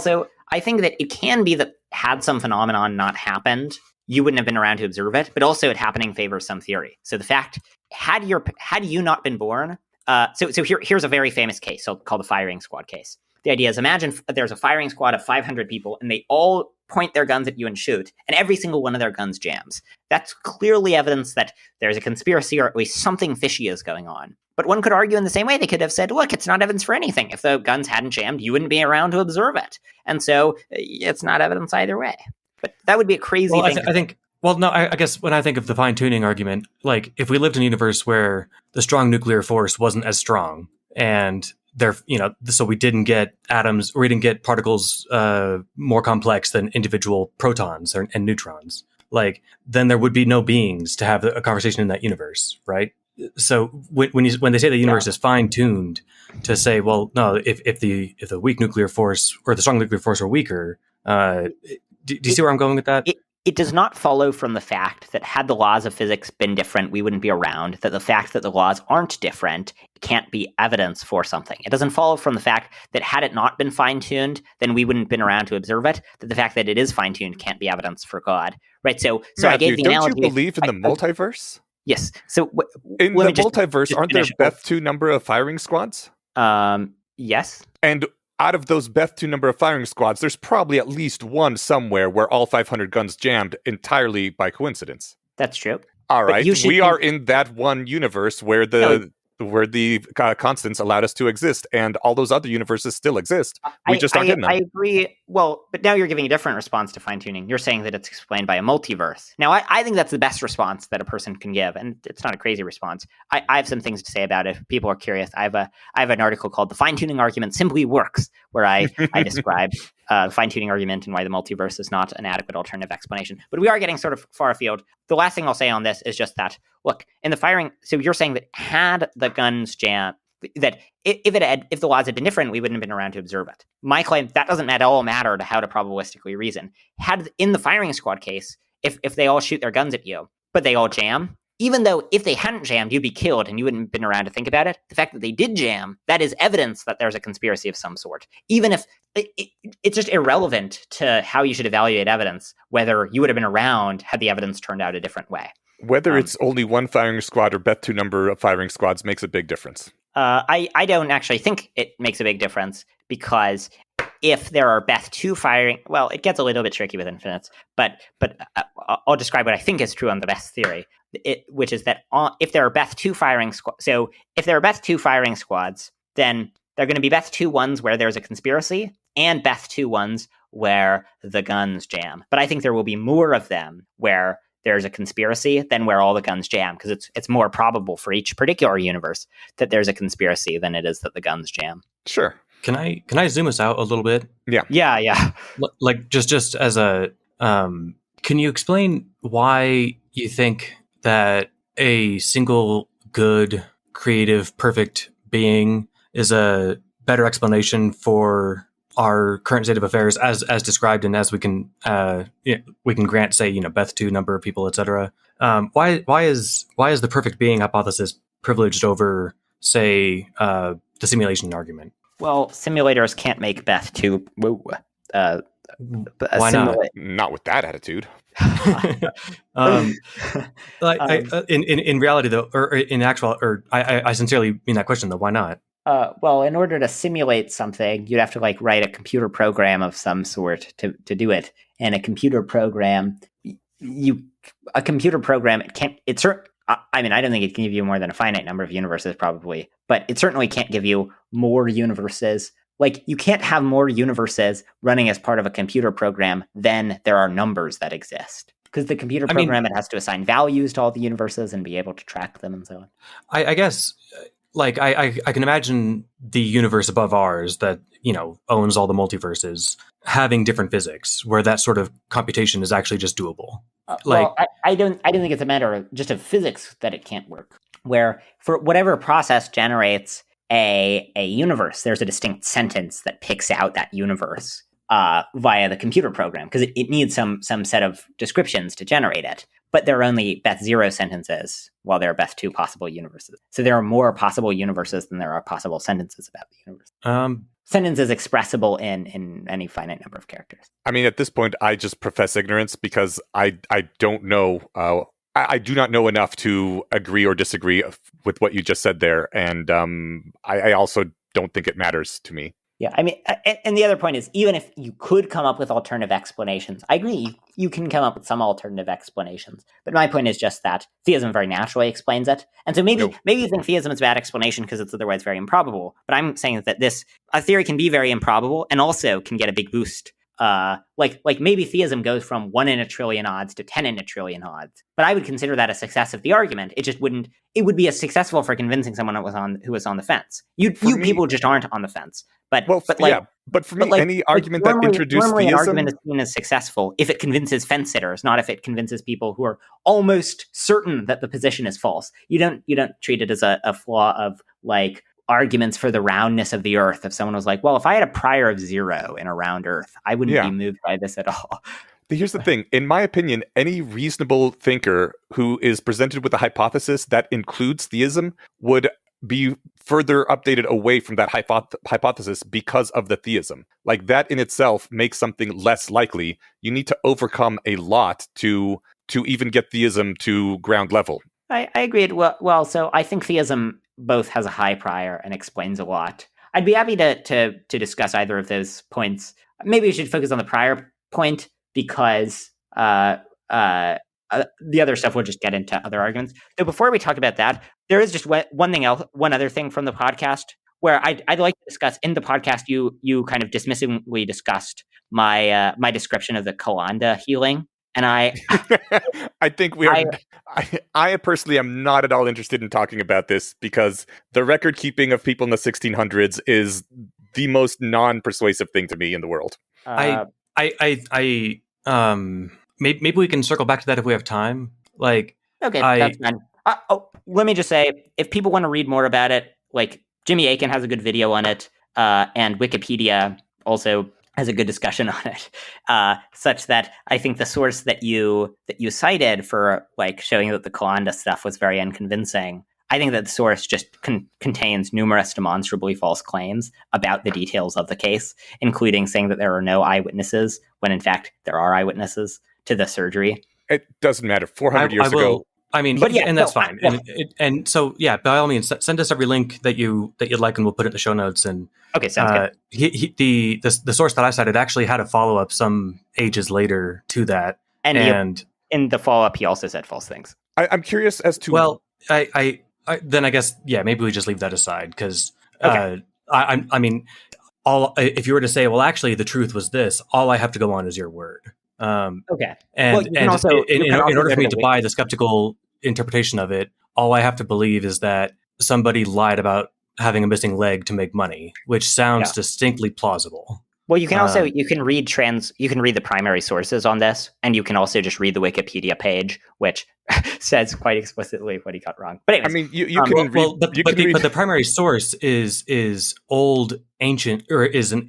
Speaker 3: So I think that it can be that had some phenomenon not happened, you wouldn't have been around to observe it, but also it happening favors some theory. So the fact had you not been born. Here's a very famous case called the firing squad case. The idea is, imagine there's a firing squad of 500 people and they all point their guns at you and shoot, and every single one of their guns jams. That's clearly evidence that there's a conspiracy, or at least something fishy is going on. But one could argue in the same way. They could have said, look, it's not evidence for anything. If the guns hadn't jammed, you wouldn't be around to observe it. And so it's not evidence either way. But that would be a crazy thing.
Speaker 2: I guess when I think of the fine-tuning argument, like if we lived in a universe where the strong nuclear force wasn't as strong, and so we didn't get atoms, or we didn't get particles more complex than individual protons and neutrons, like then there would be no beings to have a conversation in that universe, right? So when they say the universe is fine-tuned to say, well, no, if the weak nuclear force or the strong nuclear force are weaker, do you see where I'm going with that?
Speaker 3: It does not follow from the fact that had the laws of physics been different, we wouldn't be around, that the fact that the laws aren't different can't be evidence for something. It doesn't follow from the fact that had it not been fine-tuned, then we wouldn't have been around to observe it, that the fact that it is fine-tuned can't be evidence for God. Right? So
Speaker 1: Matthew,
Speaker 3: I gave the analogy.
Speaker 1: Don't you believe in the multiverse?
Speaker 3: Yes. So
Speaker 1: in the multiverse, aren't there Beth-2 number of firing squads?
Speaker 3: Yes.
Speaker 1: And out of those Beth-2 number of firing squads, there's probably at least one somewhere where all 500 guns jammed entirely by coincidence.
Speaker 3: That's true.
Speaker 1: All right, we are in that one universe where the constants allowed us to exist, and all those other universes still exist. We just aren't in them.
Speaker 3: I agree. Well, but now you're giving a different response to fine-tuning. You're saying that it's explained by a multiverse. Now, I think that's the best response that a person can give, and it's not a crazy response. I have some things to say about it. If people are curious, I have an article called "The Fine-Tuning Argument Simply Works," where I describe the fine-tuning argument and why the multiverse is not an adequate alternative explanation. But we are getting sort of far afield. The last thing I'll say on this is just that, look, in the firing, so you're saying that had the guns jammed, that if the laws had been different, we wouldn't have been around to observe it. My claim, that doesn't at all matter to how to probabilistically reason. Had in the firing squad case, if they all shoot their guns at you, but they all jam, even though if they hadn't jammed, you'd be killed and you wouldn't have been around to think about it, the fact that they did jam, that is evidence that there's a conspiracy of some sort. Even if it's just irrelevant to how you should evaluate evidence, whether you would have been around had the evidence turned out a different way.
Speaker 1: Whether it's only one firing squad or Beth-2 number of firing squads makes a big difference.
Speaker 3: I don't actually think it makes a big difference, because if there are Beth-2 firing, well, it gets a little bit tricky with infinites, but I'll describe what I think is true on the Beth theory, which is that if there are Beth-2 firing squads, so if there are Beth-2 firing squads, then they're going to be Beth-2 ones where there's a conspiracy and Beth-2 ones where the guns jam. But I think there will be more of them where there's a conspiracy than where all the guns jam, because it's more probable for each particular universe that there's a conspiracy than it is that the guns jam.
Speaker 1: Sure.
Speaker 2: Can I zoom us out a little bit?
Speaker 1: Yeah.
Speaker 3: Yeah.
Speaker 2: Like just as a Can you explain why you think that a single good, creative, perfect being is a better explanation for our current state of affairs as described and as we can grant, say, Beth 2 number of people, etc. Why is the perfect being hypothesis privileged over, say, the simulation argument?
Speaker 3: Well, simulators can't make Beth 2.
Speaker 2: Why not?
Speaker 1: Not with that attitude.
Speaker 2: In reality, though, or in actual, or I sincerely mean that question, though. Why not?
Speaker 3: Well, in order to simulate something, you'd have to write a computer program of some sort to do it. And a computer program, I don't think it can give you more than a finite number of universes, probably, but it certainly can't give you more universes. You can't have more universes running as part of a computer program than there are numbers that exist. Because the computer program, it has to assign values to all the universes and be able to track them and so on.
Speaker 2: I guess... I can imagine the universe above ours that, owns all the multiverses having different physics where that sort of computation is actually just doable.
Speaker 3: I don't think it's a matter of just of physics that it can't work. Where for whatever process generates a universe, there's a distinct sentence that picks out that universe via the computer program because it needs some set of descriptions to generate it. But there are only Beth 0 sentences, while there are Beth 2 possible universes. So there are more possible universes than there are possible sentences about the universe. Sentence is expressible in any finite number of characters.
Speaker 1: I mean, at this point, I just profess ignorance because I don't know. I do not know enough to agree or disagree with what you just said there. And I also don't think it matters to me.
Speaker 3: Yeah, I mean, and the other point is, even if you could come up with alternative explanations, I agree, you can come up with some alternative explanations. But my point is just that theism very naturally explains it. And so maybe you think theism is a bad explanation because it's otherwise very improbable. But I'm saying that a theory can be very improbable and also can get a big boost. Maybe theism goes from 1 in a trillion odds to 10 in a trillion odds. But I would consider that a success of the argument. It would be as successful for convincing someone who was on the fence. People just aren't on the fence. But
Speaker 1: for me, any argument that introduced
Speaker 3: theism, an argument is seen as successful if it convinces fence sitters, not if it convinces people who are almost certain that the position is false. You don't treat it as a flaw of arguments for the roundness of the Earth. If someone was like, well, if I had a prior of 0 in a round Earth, I wouldn't be moved by this at all.
Speaker 1: But here's the thing. In my opinion, any reasonable thinker who is presented with a hypothesis that includes theism would be further updated away from that hypothesis because of the theism. That in itself makes something less likely. You need to overcome a lot to even get theism to ground level.
Speaker 3: I agreed. Well, so I think theism both has a high prior and explains a lot. I'd be happy to discuss either of those points. Maybe we should focus on the prior point because the other stuff we'll just get into other arguments. So before we talk about that, there is just one other thing from the podcast where I'd like to discuss. In the podcast, you kind of dismissively discussed my description of the Kalanda healing. And I
Speaker 1: think we are. I personally am not at all interested in talking about this because the record keeping of people in the 1600s is the most non-persuasive thing to me in the world.
Speaker 2: Maybe we can circle back to that if we have time.
Speaker 3: Okay, that's fine. Let me just say, if people want to read more about it, Jimmy Akin has a good video on it, and Wikipedia also has a good discussion on it, such that I think the source that you cited for showing that the Kalanda stuff was very unconvincing, I think that the source just contains numerous demonstrably false claims about the details of the case, including saying that there are no eyewitnesses when in fact there are eyewitnesses to the surgery.
Speaker 1: It doesn't matter. 400 years ago.
Speaker 2: I mean, and that's fine. And so, by all means, send us every link that you'd like, and we'll put it in the show notes. And
Speaker 3: okay, sounds good.
Speaker 2: The source that I cited actually had a follow up some ages later to that, and
Speaker 3: in the follow up, he also said false things.
Speaker 1: I'm curious as to
Speaker 2: I guess maybe we just leave that aside because I mean, if you were to say, well, actually, the truth was this, all I have to go on is your word.
Speaker 3: Okay.
Speaker 2: And in order for me to buy the skeptical interpretation of it, all I have to believe is that somebody lied about having a missing leg to make money, which sounds distinctly plausible.
Speaker 3: Well, you can also you can read the primary sources on this, and you can also just read the Wikipedia page, which says quite explicitly what he got wrong. But anyways,
Speaker 1: I mean, you can read.
Speaker 2: But the primary source is old ancient, or is an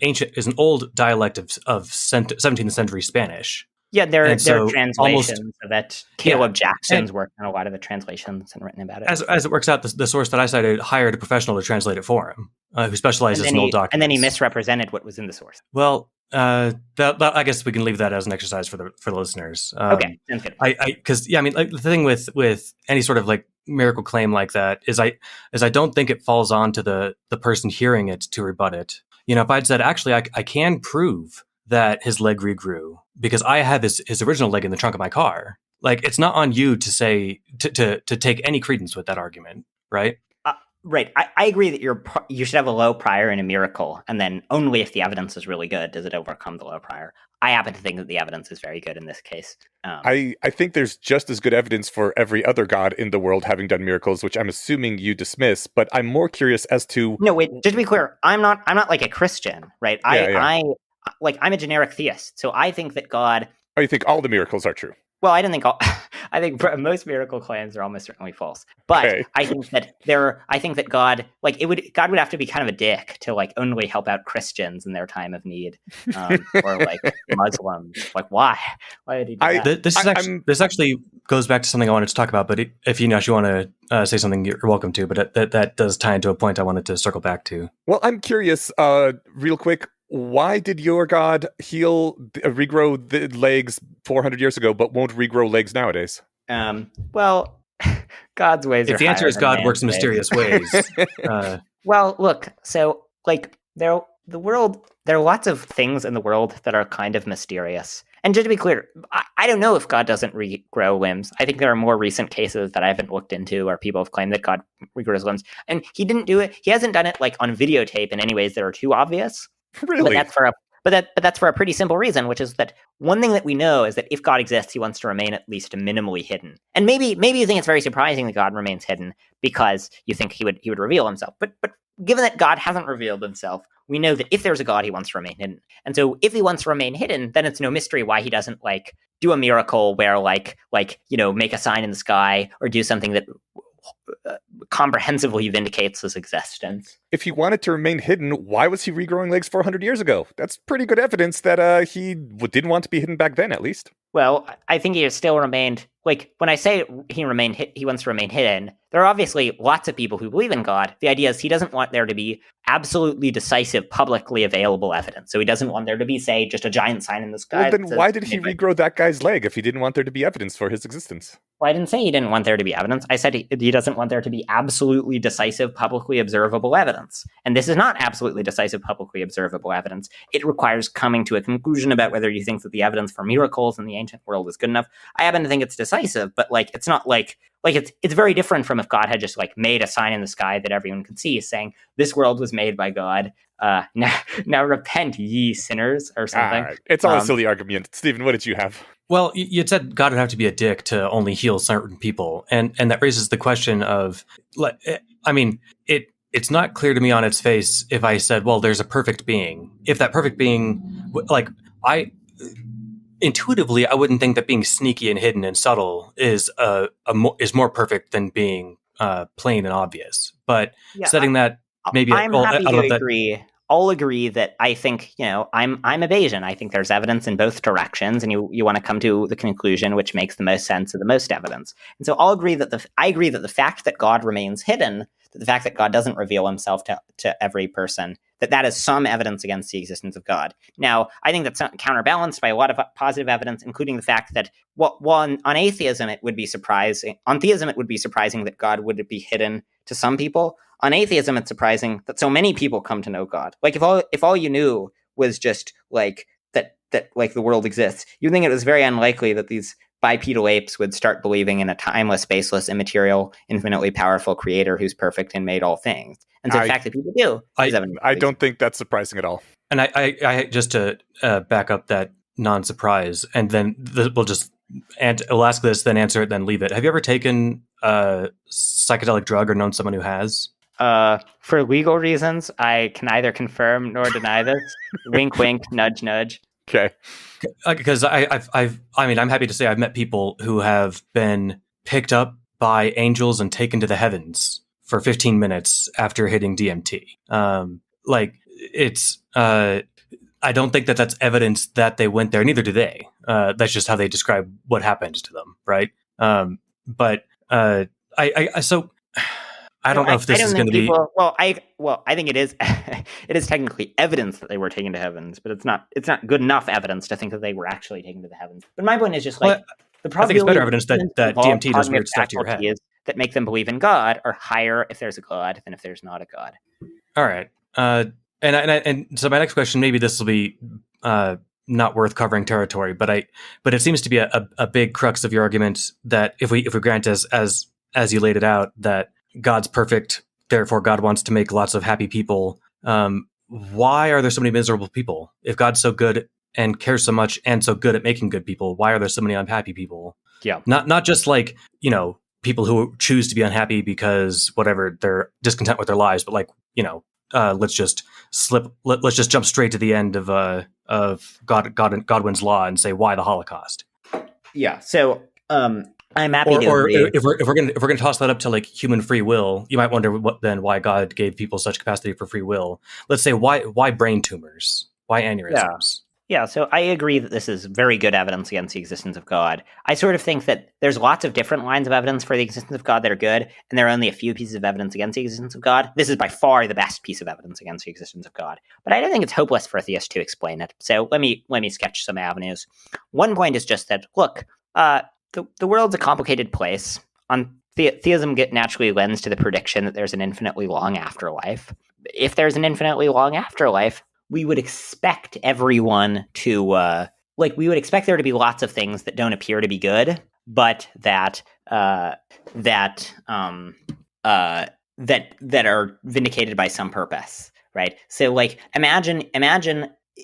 Speaker 2: old dialect of 17th century Spanish.
Speaker 3: Yeah, there are translations of it. Caleb Jackson's worked on a lot of the translations and written about it.
Speaker 2: As it works out, the source that I cited hired a professional to translate it for him, who specializes in old documents.
Speaker 3: And then he misrepresented what was in the source.
Speaker 2: Well, that I guess we can leave that as an exercise for the listeners.
Speaker 3: Okay, sounds good.
Speaker 2: Because like the thing with any sort of like miracle claim like that is I don't think it falls on to the person hearing it to rebut it. If I'd said, actually, I can prove that his leg regrew because I have his original leg in the trunk of my car. Like, it's not on you to say to take any credence with that argument, right?
Speaker 3: Right. I agree that you should have a low prior in a miracle, and then only if the evidence is really good does it overcome the low prior. I happen to think that the evidence is very good in this case.
Speaker 1: I think there's just as good evidence for every other god in the world having done miracles, which I'm assuming you dismiss. But I'm more curious as to.
Speaker 3: No, wait. Just to be clear, I'm not like a Christian, right? I'm a generic theist, so I think that God.
Speaker 1: Oh, you think all the miracles are true?
Speaker 3: Well, I don't think all. I think most miracle claims are almost certainly false. But okay. I think that God, God would have to be kind of a dick to like only help out Christians in their time of need, or like Muslims. Like, why? Why would he do that?
Speaker 2: This actually goes back to something I wanted to talk about. But if you actually want to say something, you're welcome to. But that does tie into a point I wanted to circle back to.
Speaker 1: Well, I'm curious, real quick. Why did your God regrow the legs 400 years ago, but won't regrow legs nowadays?
Speaker 3: Well, God's ways.
Speaker 2: If the answer is God works in mysterious ways.
Speaker 3: Well, look. So, like, there are lots of things in the world that are kind of mysterious. And just to be clear, I don't know if God doesn't regrow limbs. I think there are more recent cases that I haven't looked into where people have claimed that God regrows limbs, and he didn't do it. He hasn't done it like on videotape in any ways that are too obvious.
Speaker 1: Really?
Speaker 3: But that's for a pretty simple reason, which is that one thing that we know is that if God exists, he wants to remain at least minimally hidden. And maybe you think it's very surprising that God remains hidden because you think he would reveal himself. But given that God hasn't revealed himself, we know that if there's a God, he wants to remain hidden. And so if he wants to remain hidden, then it's no mystery why he doesn't like do a miracle where like make a sign in the sky or do something that comprehensively vindicates his existence.
Speaker 1: If he wanted to remain hidden, why was he regrowing legs 400 years ago? That's pretty good evidence that he didn't want to be hidden back then, at least.
Speaker 3: Well, I think he has still remained, like, when I say he wants to remain hidden, there are obviously lots of people who believe in God. The idea is he doesn't want there to be absolutely decisive, publicly available evidence. So he doesn't want there to be, say, just a giant sign in the sky.
Speaker 1: Well, then why did he regrow that guy's leg if he didn't want there to be evidence for his existence?
Speaker 3: Well, I didn't say he didn't want there to be evidence. I said he doesn't want there to be absolutely decisive, publicly observable evidence. And this is not absolutely decisive, publicly observable evidence. It requires coming to a conclusion about whether you think that the evidence for miracles in the ancient world is good enough. I happen to think it's decisive, but like it's not like it's very different from if God had just like made a sign in the sky that everyone could see saying this world was made by God. Now repent, ye sinners, or something.
Speaker 1: It's all a silly argument. Stephen, what did you have?
Speaker 2: Well, you said God would have to be a dick to only heal certain people, and that raises the question of, I mean, it's not clear to me on its face if I said, well, there's a perfect being. If that perfect being, intuitively, I wouldn't think that being sneaky and hidden and subtle is more perfect than being plain and obvious. But setting that maybe,
Speaker 3: I'm happy to agree. I'll agree that I think, I'm a Bayesian. I think there's evidence in both directions, and you want to come to the conclusion which makes the most sense of the most evidence. And so I'll agree that I agree that the fact that God remains hidden, that the fact that God doesn't reveal himself to every person, that is some evidence against the existence of God. Now, I think that's counterbalanced by a lot of positive evidence, including the fact that, on atheism, it would be surprising. On theism, it would be surprising that God would be hidden to some people. On atheism, it's surprising that so many people come to know God. Like, if all you knew was just like that like the world exists, you'd think it was very unlikely that these bipedal apes would start believing in a timeless, spaceless, immaterial, infinitely powerful creator who's perfect and made all things. And so the fact that people do is evidence.
Speaker 1: I don't think that's surprising at all.
Speaker 2: And I just to back up that non-surprise, and then we'll ask this, then answer it, then leave it. Have you ever taken a psychedelic drug or known someone who has?
Speaker 3: For legal reasons, I can neither confirm nor deny this. Wink, wink, nudge, nudge.
Speaker 1: Okay.
Speaker 2: Because I'm happy to say I've met people who have been picked up by angels and taken to the heavens for 15 minutes after hitting DMT. I don't think that that's evidence that they went there. Neither do they. That's just how they describe what happened to them, right? So I don't know if this is going to be.
Speaker 3: Well, I think it is. It is technically evidence that they were taken to heavens, but it's not good enough evidence to think that they were actually taken to the heavens. But my point is just like the probability.
Speaker 2: I think it's better evidence that DMT does weird stuff to your head
Speaker 3: that make them believe in God are higher if there's a God than if there's not a God.
Speaker 2: All right. And so my next question, maybe this will be not worth covering territory, but it seems to be a big crux of your argument that if we grant as you laid it out that God's perfect, therefore God wants to make lots of happy people. Why are there so many miserable people? If God's so good and cares so much and so good at making good people, why are there so many unhappy people?
Speaker 3: Yeah.
Speaker 2: Not just like, people who choose to be unhappy because whatever, they're discontent with their lives, but like, let's just jump straight to the end of Godwin's law and say why the Holocaust.
Speaker 3: Yeah. So I'm happy to
Speaker 2: or
Speaker 3: agree.
Speaker 2: if we're gonna toss that up to like human free will, you might wonder why God gave people such capacity for free will. Let's say why brain tumors? Why aneurysms?
Speaker 3: Yeah, so I agree that this is very good evidence against the existence of God. I sort of think that there's lots of different lines of evidence for the existence of God that are good, and there are only a few pieces of evidence against the existence of God. This is by far the best piece of evidence against the existence of God. But I don't think it's hopeless for a theist to explain it. So let me sketch some avenues. One point is just that, look, the world's a complicated place. Theism naturally lends to the prediction that there's an infinitely long afterlife. If there's an infinitely long afterlife, we would expect everyone to we would expect there to be lots of things that don't appear to be good, but that are vindicated by some purpose, right? So like imagine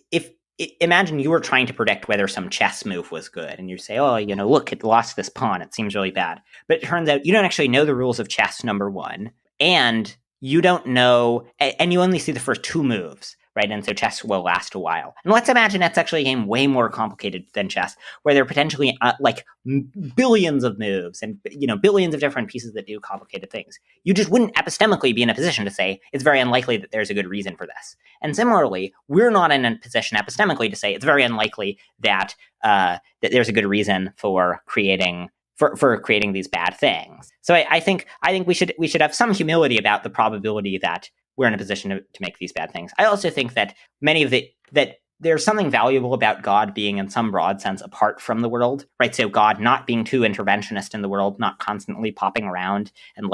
Speaker 3: you were trying to predict whether some chess move was good, and you say, oh, look, it lost this pawn, it seems really bad. But it turns out you don't actually know the rules of chess, number one, and you don't know, and you only see the first two moves. Right, and so chess will last a while. And let's imagine that's actually a game way more complicated than chess, where there are potentially billions of moves and billions of different pieces that do complicated things. You just wouldn't epistemically be in a position to say it's very unlikely that there's a good reason for this. And similarly, we're not in a position epistemically to say it's very unlikely that that there's a good reason for creating these bad things. So I think we should have some humility about the probability that we're in a position to make these bad things. I also think that that there's something valuable about God being in some broad sense apart from the world, right? So God not being too interventionist in the world, not constantly popping around and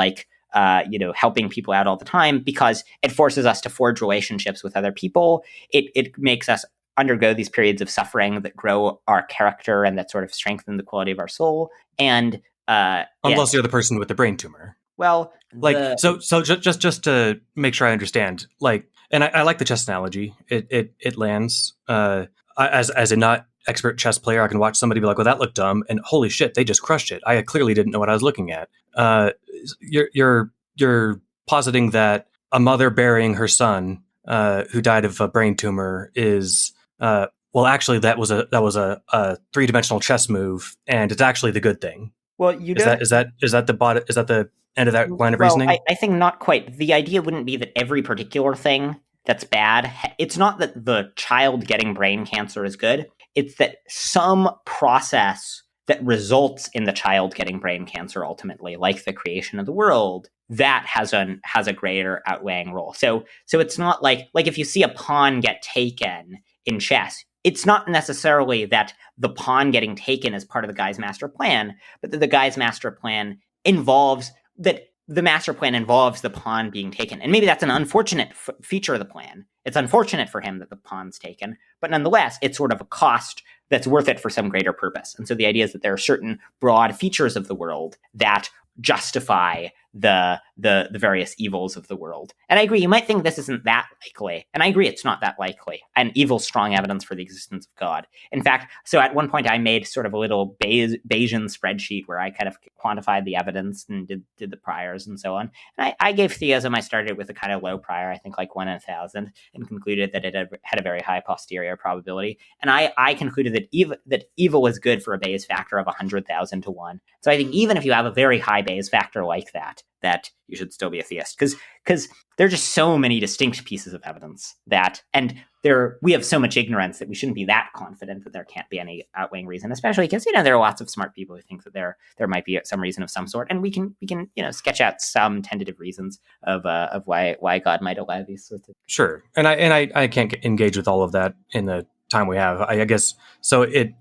Speaker 3: helping people out all the time, because it forces us to forge relationships with other people. It makes us undergo these periods of suffering that grow our character and that sort of strengthen the quality of our soul. And
Speaker 2: unless you're the person with the brain tumor.
Speaker 3: Well,
Speaker 2: so just to make sure I understand, and I like the chess analogy. It lands. As a not expert chess player, I can watch somebody be like, "Well, that looked dumb," and holy shit, they just crushed it. I clearly didn't know what I was looking at. You're positing that a mother burying her son who died of a brain tumor is actually that was a 3-dimensional chess move, and it's actually the good thing.
Speaker 3: Well,
Speaker 2: is that the end of that line of reasoning?
Speaker 3: I think not quite. The idea wouldn't be that every particular thing that's bad, it's not that the child getting brain cancer is good. It's that some process that results in the child getting brain cancer ultimately, like the creation of the world, that has a greater outweighing role. So it's not like if you see a pawn get taken in chess, it's not necessarily that the pawn getting taken is part of the guy's master plan, but that the guy's master plan involves the pawn being taken. And maybe that's an unfortunate feature of the plan. It's unfortunate for him that the pawn's taken, but nonetheless, it's sort of a cost that's worth it for some greater purpose. And so the idea is that there are certain broad features of the world that justify the various evils of the world. And I agree, you might think this isn't that likely. And I agree it's not that likely. And evil's strong evidence for the existence of God. In fact, so at one point I made sort of a little Bayesian spreadsheet where I kind of quantified the evidence and did the priors and so on. And I gave theism, I started with a kind of low prior, I think like 1 in 1,000, and concluded that it had a very high posterior probability. And I concluded that evil was good for a Bayes factor of 100,000 to 1. So I think even if you have a very high Bayes factor like that you should still be a theist, because there are just so many distinct pieces of evidence we have so much ignorance that we shouldn't be that confident that there can't be any outweighing reason, especially because there are lots of smart people who think that there might be some reason of some sort, and we can sketch out some tentative reasons of why God might allow these sorts of things.
Speaker 2: Sure, and I can't engage with all of that in the time we have. I guess so. It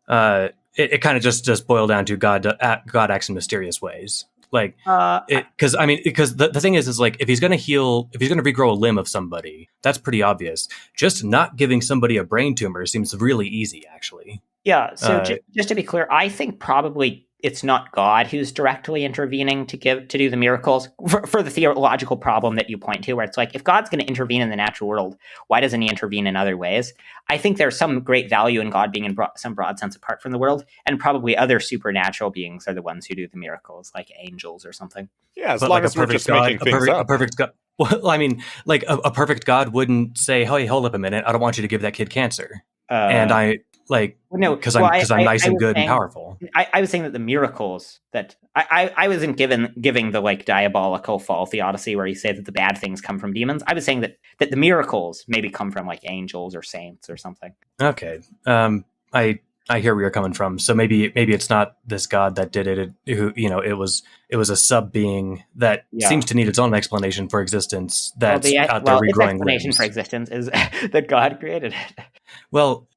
Speaker 2: kind of just boiled down to God acts in mysterious ways. Like, because the thing is like, if he's going to regrow a limb of somebody, that's pretty obvious. Just not giving somebody a brain tumor seems really easy, actually.
Speaker 3: Yeah. So just to be clear, I think probably it's not God who's directly intervening to do the miracles for the theological problem that you point to, where it's like, if God's going to intervene in the natural world, why doesn't he intervene in other ways? I think there's some great value in God being in some broad sense apart from the world, and probably other supernatural beings are the ones who do the miracles, like angels or something.
Speaker 1: Yeah, as long as we're just making things up.
Speaker 2: A perfect God. Well, I mean, like a perfect God wouldn't say, "Hey, hold up a minute, I don't want you to give that kid cancer," and I. Like, no, because I'm nice and good and powerful.
Speaker 3: I was saying that the miracles that I wasn't giving the like diabolical fall theodicy where you say that the bad things come from demons. I was saying that the miracles maybe come from like angels or saints or something.
Speaker 2: Okay, I hear where you're coming from. So maybe it's not this God that did it. It was a sub being that seems to need its own explanation for existence. That's out there regrowing its
Speaker 3: explanation
Speaker 2: limbs.
Speaker 3: For existence is that God created it.
Speaker 2: Well.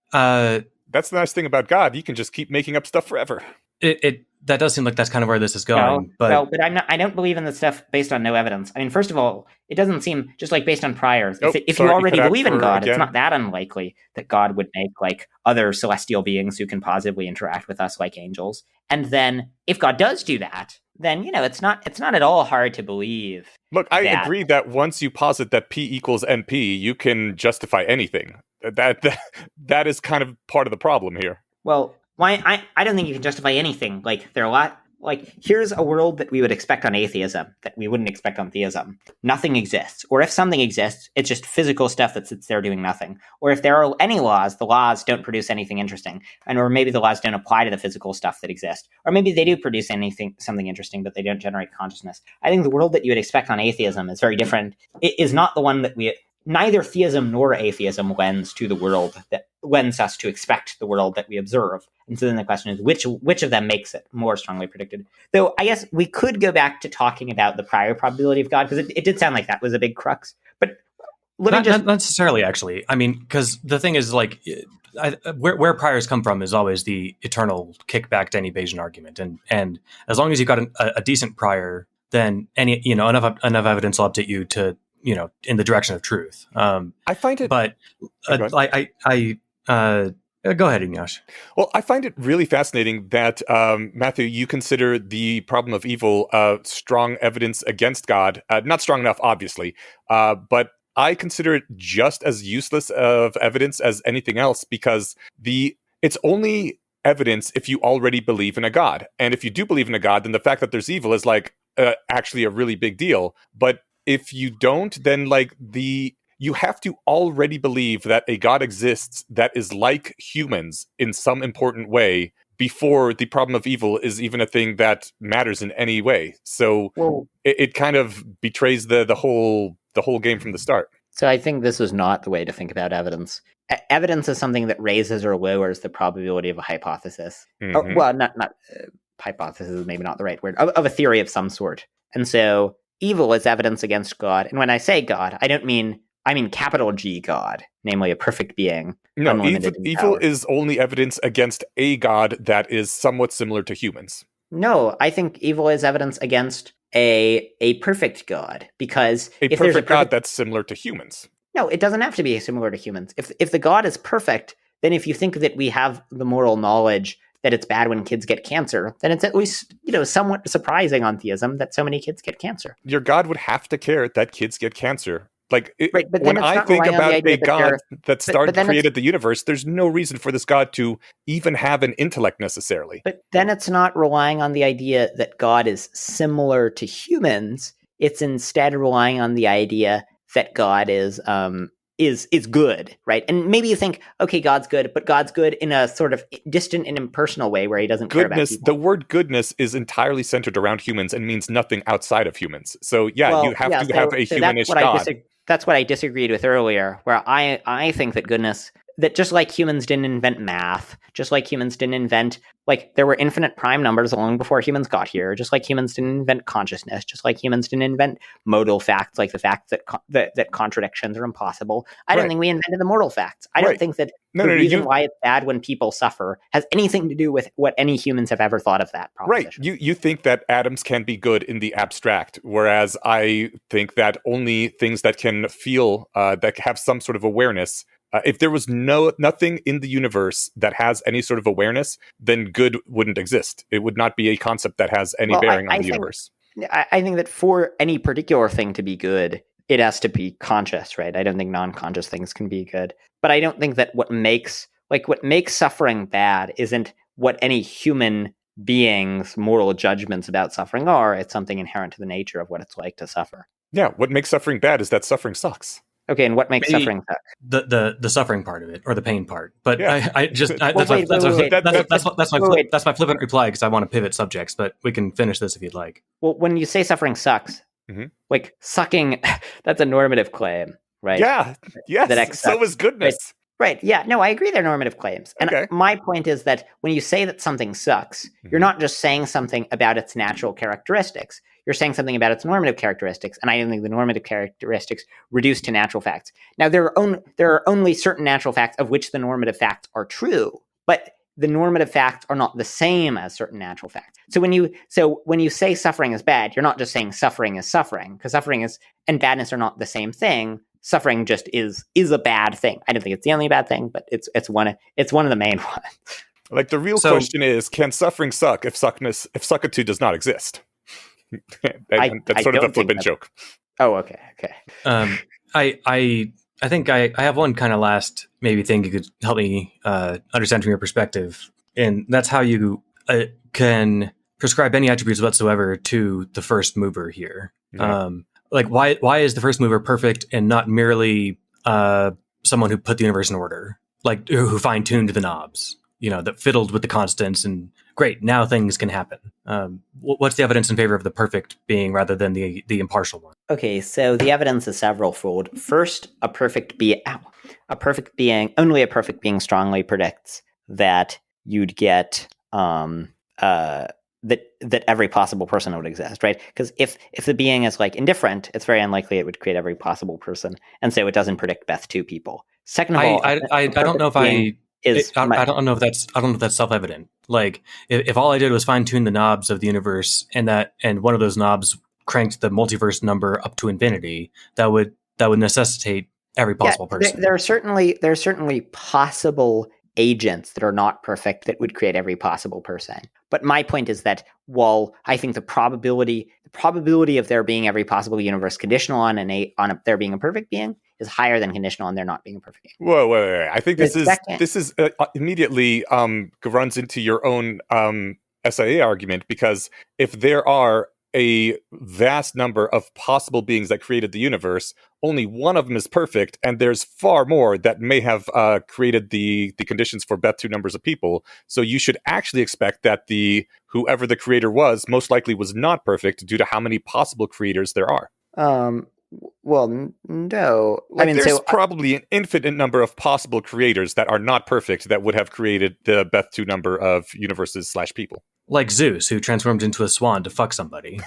Speaker 1: That's the nice thing about God. You can just keep making up stuff forever.
Speaker 2: That does seem like that's kind of where this is going.
Speaker 3: But I don't believe in the stuff based on no evidence. I mean, first of all, it doesn't seem just like based on priors. If you already believe in God, it's not that unlikely that God would make like other celestial beings who can positively interact with us like angels. And then if God does do that, then it's not at all hard to believe.
Speaker 1: Look, I agree that once you posit that P equals NP, you can justify anything. That is kind of part of the problem here.
Speaker 3: Well, why I don't think you can justify anything. Like there are a lot. Like here's a world that we would expect on atheism that we wouldn't expect on theism. Nothing exists, or if something exists, it's just physical stuff that sits there doing nothing. Or if there are any laws, the laws don't produce anything interesting, or maybe the laws don't apply to the physical stuff that exists, or maybe they do produce something interesting, but they don't generate consciousness. I think the world that you would expect on atheism is very different. It is not the one that neither theism nor atheism lends to the world that lends us to expect the world that we observe. And so then the question is, which of them makes it more strongly predicted? Though I guess we could go back to talking about the prior probability of God, because it did sound like that was a big crux. But
Speaker 2: not necessarily, actually. I mean, because the thing is, like, where priors come from is always the eternal kickback to any Bayesian argument. And as long as you've got a decent prior, then enough evidence will update you to in the direction of truth.
Speaker 1: I find it,
Speaker 2: but go ahead, Ignash.
Speaker 1: Well, I find it really fascinating that Matthew, you consider the problem of evil strong evidence against God. Not strong enough, obviously, but I consider it just as useless of evidence as anything else, because it's only evidence if you already believe in a God, and if you do believe in a God, then the fact that there's evil is like actually a really big deal. But if you don't, then you have to already believe that a God exists that is like humans in some important way before the problem of evil is even a thing that matters in any way. So it kind of betrays the whole game from the start.
Speaker 3: So I think this is not the way to think about evidence. Evidence is something that raises or lowers the probability of a hypothesis.
Speaker 1: Mm-hmm.
Speaker 3: Or, not hypothesis is maybe not the right word, of a theory of some sort. And so evil is evidence against God. And when I say God, I mean capital G God, namely a perfect being.
Speaker 1: No, evil is only evidence against a God that is somewhat similar to humans.
Speaker 3: No, I think evil is evidence against a perfect God, because
Speaker 1: if there's a perfect God that's similar to humans.
Speaker 3: No, it doesn't have to be similar to humans. If the God is perfect, then if you think that we have the moral knowledge that it's bad when kids get cancer, then it's at least, somewhat surprising on theism that so many kids get cancer.
Speaker 1: Your God would have to care that kids get cancer. Like,
Speaker 3: right, but
Speaker 1: when I think about a God that created the universe, there's no reason for this God to even have an intellect necessarily.
Speaker 3: But then it's not relying on the idea that God is similar to humans. It's instead relying on the idea that God is good, right? And maybe you think, okay, God's good, but God's good in a sort of distant and impersonal way where he doesn't care about people.
Speaker 1: The word goodness is entirely centered around humans and means nothing outside of humans. So you have to have a humanish God.
Speaker 3: That's what I disagreed with earlier, where I think that goodness, that just like humans didn't invent math, just like humans didn't invent, like there were infinite prime numbers long before humans got here, just like humans didn't invent consciousness, just like humans didn't invent modal facts, like the fact that contradictions are impossible. I don't think we invented the mortal facts. I don't think that the reason why it's bad when people suffer has anything to do with what any humans have ever thought of that proposition.
Speaker 1: Right. You think that atoms can be good in the abstract, whereas I think that only things that can feel, that have some sort of awareness, if there was nothing in the universe that has any sort of awareness, then good wouldn't exist. It would not be a concept that has any bearing on the universe.
Speaker 3: I think that for any particular thing to be good, it has to be conscious, right? I don't think non-conscious things can be good. But I don't think that what makes suffering bad isn't what any human being's moral judgments about suffering are. It's something inherent to the nature of what it's like to suffer.
Speaker 1: Yeah, what makes suffering bad is that suffering sucks.
Speaker 3: Okay, and what makes suffering suck?
Speaker 2: The suffering part of it, or the pain part. But
Speaker 1: yeah.
Speaker 2: That's my flippant reply, because I want to pivot subjects. But we can finish this if you'd like.
Speaker 3: Well, when you say suffering sucks, like sucking, that's a normative claim, right?
Speaker 1: Yeah, yes. So is goodness.
Speaker 3: Right. Yeah. No, I agree. They're normative claims. And my point is that when you say that something sucks, you're not just saying something about its natural characteristics. You're saying something about its normative characteristics. And I don't think the normative characteristics reduce to natural facts. Now, there are only certain natural facts of which the normative facts are true, but the normative facts are not the same as certain natural facts. So when you say suffering is bad, you're not just saying suffering is suffering, because suffering and badness are not the same thing. Suffering just is a bad thing. I don't think it's the only bad thing, but it's one of the main ones.
Speaker 1: Like, the real question is, can suffering suck if suckitude does not exist? That's sort of a flippant joke.
Speaker 3: Oh, okay.
Speaker 2: I think I have one kind of last maybe thing you could help me understand from your perspective, and that's how you can prescribe any attributes whatsoever to the first mover here. Mm-hmm. Like, why is the first mover perfect and not merely someone who put the universe in order, like who fine-tuned the knobs, that fiddled with the constants, and great, now things can happen. What's the evidence in favor of the perfect being rather than the impartial one?
Speaker 3: Okay, so the evidence is severalfold. First, only a perfect being strongly predicts that you'd get that every possible person would exist, right? Because if the being is like indifferent, it's very unlikely it would create every possible person, and so it doesn't predict beth to people. Second of all,
Speaker 2: I don't know if I don't know if that's self-evident. Like, if all I did was fine-tune the knobs of the universe, and one of those knobs cranked the multiverse number up to infinity, that would necessitate every possible person.
Speaker 3: There are certainly possible agents that are not perfect that would create every possible person. But my point is that while I think the probability of there being every possible universe conditional on there being a perfect being is higher than conditional on there not being a perfect being.
Speaker 1: Whoa. I think this is immediately runs into your own SIA argument, because if there are a vast number of possible beings that created the universe, only one of them is perfect, and there's far more that may have created the conditions for beth to numbers of people. So you should actually expect that whoever the creator was most likely was not perfect due to how many possible creators there are.
Speaker 3: Well, no.
Speaker 1: There's probably an infinite number of possible creators that are not perfect that would have created the beth to number of universes / people.
Speaker 2: Like Zeus, who transformed into a swan to fuck somebody.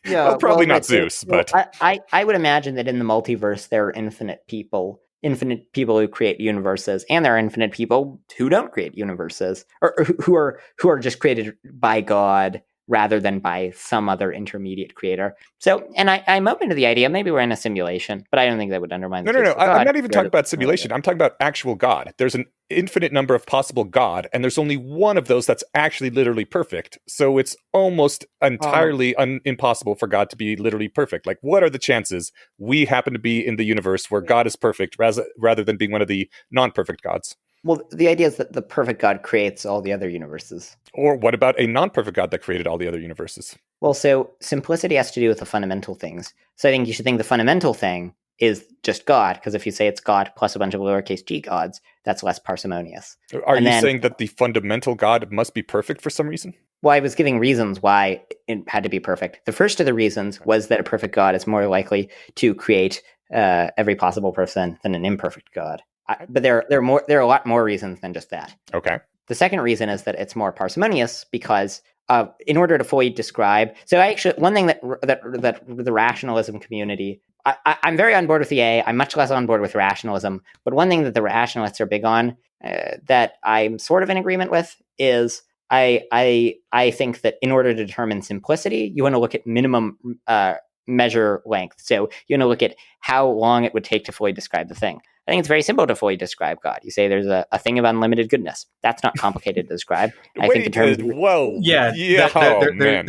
Speaker 3: Yeah,
Speaker 1: probably not Zeus, but
Speaker 3: I would imagine that in the multiverse there are infinite people who create universes, and there are infinite people who don't create universes, or who are just created by God rather than by some other intermediate creator. So, and I'm open to the idea, maybe we're in a simulation, but I don't think that would undermine the case for God.
Speaker 1: I'm not even talking about simulation. I'm talking about actual God. There's an infinite number of possible God, and there's only one of those that's actually literally perfect. So it's almost entirely impossible for God to be literally perfect. Like, what are the chances we happen to be in the universe where God is perfect rather than being one of the non-perfect gods?
Speaker 3: Well, the idea is that the perfect God creates all the other universes.
Speaker 1: Or what about a non-perfect God that created all the other universes?
Speaker 3: Well, so simplicity has to do with the fundamental things. So I think you should think the fundamental thing is just God, because if you say it's God plus a bunch of lowercase g gods, that's less parsimonious.
Speaker 1: Are you saying that the fundamental God must be perfect for some reason?
Speaker 3: Well, I was giving reasons why it had to be perfect. The first of the reasons was that a perfect God is more likely to create every possible person than an imperfect God. But there are a lot more reasons than just that.
Speaker 1: Okay.
Speaker 3: The second reason is that it's more parsimonious because in order to fully describe, so one thing that the rationalism community, I'm very on board with the I'm much less on board with rationalism. But one thing that the rationalists are big on that I'm sort of in agreement with is I think that in order to determine simplicity, you want to look at minimum measure length. So you want to look at how long it would take to fully describe the thing. I think it's very simple to fully describe God. You say there's a thing of unlimited goodness. That's not complicated to describe. I think in terms of,
Speaker 1: man.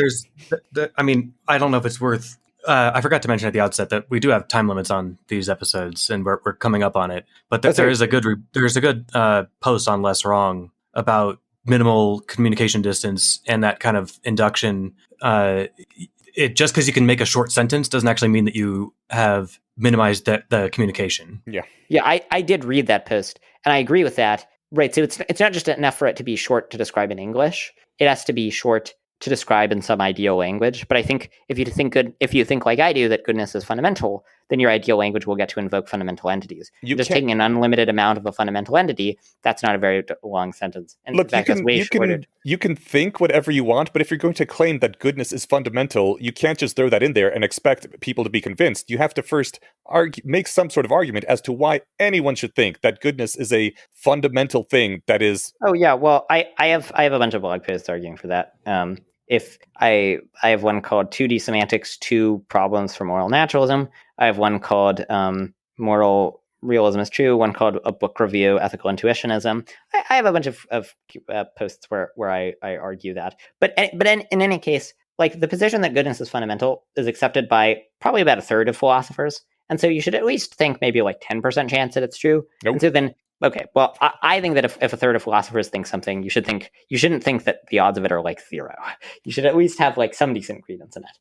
Speaker 2: I mean, I don't know if it's worth. I forgot to mention at the outset that we do have time limits on these episodes, and we're coming up on it. But there's a good post on Less Wrong about minimal communication distance and that kind of induction. Just because you can make a short sentence doesn't actually mean that you have minimized the communication.
Speaker 3: Yeah, I did read that post, and I agree with that. Right, so it's not just enough for it to be short to describe in English. It has to be short to describe in some ideal language. But I think if you think like I do that goodness is fundamental, then your ideal language will get to invoke fundamental entities. Just taking an unlimited amount of a fundamental entity, that's not a very long sentence. And
Speaker 1: look,
Speaker 3: in fact,
Speaker 1: you can think whatever you want, but if you're going to claim that goodness is fundamental, you can't just throw that in there and expect people to be convinced. You have to first make some sort of argument as to why anyone should think that goodness is a fundamental thing that is.
Speaker 3: Oh yeah, well, I have a bunch of blog posts arguing for that. If I have one called 2D Semantics, 2 Problems for Moral Naturalism. I have one called Moral Realism is True, one called A Book Review, Ethical Intuitionism. I have a bunch of posts where I argue that. But in any case, like the position that goodness is fundamental is accepted by probably about a third of philosophers. And so you should at least think maybe like 10% chance that it's true.
Speaker 1: Nope.
Speaker 3: And so then, okay, well, I think that if a third of philosophers think something, you shouldn't think that the odds of it are like 0. You should at least have like some decent credence in it.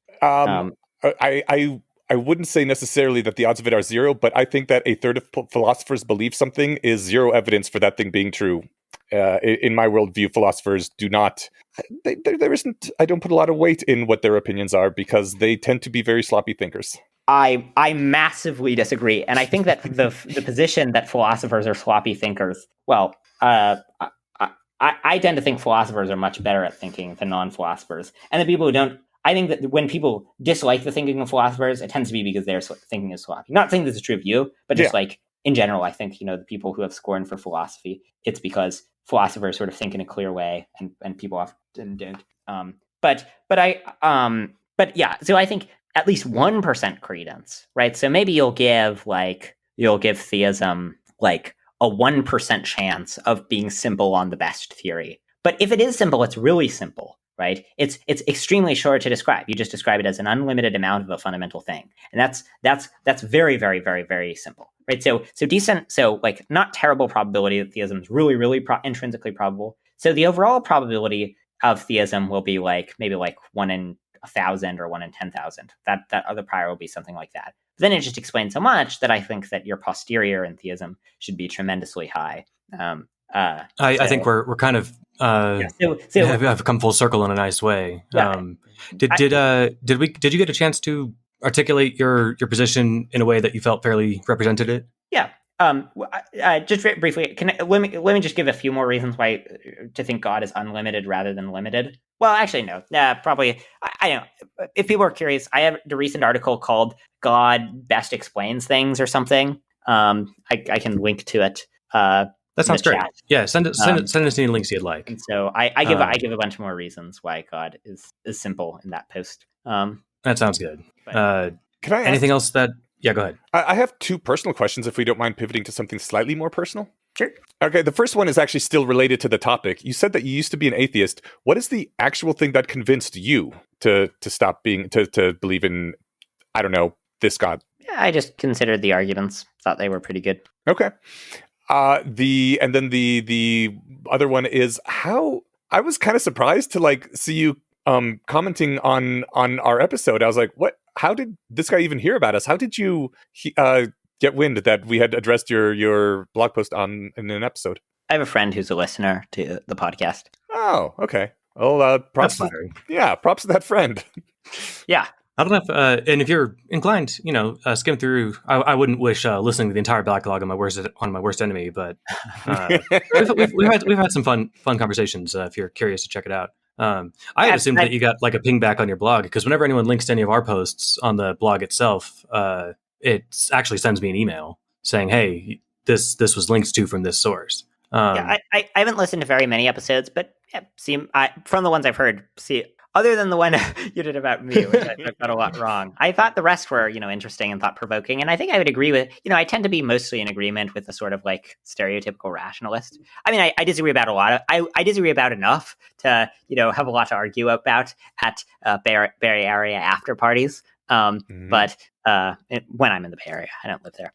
Speaker 1: I wouldn't say necessarily that the odds of it are 0, but I think that a third of philosophers believe something is 0 evidence for that thing being true. In my worldview, philosophers do not. There isn't. I don't put a lot of weight in what their opinions are because they tend to be very sloppy thinkers.
Speaker 3: I massively disagree, and I think that the position that philosophers are sloppy thinkers. Well, I tend to think philosophers are much better at thinking than non-philosophers, and the people who don't. I think that when people dislike the thinking of philosophers, it tends to be because their thinking is sloppy. Not saying this is true of you, but just like in general, I think the people who have scorn for philosophy, it's because philosophers sort of think in a clear way, and people often don't. But yeah, so I think at least 1% credence, right? So maybe you'll give theism like a 1% chance of being simple on the best theory. But if it is simple, it's really simple, right? It's extremely short to describe. You just describe it as an unlimited amount of a fundamental thing, and that's very, very, very, very simple, right? So decent, so like not terrible probability that theism is really, really intrinsically probable. So the overall probability of theism will be like maybe like 1 in 1,000 or 1 in 10,000. That other prior will be something like that. But then it just explains so much that I think that your posterior in theism should be tremendously high.
Speaker 2: I think we're kind of have come full circle in a nice way.
Speaker 3: Yeah.
Speaker 2: Did you get a chance to articulate your position in a way that you felt fairly represented it?
Speaker 3: Yeah. Just very briefly, let me just give a few more reasons why to think God is unlimited rather than limited. Well, actually, no. Probably. I don't know. If people are curious, I have a recent article called "God Best Explains Things" or something. I can link to it.
Speaker 2: That sounds great.
Speaker 3: Chat.
Speaker 2: Yeah, send us any links you'd like.
Speaker 3: And so I give a bunch more reasons why God is simple in that post.
Speaker 2: That sounds good.
Speaker 1: Can I ask,
Speaker 2: anything else that? Yeah, go ahead.
Speaker 1: I have two personal questions, if we don't mind pivoting to something slightly more personal.
Speaker 3: Sure.
Speaker 1: Okay, the first one is actually still related to the topic. You said that you used to be an atheist. What is the actual thing that convinced you to stop being to believe in, I don't know, this God?
Speaker 3: Yeah, I just considered the arguments, thought they were pretty good.
Speaker 1: Okay. The other one is how I was kind of surprised to see you commenting on our episode. I was like, what? How did this guy even hear about us? How did you get wind that we had addressed your blog post in an episode?
Speaker 3: I have a friend who's a listener to the podcast.
Speaker 1: Oh, okay. Well, props to that friend.
Speaker 3: Yeah.
Speaker 2: I don't know if, and if you're inclined, skim through. I wouldn't wish listening to the entire backlog on my worst enemy, but we've had some fun conversations. If you're curious to check it out, I had assumed that you got a ping back on your blog, because whenever anyone links to any of our posts on the blog itself, it actually sends me an email saying, "Hey, this was linked to from this source."
Speaker 3: I haven't listened to very many episodes, but from the ones I've heard, other than the one you did about me, which I got a lot wrong, I thought the rest were, interesting and thought-provoking. And I think I would agree with, I tend to be mostly in agreement with the sort of stereotypical rationalist. I mean, I disagree about a lot. I disagree about enough to, have a lot to argue about at Bay Area after parties. But when I'm in the Bay Area, I don't live there.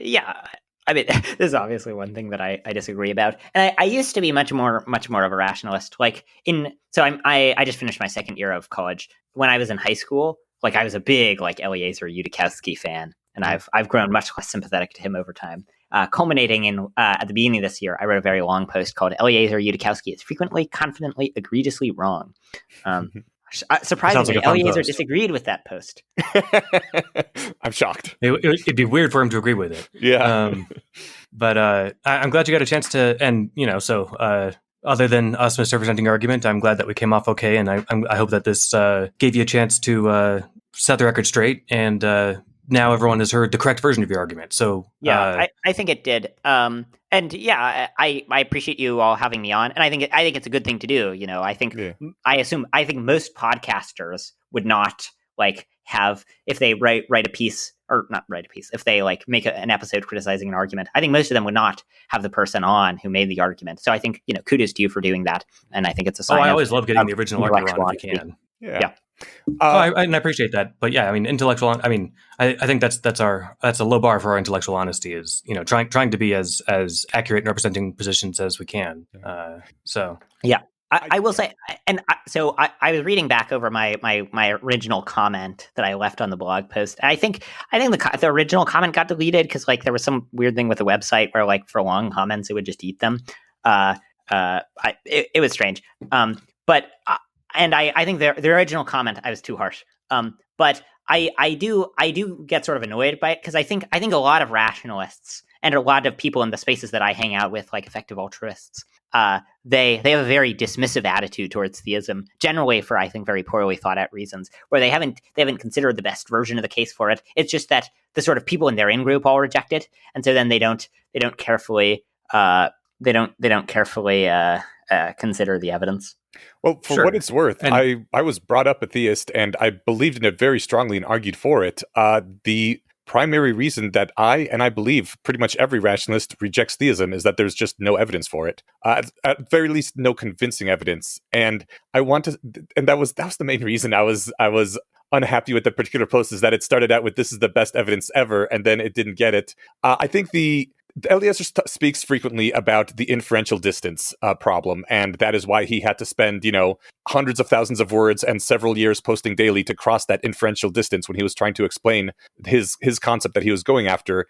Speaker 3: Yeah. I mean, this is obviously one thing that I disagree about, and I used to be much more of a rationalist. I just finished my second year of college. When I was in high school, I was a big Eliezer Yudikowsky fan, and I've grown much less sympathetic to him over time. Culminating in at the beginning of this year, I wrote a very long post called "Eliezer Yudikowsky is frequently, confidently, egregiously wrong." Surprisingly, Eliezer disagreed with that post.
Speaker 1: I'm shocked.
Speaker 2: It'd be weird for him to agree with it.
Speaker 1: Yeah.
Speaker 2: But I'm glad you got a chance to, and other than us misrepresenting your argument, I'm glad that we came off okay, and I hope that this gave you a chance to set the record straight, and now everyone has heard the correct version of your argument. So
Speaker 3: yeah, I think it did. And yeah, I appreciate you all having me on, and I think it's a good thing to do. I think I think most podcasters would not have, if they write a piece, or not write a piece, if they make an episode criticizing an argument, I think most of them would not have the person on who made the argument. So I think kudos to you for doing that, and I think it's a sign.
Speaker 2: I always love getting the original argument on if you can.
Speaker 1: Yeah.
Speaker 2: I appreciate that, but yeah, I mean, intellectual. I mean, I think that's a low bar for our intellectual honesty. Is trying to be as accurate in representing positions as we can. So
Speaker 3: yeah, I will say, and I was reading back over my original comment that I left on the blog post. And I think the original comment got deleted because there was some weird thing with the website where for long comments it would just eat them. It was strange. And I think the original comment, I was too harsh. But I do get sort of annoyed by it, because I think a lot of rationalists and a lot of people in the spaces that I hang out with, effective altruists, they have a very dismissive attitude towards theism, generally for, I think, very poorly thought out reasons, where they haven't considered the best version of the case for it. It's just that the sort of people in their in-group all reject it, and so then they don't carefully consider the evidence.
Speaker 1: Well, for what it's worth, and I was brought up a theist, and I believed in it very strongly and argued for it. The primary reason that I believe pretty much every rationalist rejects theism is that there's just no evidence for it. At very least, no convincing evidence. And that was the main reason I was unhappy with the particular post, is that it started out with, "This is the best evidence ever," and then it didn't get it. I think Eliezer speaks frequently about the inferential distance problem, and that is why he had to spend, hundreds of thousands of words and several years posting daily to cross that inferential distance when he was trying to explain his concept that he was going after.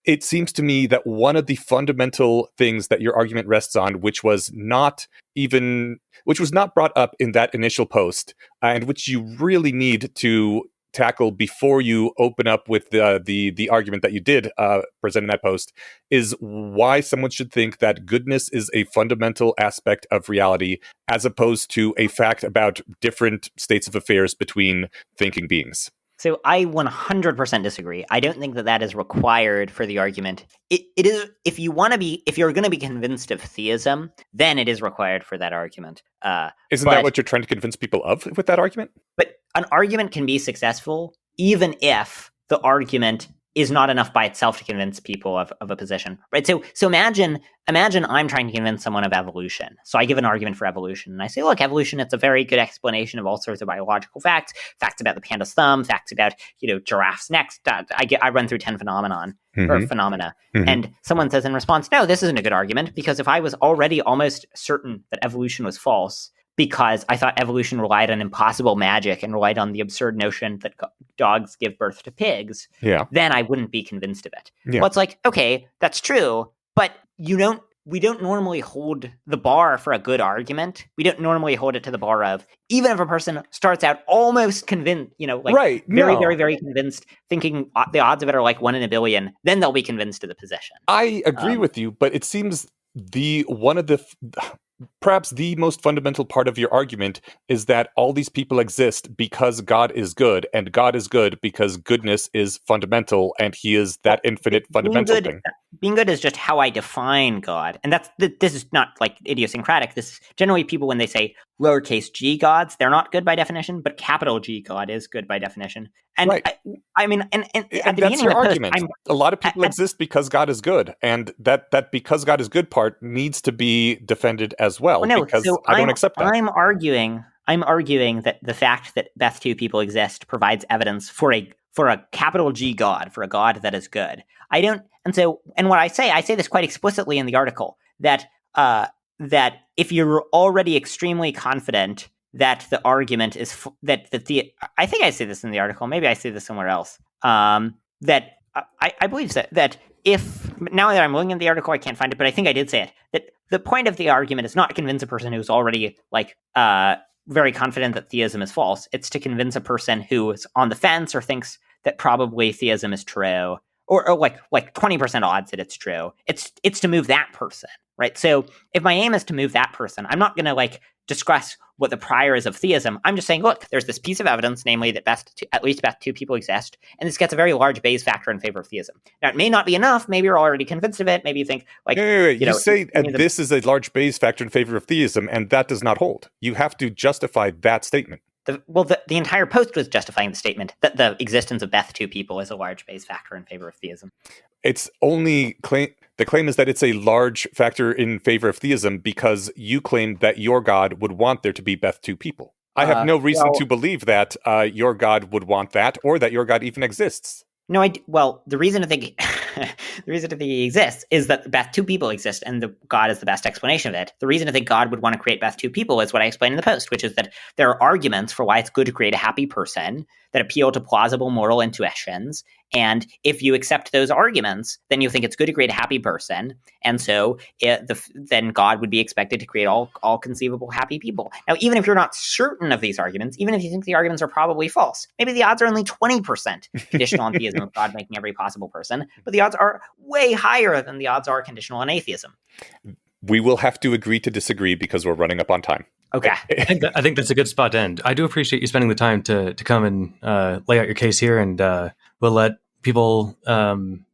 Speaker 1: It seems to me that one of the fundamental things that your argument rests on, which was not brought up in that initial post, and which you really need to tackle before you open up with the argument that you did present in that post, is why someone should think that goodness is a fundamental aspect of reality, as opposed to a fact about different states of affairs between thinking beings.
Speaker 3: So I 100% disagree. I don't think that is required for the argument. It is, if you're going to be convinced of theism, then it is required for that argument.
Speaker 1: Isn't that what you're trying to convince people of with that argument?
Speaker 3: But an argument can be successful even if the argument is not enough by itself to convince people of a position, right? So imagine I'm trying to convince someone of evolution. So I give an argument for evolution, and I say, look, evolution, it's a very good explanation of all sorts of biological facts about the panda's thumb, facts about, giraffes' necks. I run through 10 phenomena, and someone says in response, no, this isn't a good argument, because if I was already almost certain that evolution was false, because I thought evolution relied on impossible magic and relied on the absurd notion that dogs give birth to pigs, then I wouldn't be convinced of it. Well, it's like, okay, that's true, but we don't normally hold the bar for a good argument. We don't normally hold it to the bar of, even if a person starts out almost convinced, very, very, very convinced, thinking the odds of it are like 1 in a billion, then they'll be convinced of the position.
Speaker 1: I agree with you, but it seems perhaps the most fundamental part of your argument is that all these people exist because God is good, and God is good because goodness is fundamental, and he is that infinite fundamental thing.
Speaker 3: Being good is just how I define God. And this is not like idiosyncratic. This is generally people, when they say lowercase g gods, they're not good by definition, but capital G God is good by definition. And
Speaker 1: right.
Speaker 3: I mean, and at the
Speaker 1: that's your
Speaker 3: of the
Speaker 1: argument.
Speaker 3: post,
Speaker 1: a lot of people exist because God is good, and that because God is good part needs to be defended as well. Because I don't accept that.
Speaker 3: I'm arguing that the fact that Beth 2 people exist provides evidence for a capital G God, for a God that is good. And what I say this quite explicitly in the article, that if you're already extremely confident that the argument is I think I say this in the article, maybe I say this somewhere else, that I believe that if, now that I'm looking at the article, I can't find it, but I think I did say it, that the point of the argument is not to convince a person who's already very confident that theism is false. It's to convince a person who is on the fence or thinks that probably theism is true, or like 20% odds that it's true. It's to move that person, right? So if my aim is to move that person, I'm not going to discuss what the prior is of theism. I'm just saying, look, there's this piece of evidence, namely that at least Beth 2 people exist, and this gets a very large Bayes factor in favor of theism. Now, it may not be enough. Maybe you're already convinced of it. Maybe you think,
Speaker 1: you say this is a large Bayes factor in favor of theism, and that does not hold. You have to justify that statement.
Speaker 3: The entire post was justifying the statement that the existence of Beth 2 people is a large Bayes factor in favor of theism.
Speaker 1: It's only the claim is that it's a large factor in favor of theism because you claim that your God would want there to be Beth 2 people. I have no reason to believe that your God would want that, or that your God even exists.
Speaker 3: No, the reason to think he exists is that Beth 2 people exist, and the God is the best explanation of it. The reason to think God would want to create Beth 2 people is what I explained in the post, which is that there are arguments for why it's good to create a happy person that appeal to plausible moral intuitions. And if you accept those arguments, then you think it's good to create a happy person. And so then God would be expected to create all conceivable happy people. Now, even if you're not certain of these arguments, even if you think the arguments are probably false, maybe the odds are only 20% conditional on theism of God making every possible person, but the odds are way higher than the odds are conditional on atheism.
Speaker 1: We will have to agree to disagree because we're running up on time.
Speaker 3: Okay.
Speaker 2: I think that's a good spot to end. I do appreciate you spending the time to come and lay out your case here, and we'll let people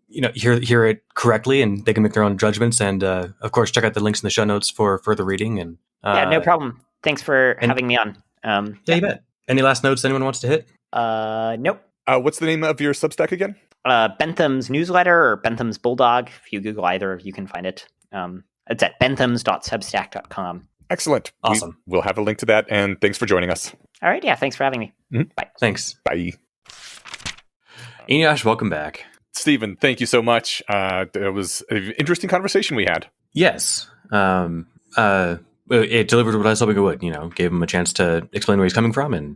Speaker 2: hear it correctly, and they can make their own judgments. And of course, check out the links in the show notes for further reading. And
Speaker 3: no problem. Thanks for having me on.
Speaker 2: You bet. Any last notes anyone wants to hit?
Speaker 3: Nope.
Speaker 1: What's the name of your Substack again?
Speaker 3: Bentham's newsletter or Bentham's Bulldog. If you Google either, you can find it. It's at benthams.substack.com.
Speaker 1: Excellent.
Speaker 2: Awesome.
Speaker 1: We'll have a link to that, and thanks for joining us.
Speaker 3: All right. Yeah, thanks for having me.
Speaker 1: Mm-hmm.
Speaker 3: Bye.
Speaker 2: Thanks.
Speaker 1: Bye.
Speaker 2: Eneasz, welcome back.
Speaker 1: Stephen, thank you so much. It was an interesting conversation we had.
Speaker 2: Yes. It delivered what I was hoping it would. Gave him a chance to explain where he's coming from, and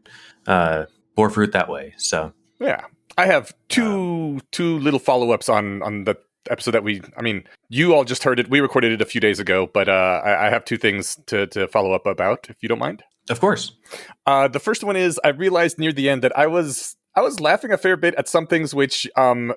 Speaker 2: bore fruit that way. So
Speaker 1: yeah, I have two little follow-ups on the episode that you all just heard it. We recorded it a few days ago, but I have two things to follow up about, if you don't mind.
Speaker 2: Of course.
Speaker 1: The first one is I realized near the end that I was I was laughing a fair bit at some things which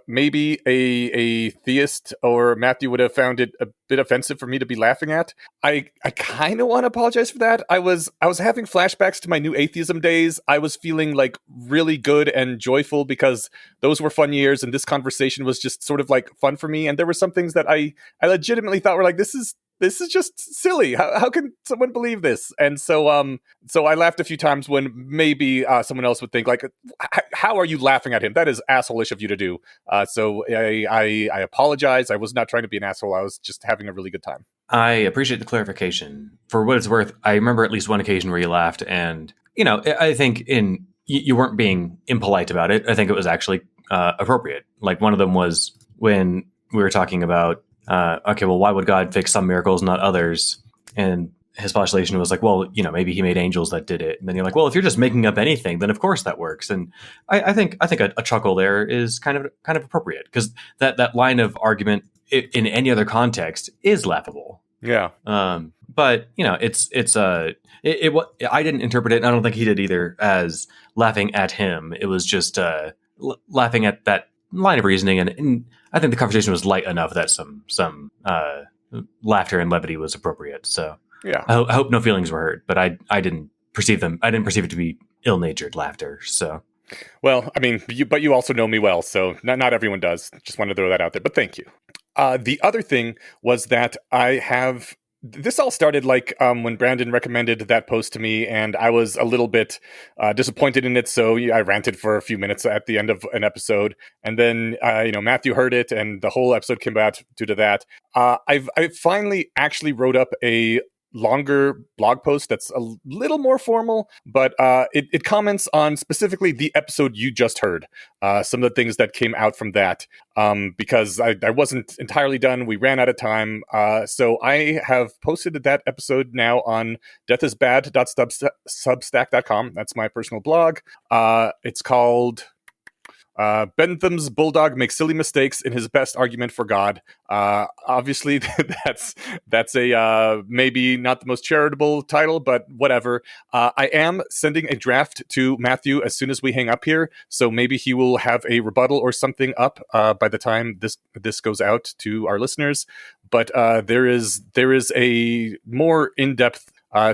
Speaker 1: maybe a theist or Matthew would have found it a bit offensive for me to be laughing at. I kind of want to apologize for that. I was having flashbacks to my new atheism days. I was feeling like really good and joyful because those were fun years, and this conversation was just sort of like fun for me. And there were some things that I legitimately thought were like, this is just silly. How can someone believe this? And so I laughed a few times when maybe someone else would think like, how are you laughing at him? That is asshole-ish of you to do. So I apologize. I was not trying to be an asshole. I was just having a really good time.
Speaker 2: I appreciate the clarification. For what it's worth, I remember at least one occasion where you laughed, and I think you weren't being impolite about it. I think it was actually appropriate. Like one of them was when we were talking about, okay, well, why would God fix some miracles, not others? And his postulation was like, well, maybe he made angels that did it. And then you're like, well, if you're just making up anything, then of course that works. And I think a chuckle there is kind of appropriate, because that line of argument in any other context is laughable.
Speaker 1: Yeah.
Speaker 2: But I didn't interpret it, and I don't think he did either, as laughing at him. It was just laughing at that line of reasoning, and I think the conversation was light enough that some laughter and levity was appropriate. So
Speaker 1: yeah,
Speaker 2: I hope no feelings were hurt, but I didn't perceive them. I didn't perceive it to be ill-natured laughter. So,
Speaker 1: well, I mean, you also know me well, so not everyone does. Just want to throw that out there, but thank you. The other thing was that this all started like when Brandon recommended that post to me, and I was a little bit disappointed in it. So I ranted for a few minutes at the end of an episode, and then Matthew heard it, and the whole episode came out due to that. I finally actually wrote up a longer blog post that's a little more formal, but it comments on specifically the episode you just heard, some of the things that came out from that, because I wasn't entirely done. We ran out of time, so I have posted that episode now on deathisbad.substack.com. That's my personal blog. It's called Bentham's Bulldog Makes Silly Mistakes in His Best Argument for God. Obviously, that's a maybe not the most charitable title, but whatever. I am sending a draft to Matthew as soon as we hang up here, so maybe he will have a rebuttal or something up by the time this goes out to our listeners. But there is a more in-depth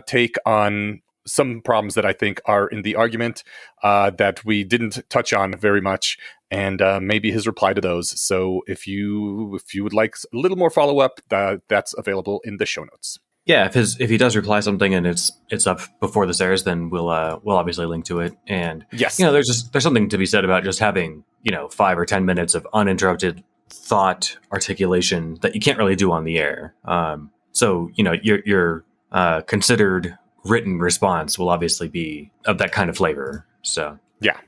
Speaker 1: take on some problems that I think are in the argument that we didn't touch on very much, and maybe his reply to those. So if you would like a little more follow up, that's available in the show notes.
Speaker 2: Yeah, if he does reply something and it's up before this airs, then we'll obviously link to it. And
Speaker 1: yes,
Speaker 2: there's something to be said about just having 5 or 10 minutes of uninterrupted thought articulation that you can't really do on the air. So your considered written response will obviously be of that kind of flavor. So
Speaker 1: yeah.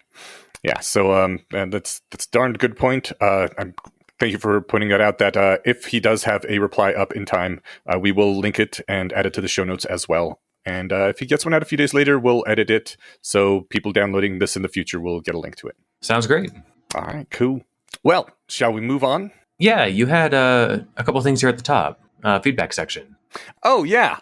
Speaker 1: So and that's darn good point. Thank you for pointing that out. That if he does have a reply up in time, we will link it and add it to the show notes as well. And if he gets one out a few days later, we'll edit it so people downloading this in the future will get a link to it.
Speaker 2: Sounds great.
Speaker 1: All right, cool. Well, shall we move on?
Speaker 2: Yeah, you had a couple of things here at the top. Feedback section.
Speaker 1: Oh, yeah.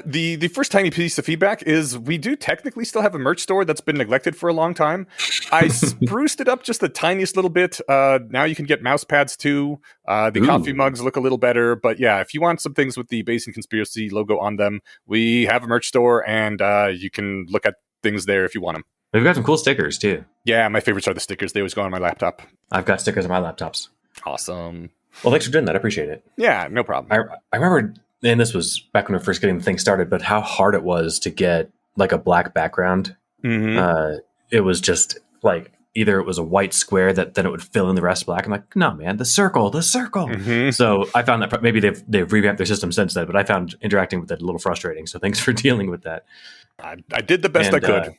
Speaker 1: The first tiny piece of feedback is we do technically still have a merch store that's been neglected for a long time. I spruced it up just the tiniest little bit. Now you can get mouse pads too. The coffee mugs look a little better. But yeah, if you want some things with the Basing Conspiracy logo on them, we have a merch store, and you can look at things there if you want them.
Speaker 2: We've got some cool stickers too.
Speaker 1: Yeah, my favorites are the stickers. They always go on my laptop.
Speaker 2: I've got stickers on my laptops.
Speaker 1: Awesome.
Speaker 2: Well, thanks for doing that. I appreciate it.
Speaker 1: Yeah, no problem.
Speaker 2: I remember, and this was back when we were first getting the thing started, but how hard it was to get like a black background.
Speaker 1: Mm-hmm.
Speaker 2: It was just like either it was a white square that then it would fill in the rest black. I'm like, no, man, the circle.
Speaker 1: Mm-hmm.
Speaker 2: So I found that maybe they've revamped their system since then, but I found interacting with it a little frustrating. So thanks for dealing with that.
Speaker 1: I did the best I could.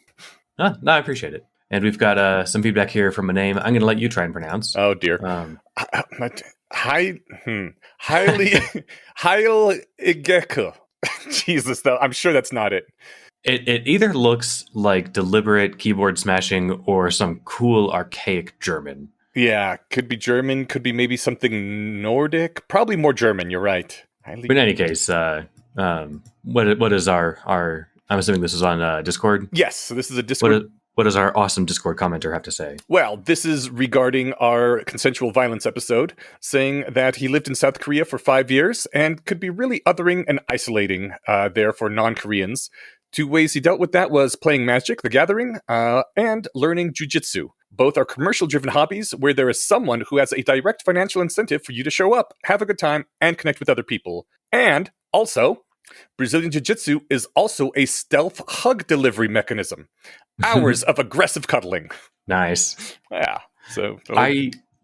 Speaker 2: No, I appreciate it. And we've got some feedback here from a name I'm going to let you try and pronounce.
Speaker 1: Oh dear. Highly Igeko. Jesus, though, I'm sure that's not it.
Speaker 2: It either looks like deliberate keyboard smashing or some cool archaic German.
Speaker 1: Yeah, could be German, could be maybe something Nordic. Probably more German, you're right.
Speaker 2: But in any case, what is our I'm assuming this is on Discord?
Speaker 1: Yes, so this is a Discord
Speaker 2: What does our awesome Discord commenter have to say?
Speaker 1: Well, this is regarding our consensual violence episode, saying that he lived in South Korea for 5 years and could be really othering and isolating there for non-Koreans. 2 ways he dealt with that was playing Magic: The Gathering and learning jujitsu. Both are commercial-driven hobbies where there is someone who has a direct financial incentive for you to show up, have a good time, and connect with other people. And also, Brazilian Jiu-Jitsu is also a stealth hug delivery mechanism. Hours of aggressive cuddling.
Speaker 2: Nice.
Speaker 1: Yeah. So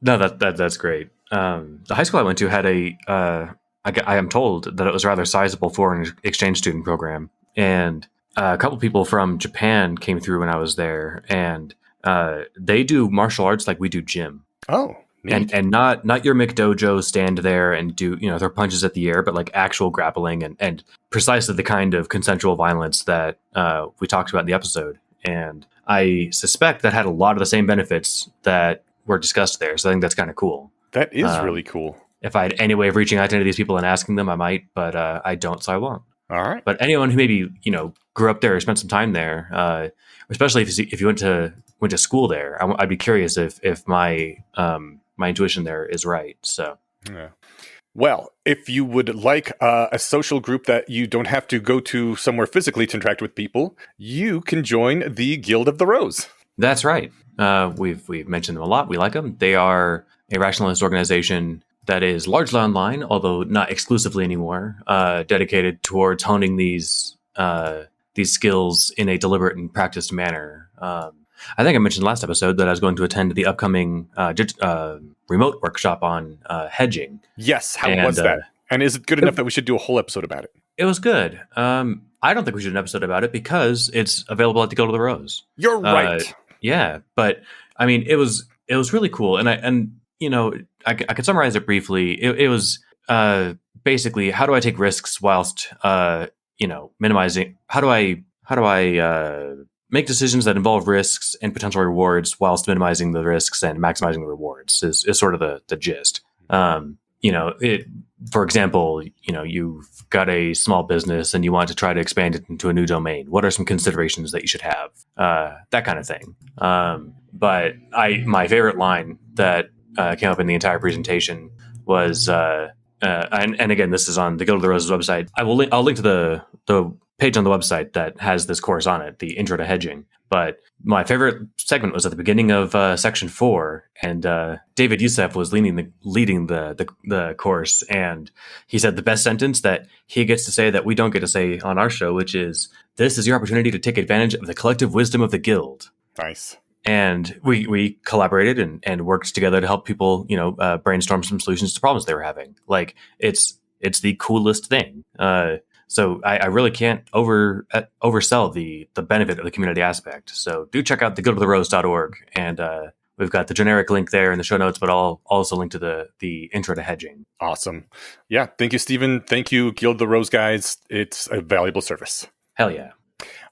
Speaker 2: that's great. The high school I went to had I am told that it was a rather sizable foreign exchange student program, and a couple people from Japan came through when I was there, and they do martial arts like we do gym.
Speaker 1: Oh. Neat.
Speaker 2: And not your McDojo stand there and do, throw punches at the air, but like actual grappling and precisely the kind of consensual violence that we talked about in the episode. And I suspect that had a lot of the same benefits that were discussed there. So I think that's kind of cool.
Speaker 1: That is really cool.
Speaker 2: If I had any way of reaching out to any of these people and asking them, I might, but I don't, so I won't.
Speaker 1: All right.
Speaker 2: But anyone who maybe, grew up there or spent some time there, especially if you went to school there, I'd be curious if my intuition there is right. So,
Speaker 1: yeah. Well, if you would like a social group that you don't have to go to somewhere physically to interact with people, you can join the Guild of the Rose.
Speaker 2: That's right. We've mentioned them a lot. We like them. They are a rationalist organization that is largely online, although not exclusively anymore, dedicated towards honing these skills in a deliberate and practiced manner. I think I mentioned last episode that I was going to attend the upcoming remote workshop on hedging.
Speaker 1: Yes, how was that? And is it good enough that we should do a whole episode about it?
Speaker 2: It was good. I don't think we should do an episode about it because it's available at the Guild of the Rose.
Speaker 1: You're right.
Speaker 2: Yeah, but I mean, it was really cool, and I could summarize it briefly. It was basically, how do I take risks whilst minimizing? How do I make decisions that involve risks and potential rewards whilst minimizing the risks and maximizing the rewards is sort of the gist. For example, you've got a small business and you want to try to expand it into a new domain. What are some considerations that you should have? That kind of thing. But my favorite line that came up in the entire presentation was, and again, this is on the Guild of the Roses website. I'll link to the page on the website that has this course on it, the Intro to Hedging. But my favorite segment was at the beginning of section 4, and David Youssef was leading the course, and he said the best sentence that he gets to say that we don't get to say on our show, which is, "This is your opportunity to take advantage of the collective wisdom of the guild."
Speaker 1: Nice. And
Speaker 2: we collaborated and worked together to help people, brainstorm some solutions to problems they were having. Like it's the coolest thing. So I really can't oversell the benefit of the community aspect. So do check out the guildoftherose.org, and we've got the generic link there in the show notes, but I'll also link to the intro to hedging.
Speaker 1: Awesome. Yeah. Thank you, Stephen. Thank you, Guild of the Rose guys. It's a valuable service.
Speaker 2: Hell yeah.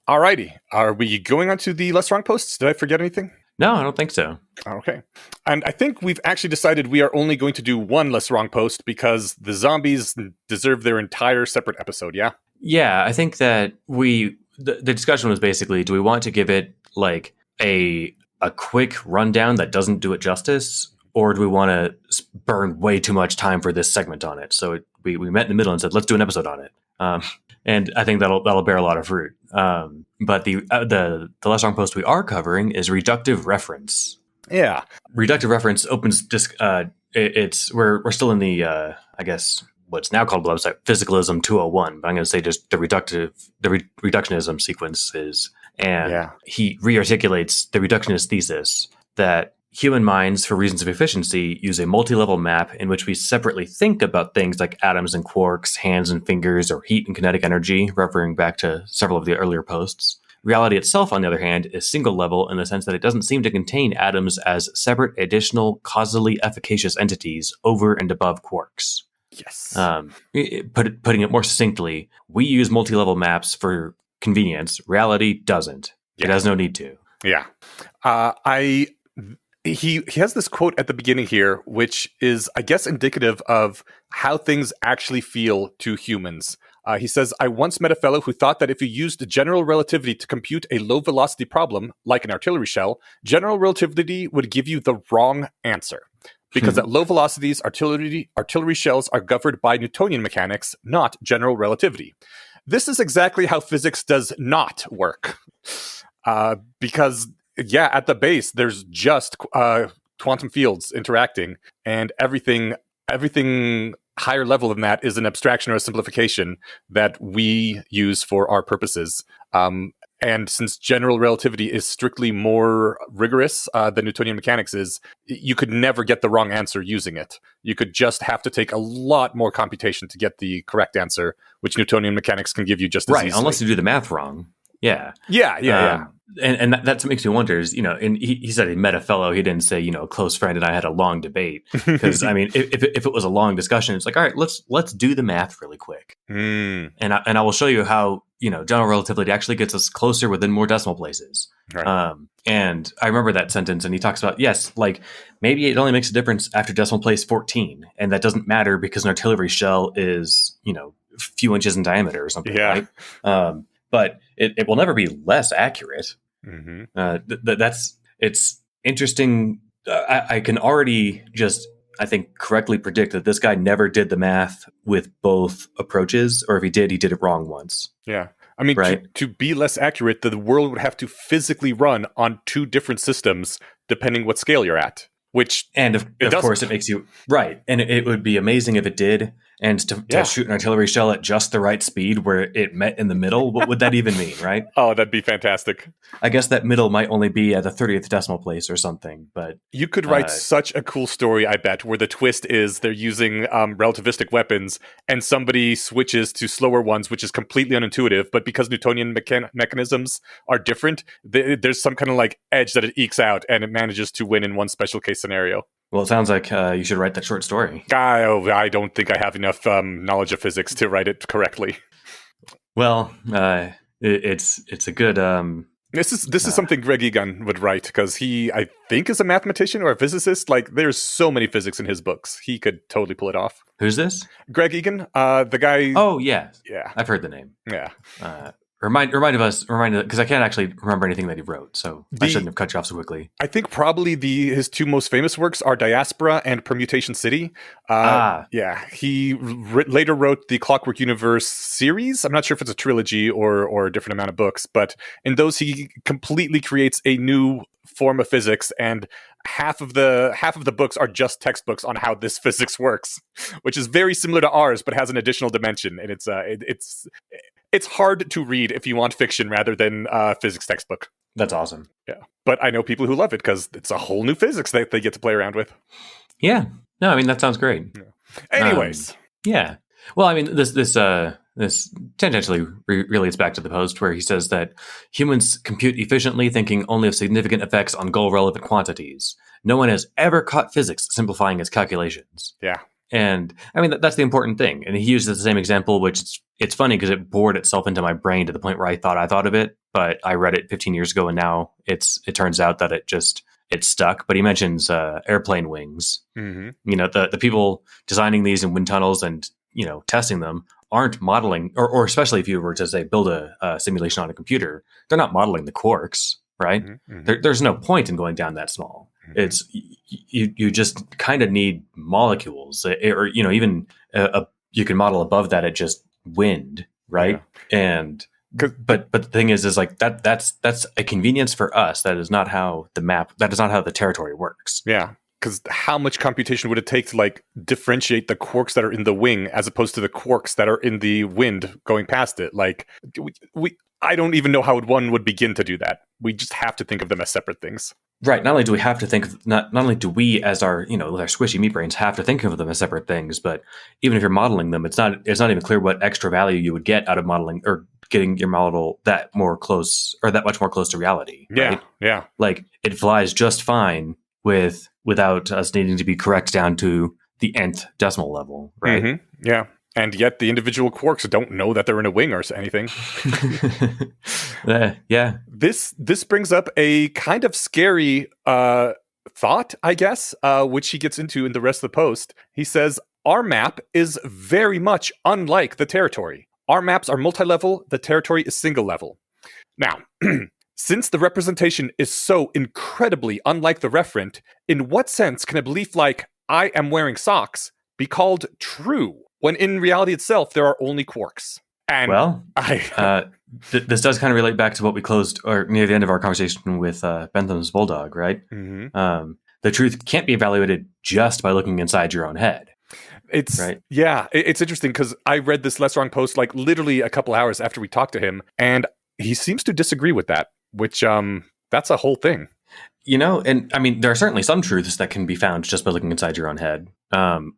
Speaker 1: Alrighty. Are we going on to the Less Wrong posts? Did I forget anything?
Speaker 2: No, I don't think so.
Speaker 1: Okay. And I think we've actually decided we are only going to do one Less Wrong post because the zombies deserve their entire separate episode, yeah?
Speaker 2: Yeah, I think that the discussion was basically, do we want to give it like a quick rundown that doesn't do it justice, or do we want to burn way too much time for this segment on it? So we met in the middle and said, let's do an episode on it. And I think that'll bear a lot of fruit. But the Less Wrong post we are covering is reductive reference.
Speaker 1: Yeah,
Speaker 2: reductive reference opens we're still in the I guess what's now called the website Physicalism 201, but I'm going to say just the reductionism sequences, and he rearticulates the reductionist thesis that human minds, for reasons of efficiency, use a multi-level map in which we separately think about things like atoms and quarks, hands and fingers, or heat and kinetic energy, referring back to several of the earlier posts. Reality itself, on the other hand, is single level in the sense that it doesn't seem to contain atoms as separate, additional, causally efficacious entities over and above quarks.
Speaker 1: Yes.
Speaker 2: Putting it more succinctly, we use multi-level maps for convenience. Reality doesn't. It has no need to.
Speaker 1: Yeah. He has this quote at the beginning here, which is, I guess, indicative of how things actually feel to humans. He says, I once met a fellow who thought that if you used general relativity to compute a low velocity problem, like an artillery shell, general relativity would give you the wrong answer. Because at low velocities, artillery shells are governed by Newtonian mechanics, not general relativity. This is exactly how physics does not work. Because, at the base, there's just quantum fields interacting, and everything higher level than that is an abstraction or a simplification that we use for our purposes. And since general relativity is strictly more rigorous than Newtonian mechanics is, you could never get the wrong answer using it. You could just have to take a lot more computation to get the correct answer, which Newtonian mechanics can give you just as easily.
Speaker 2: Right, unless you do the math wrong. Yeah.
Speaker 1: Yeah.
Speaker 2: And that's what makes me wonder is, and he said he met a fellow, he didn't say, a close friend and I had a long debate. Because, if it was a long discussion, it's like, all right, let's do the math really quick. And I will show you how, general relativity actually gets us closer within more decimal places.
Speaker 1: Right.
Speaker 2: And I remember that sentence, and he talks about, yes, like maybe it only makes a difference after decimal place 14. And that doesn't matter because an artillery shell is, a few inches in diameter or something.
Speaker 1: Yeah.
Speaker 2: Right? But it will never be less accurate. It's interesting. I can already just, I think, correctly predict that this guy never did the math with both approaches, or if he did it wrong once.
Speaker 1: Yeah.
Speaker 2: Right?
Speaker 1: To be less accurate, the world would have to physically run on two different systems, depending what scale you're at. And of
Speaker 2: course, it makes you right. And it would be amazing if it did. And to shoot an artillery shell at just the right speed where it met in the middle, what would that even mean, right?
Speaker 1: Oh, that'd be fantastic.
Speaker 2: I guess that middle might only be at the 30th decimal place or something. But
Speaker 1: you could write such a cool story, I bet, where the twist is they're using relativistic weapons and somebody switches to slower ones, which is completely unintuitive. But because Newtonian mechanisms are different, there's some kind of like edge that it ekes out and it manages to win in one special case scenario.
Speaker 2: Well, it sounds like you should write that short story.
Speaker 1: I don't think I have enough knowledge of physics to write it correctly.
Speaker 2: Well, it's a good.
Speaker 1: This is something Greg Egan would write because he, I think, is a mathematician or a physicist. Like, there's so many physics in his books. He could totally pull it off.
Speaker 2: Who's this?
Speaker 1: Greg Egan, the guy.
Speaker 2: Oh yeah,
Speaker 1: yeah.
Speaker 2: I've heard the name.
Speaker 1: Yeah.
Speaker 2: Remind us because I can't actually remember anything that he wrote, so I shouldn't have cut you off so quickly.
Speaker 1: I think probably his two most famous works are Diaspora and Permutation City. Yeah, he later wrote the Clockwork Universe series. I'm not sure if it's a trilogy or a different amount of books, but in those he completely creates a new form of physics, and half of the books are just textbooks on how this physics works, which is very similar to ours, but has an additional dimension, and it's hard to read if you want fiction rather than a physics textbook.
Speaker 2: That's awesome.
Speaker 1: Yeah. But I know people who love it because it's a whole new physics that they get to play around with.
Speaker 2: Yeah. No, that sounds great.
Speaker 1: Yeah. Anyways.
Speaker 2: Yeah. Well, this tangentially relates back to the post where he says that humans compute efficiently, thinking only of significant effects on goal-relevant quantities. No one has ever caught physics simplifying its calculations.
Speaker 1: Yeah.
Speaker 2: And that's the important thing. And he uses the same example, which it's funny because it bored itself into my brain to the point where I thought of it, but I read it 15 years ago, and now it turns out that it's stuck. But he mentions airplane wings.
Speaker 1: Mm-hmm.
Speaker 2: The people designing these in wind tunnels and testing them aren't modeling, or especially if you were to say build a simulation on a computer, they're not modeling the quarks, right? Mm-hmm. There's no point in going down that small. Mm-hmm. It's you just kind of need molecules, or even you can model above that at just wind, right? Yeah. And but the thing is like that's a convenience for us. That is not how the territory works.
Speaker 1: Yeah. Because how much computation would it take to like differentiate the quarks that are in the wing as opposed to the quarks that are in the wind going past it? Like, I don't even know how one would begin to do that. We just have to think of them as separate things.
Speaker 2: Right. Not only do we have to think of, not only do we as our, with our squishy meat brains have to think of them as separate things, but even if you're modeling them, it's not even clear what extra value you would get out of modeling or getting your model that much more close to reality.
Speaker 1: Yeah.
Speaker 2: Right?
Speaker 1: Yeah.
Speaker 2: Like it flies just fine without us needing to be correct down to the nth decimal level. Right.
Speaker 1: Mm-hmm. Yeah. And yet the individual quarks don't know that they're in a wing or anything.
Speaker 2: Yeah.
Speaker 1: This brings up a kind of scary thought, I guess, which he gets into in the rest of the post. He says, our map is very much unlike the territory. Our maps are multi-level, the territory is single level. Now, since the representation is so incredibly unlike the referent, in what sense can a belief like, I am wearing socks, be called true, when in reality itself there are only quarks? And
Speaker 2: this does kind of relate back to what we closed, or near the end of our conversation with Bentham's Bulldog, right? Mm-hmm. The truth can't be evaluated just by looking inside your own head.
Speaker 1: It's interesting because I read this Less Wrong post like literally a couple hours after we talked to him, and he seems to disagree with that, which that's a whole thing.
Speaker 2: And I mean, there are certainly some truths that can be found just by looking inside your own head.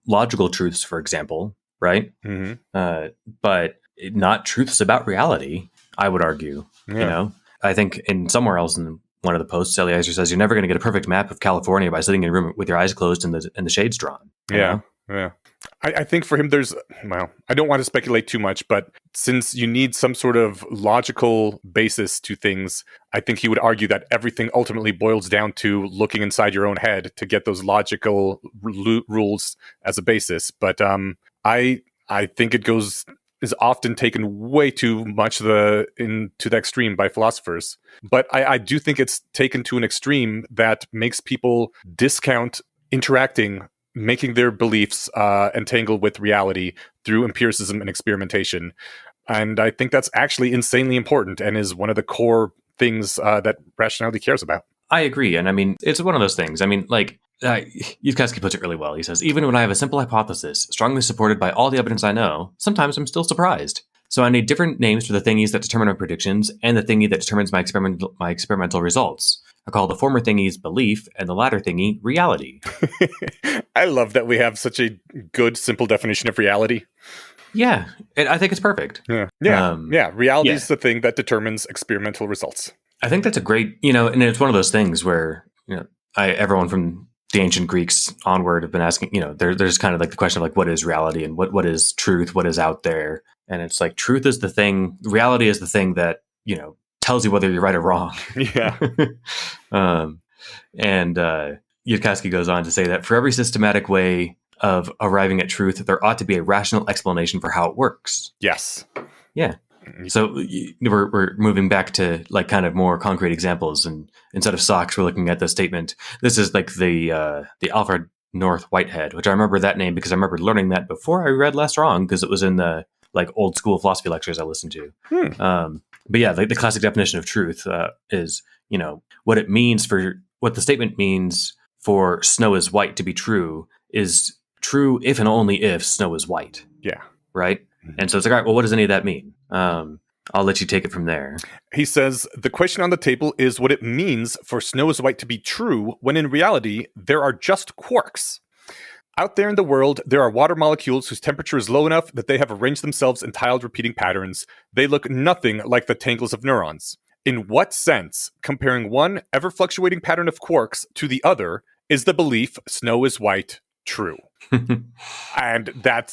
Speaker 2: Logical truths, for example, right? Mm-hmm. But not truths about reality, I would argue. Yeah. I think in somewhere else in one of the posts, Eliezer says you're never going to get a perfect map of California by sitting in a room with your eyes closed and the shades drawn.
Speaker 1: Yeah. Yeah. I think for him, I don't want to speculate too much, but since you need some sort of logical basis to things, I think he would argue that everything ultimately boils down to looking inside your own head to get those logical rules as a basis. But I think it is often taken way too much to the extreme by philosophers. But I do think it's taken to an extreme that makes people discount interacting, making their beliefs entangle with reality through empiricism and experimentation. And I think that's actually insanely important and is one of the core things that rationality cares about.
Speaker 2: I agree. And I mean, it's one of those things. I mean, like, Yudkowsky puts it really well. He says, even when I have a simple hypothesis, strongly supported by all the evidence I know, sometimes I'm still surprised. So I need different names for the thingies that determine my predictions and the thingy that determines my experimental results. I call the former thingies belief and the latter thingy reality.
Speaker 1: I love that we have such a good, simple definition of reality.
Speaker 2: Yeah, I think it's perfect.
Speaker 1: Yeah. Reality is the thing that determines experimental results.
Speaker 2: I think that's a great, and it's one of those things where, everyone from the ancient Greeks onward have been asking, there's kind of like the question of like, what is reality and what is truth? What is out there? And it's like, truth is the thing, reality is the thing that, tells you whether you're right or wrong.
Speaker 1: Yeah.
Speaker 2: And Yudkowsky goes on to say that for every systematic way of arriving at truth, there ought to be a rational explanation for how it works.
Speaker 1: Yes.
Speaker 2: Yeah. So we're moving back to like kind of more concrete examples, and instead of socks, we're looking at the statement. This is like the Alfred North Whitehead, which I remember that name because I remember learning that before I read Less Wrong because it was in the like old school philosophy lectures I listened to. But yeah, like the classic definition of truth is what it means for what the statement means for snow is white to be true is true if and only if snow is white.
Speaker 1: Yeah.
Speaker 2: Right. And so it's like, all right, well, what does any of that mean? I'll let you take it from there.
Speaker 1: He says, the question on the table is what it means for snow is white to be true when in reality, there are just quarks. Out there in the world, there are water molecules whose temperature is low enough that they have arranged themselves in tiled repeating patterns. They look nothing like the tangles of neurons. In what sense, comparing one ever-fluctuating pattern of quarks to the other, is the belief snow is white true? And that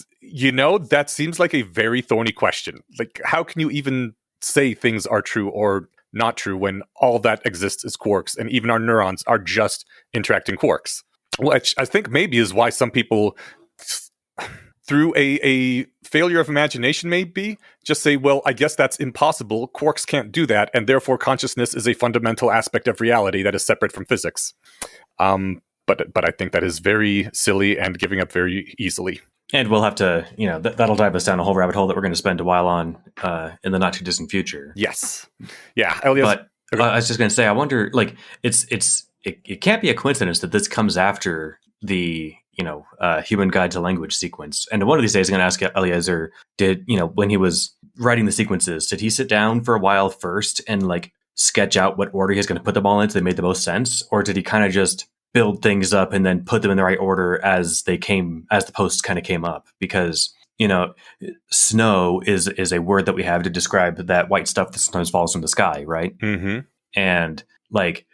Speaker 1: seems like a very thorny question. Like, how can you even say things are true or not true when all that exists is quarks and even our neurons are just interacting quarks? Which I think maybe is why some people, through a failure of imagination maybe, just say, well, I guess that's impossible. Quarks can't do that, and therefore consciousness is a fundamental aspect of reality that is separate from physics. But I think that is very silly and giving up very easily.
Speaker 2: And we'll have to, that'll dive us down a whole rabbit hole that we're going to spend a while on in the not too distant future.
Speaker 1: Yes. Yeah.
Speaker 2: But I was just going to say, I wonder, like, it can't be a coincidence that this comes after the, Human Guide to Language sequence. And one of these days, I'm going to ask Eliezer, when he was writing the sequences, did he sit down for a while first and like sketch out what order he's going to put them all in so they made the most sense? Or did he kind of just build things up and then put them in the right order as the posts kind of came up? Because, snow is a word that we have to describe that white stuff that sometimes falls from the sky, right? Mm-hmm. And like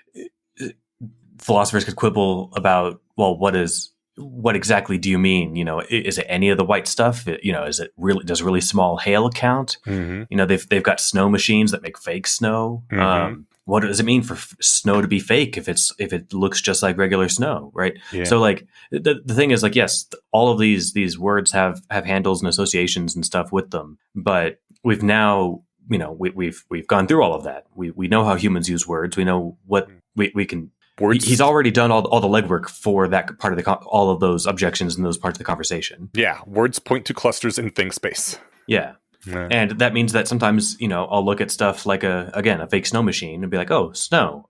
Speaker 2: philosophers could quibble about, well, what exactly do you mean? Is it any of the white stuff? Is it really, does really small hail count? Mm-hmm. They've got snow machines that make fake snow. Mm-hmm. What does it mean for snow to be fake if it looks just like regular snow, right? Yeah. So like the thing is like, yes, all of these words have handles and associations and stuff with them, but we've now, we've gone through all of that. We know how humans use words. We know what we can.
Speaker 1: Words.
Speaker 2: He's already done all the legwork for that part of all of those objections and those parts of the conversation.
Speaker 1: Yeah, words point to clusters in thing space.
Speaker 2: Yeah. And that means that sometimes, I'll look at stuff like a fake snow machine and be like, oh, snow.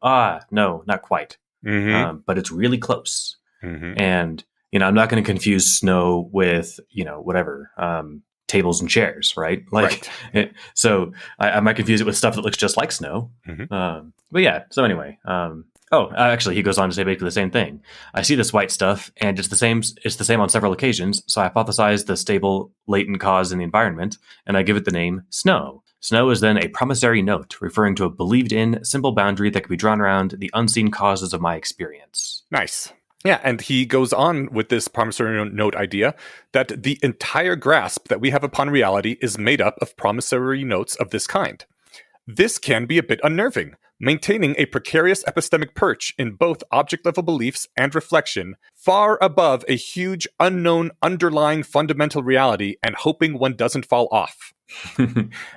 Speaker 2: No, not quite. But it's really close. And, I'm not going to confuse snow with, whatever, tables and chairs, right? So I might confuse it with stuff that looks just like snow. But yeah, so anyway, actually, he goes on to say basically the same thing. I see this white stuff, and it's the same on several occasions, so I hypothesize the stable, latent cause in the environment, and I give it the name snow. Snow is then a promissory note, referring to a believed-in, simple boundary that can be drawn around the unseen causes of my experience.
Speaker 1: Nice. Yeah, and he goes on with this promissory note idea that the entire grasp that we have upon reality is made up of promissory notes of this kind. This can be a bit unnerving, maintaining a precarious epistemic perch in both object-level beliefs and reflection, far above a huge, unknown, underlying fundamental reality and hoping one doesn't fall off.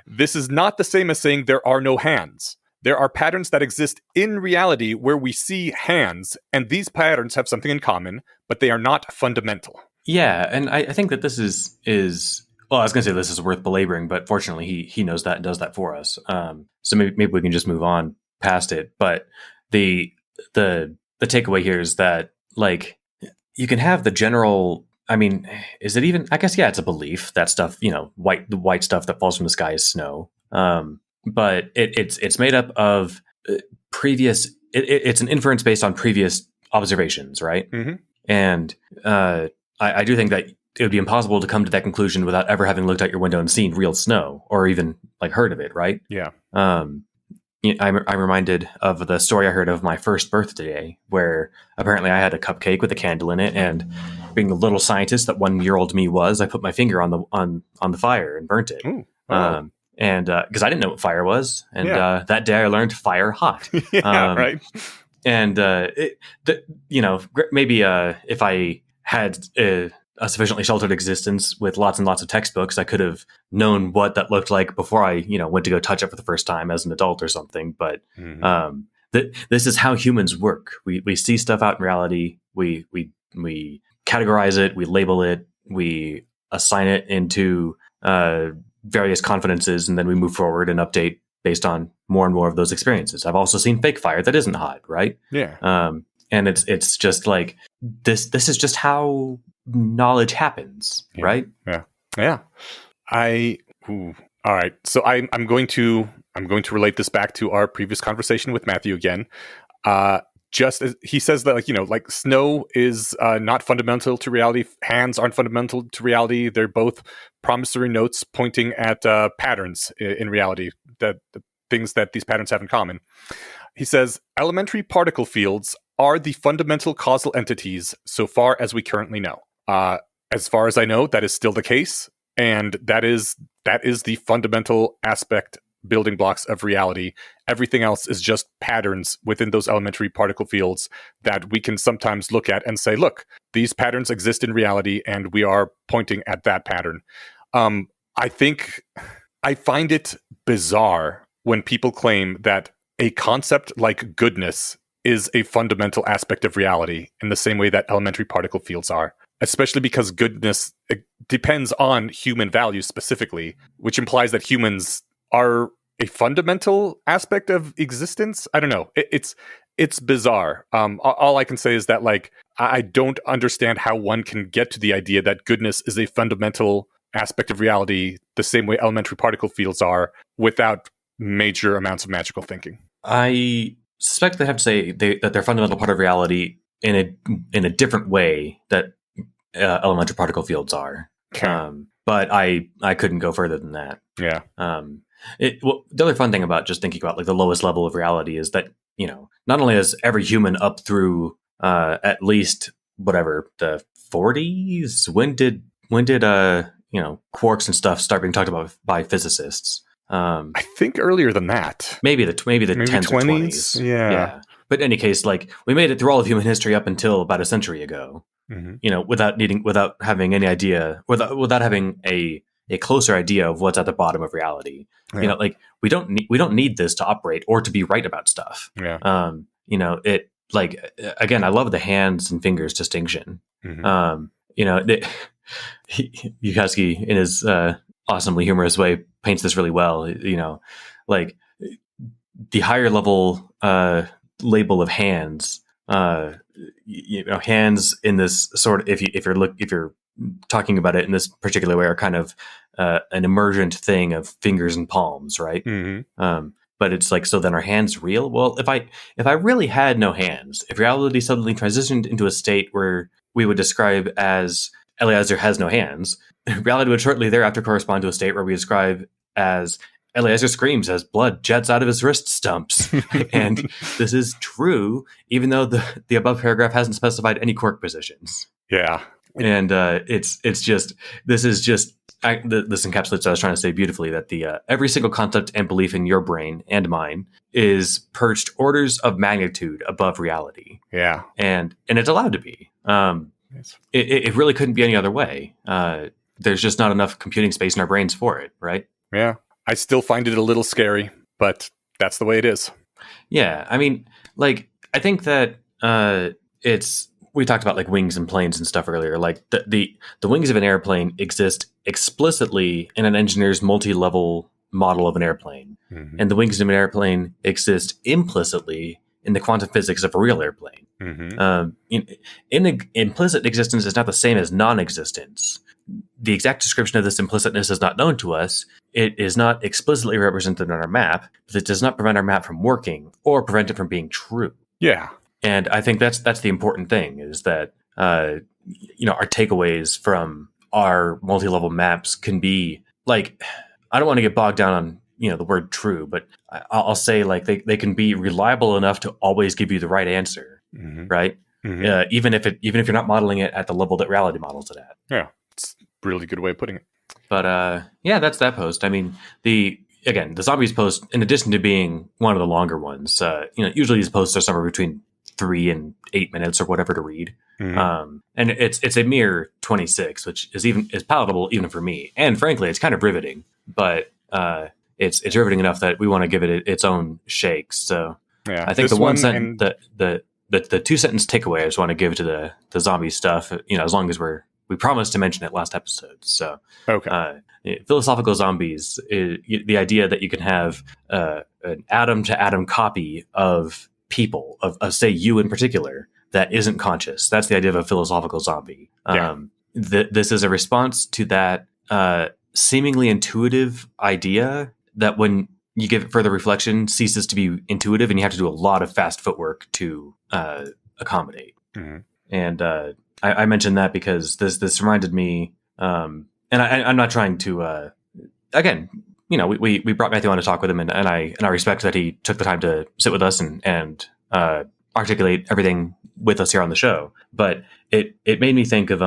Speaker 1: This is not the same as saying there are no hands. There are patterns that exist in reality where we see hands, and these patterns have something in common, but they are not fundamental.
Speaker 2: Yeah, and I think that this is well, I was going to say this is worth belaboring, but fortunately he knows that and does that for us. So maybe we can just move on past it. But the takeaway here is that, like, you can have the general. I mean, is it even? I guess it's a belief that stuff, the white stuff that falls from the sky is snow. But it's made up of previous. It's an inference based on previous observations, right? And I do think that it would be impossible to come to that conclusion without ever having looked out your window and seen real snow, or even like heard of it, right?
Speaker 1: Yeah.
Speaker 2: I'm reminded of the story I heard of my first birthday, where apparently I had a cupcake with a candle in it, and being the little scientist that 1-year-old me was, I put my finger on the fire and burnt it.
Speaker 1: Ooh, wow.
Speaker 2: And because I didn't know what fire was, and that day I learned fire hot.
Speaker 1: Right.
Speaker 2: And maybe if I had a sufficiently sheltered existence with lots and lots of textbooks, I could have known what that looked like before I, went to go touch it for the first time as an adult or something. But this is how humans work. We see stuff out in reality. We categorize it. We label it. We assign it into various confidences, and then we move forward and update based on more and more of those experiences. I've also seen fake fire that isn't hot, right?
Speaker 1: Yeah.
Speaker 2: And it's just like this is just how knowledge happens, right?
Speaker 1: Yeah. All right. So I'm going to relate this back to our previous conversation with Matthew again. Just as he says that, like snow is not fundamental to reality. Hands aren't fundamental to reality. They're both promissory notes pointing at patterns in reality, that the things that these patterns have in common. He says, elementary particle fields are the fundamental causal entities so far as we currently know. As far as I know, that is still the case. And that is the fundamental aspect, building blocks of reality. Everything else is just patterns within those elementary particle fields that we can sometimes look at and say, look, these patterns exist in reality and we are pointing at that pattern. I find it bizarre when people claim that a concept like goodness is a fundamental aspect of reality in the same way that elementary particle fields are. Especially because goodness depends on human values specifically, which implies that humans are a fundamental aspect of existence. I don't know. It's bizarre. All I can say is that, like, I don't understand how one can get to the idea that goodness is a fundamental aspect of reality the same way elementary particle fields are without major amounts of magical thinking.
Speaker 2: I suspect they have to say that they're a fundamental part of reality in a different way that elementary particle fields are.
Speaker 1: Okay.
Speaker 2: But I couldn't go further than that.
Speaker 1: Yeah.
Speaker 2: The other fun thing about just thinking about like the lowest level of reality is that, not only is every human up through at least whatever the 40s, when did quarks and stuff start being talked about by physicists?
Speaker 1: I think earlier than that.
Speaker 2: Maybe the 10s or 20s.
Speaker 1: Yeah.
Speaker 2: But in any case, like, we made it through all of human history up until about a century ago. Without having any idea, without having a a closer idea of what's at the bottom of reality.
Speaker 1: Yeah.
Speaker 2: You know, like we don't need this to operate or to be right about stuff.
Speaker 1: Yeah.
Speaker 2: You know, it like again, I love the hands and fingers distinction.
Speaker 1: Mm-hmm.
Speaker 2: You know, Yukaski in his awesomely humorous way paints this really well. You know, like the higher level label of hands. You know, hands in this sort of if you're talking about it in this particular way are kind of an emergent thing of fingers and palms, right?
Speaker 1: Mm-hmm.
Speaker 2: But it's like, so then are hands real? Well, if I really had no hands, if reality suddenly transitioned into a state where we would describe as Eliezer has no hands, reality would shortly thereafter correspond to a state where we describe as Eliezer screams as blood jets out of his wrist stumps. And this is true, even though the above paragraph hasn't specified any quirk positions.
Speaker 1: Yeah.
Speaker 2: And this encapsulates what I was trying to say beautifully, that the every single concept and belief in your brain and mine is perched orders of magnitude above reality.
Speaker 1: Yeah.
Speaker 2: And it's allowed to be.
Speaker 1: Yes.
Speaker 2: It really couldn't be any other way. There's just not enough computing space in our brains for it, right?
Speaker 1: Yeah. I still find it a little scary, but that's the way it is.
Speaker 2: Yeah. I mean, like, I think that we talked about like wings and planes and stuff earlier. Like the wings of an airplane exist explicitly in an engineer's multi-level model of an airplane. Mm-hmm. And the wings of an airplane exist implicitly in the quantum physics of a real airplane. Mm-hmm. Implicit existence is not the same as non-existence. The exact description of this implicitness is not known to us. It is not explicitly represented on our map, but it does not prevent our map from working or prevent it from being true.
Speaker 1: Yeah.
Speaker 2: And I think that's the important thing, is that our takeaways from our multi-level maps can be like, I don't want to get bogged down on the word true, but I'll say like they can be reliable enough to always give you the right answer, mm-hmm. right? Mm-hmm. Even if you're not modeling it at the level that reality models it at.
Speaker 1: Yeah, it's a really good way of putting it.
Speaker 2: But that's that post. I mean, the zombies post, in addition to being one of the longer ones, usually these posts are somewhere between 3 and 8 minutes or whatever to read. Mm-hmm. And it's a mere 26, which is palatable even for me. And frankly, it's kind of riveting, but it's riveting enough that we want to give it its own shake. So yeah, I think the one sentence, the 2-sentence takeaway I just want to give to the zombie stuff, as long as we promised to mention it last episode. So
Speaker 1: okay.
Speaker 2: Philosophical zombies, the idea that you can have an atom to atom copy of people, of say you in particular, that isn't conscious. That's the idea of a philosophical zombie. Yeah. This is a response to that seemingly intuitive idea that when you give it further reflection ceases to be intuitive, and you have to do a lot of fast footwork to accommodate. Mm-hmm. And I mentioned that because this reminded me, and I'm not trying to again, we brought Matthew on to talk with him, and I respect that he took the time to sit with us and articulate everything with us here on the show. But it made me think of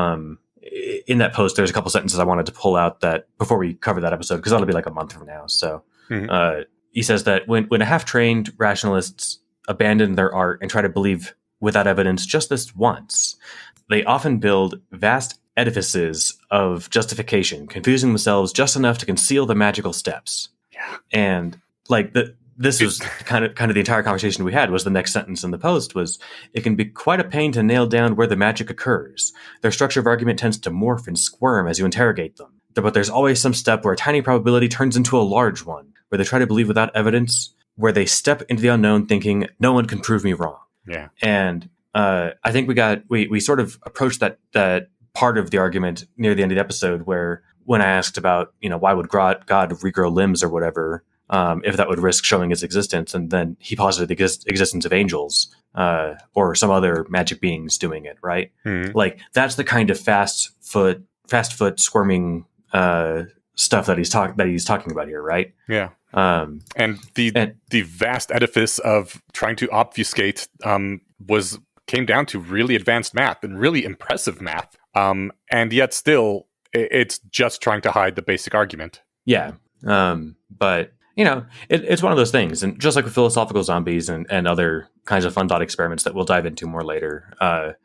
Speaker 2: in that post, there's a couple sentences I wanted to pull out that before we cover that episode, because that'll be like a month from now. So mm-hmm. He says that when a half-trained rationalists abandon their art and try to believe without evidence just this once, they often build vast edifices of justification, confusing themselves just enough to conceal the magical steps.
Speaker 1: Yeah.
Speaker 2: And like this was kind of the entire conversation we had. Was the next sentence in the post was, it can be quite a pain to nail down where the magic occurs. Their structure of argument tends to morph and squirm as you interrogate them. But there's always some step where a tiny probability turns into a large one, where they try to believe without evidence, where they step into the unknown thinking, no one can prove me wrong.
Speaker 1: Yeah.
Speaker 2: And I think we sort of approached that part of the argument near the end of the episode, where when I asked about, why would God regrow limbs or whatever, if that would risk showing its existence, and then he posited the existence of angels or some other magic beings doing it, right? Mm-hmm. Like that's the kind of fast foot squirming stuff that he's talking about here, right?
Speaker 1: Yeah. And the vast edifice of trying to obfuscate came down to really advanced math and really impressive math, and yet still it's just trying to hide the basic argument.
Speaker 2: Yeah, but it's one of those things, and just like with philosophical zombies and other kinds of fun thought experiments that we'll dive into more later, I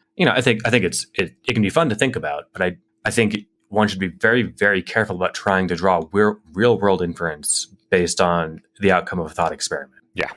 Speaker 2: think it can be fun to think about, but I think one should be very, very careful about trying to draw real world inference based on the outcome of a thought experiment.
Speaker 1: Yeah.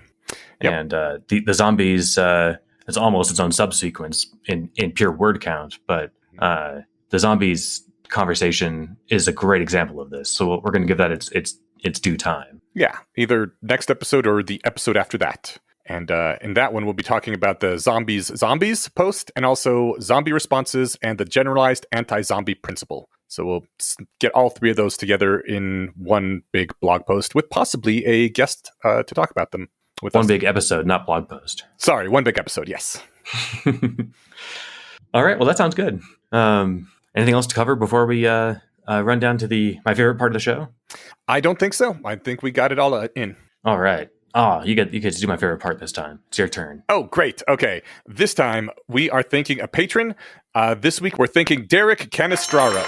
Speaker 1: Yep.
Speaker 2: And the zombies, it's almost its own subsequence in pure word count, but the zombies conversation is a great example of this. So we're going to give that its due time.
Speaker 1: Yeah, either next episode or the episode after that. And in that one, we'll be talking about the zombies post, and also zombie responses and the generalized anti-zombie principle. So we'll get all three of those together in one big blog post with possibly a guest to talk about them with
Speaker 2: one
Speaker 1: us.
Speaker 2: Big episode, not blog post.
Speaker 1: Sorry, one big episode, yes.
Speaker 2: All right, well, that sounds good. Anything else to cover before we run down to my favorite part of the show?
Speaker 1: I don't think so. I think we got it all in.
Speaker 2: All right. Oh, you get to do my favorite part this time. It's your turn.
Speaker 1: Oh, great. Okay. This time, we are thanking a patron. This week, we're thanking Derek Canestraro.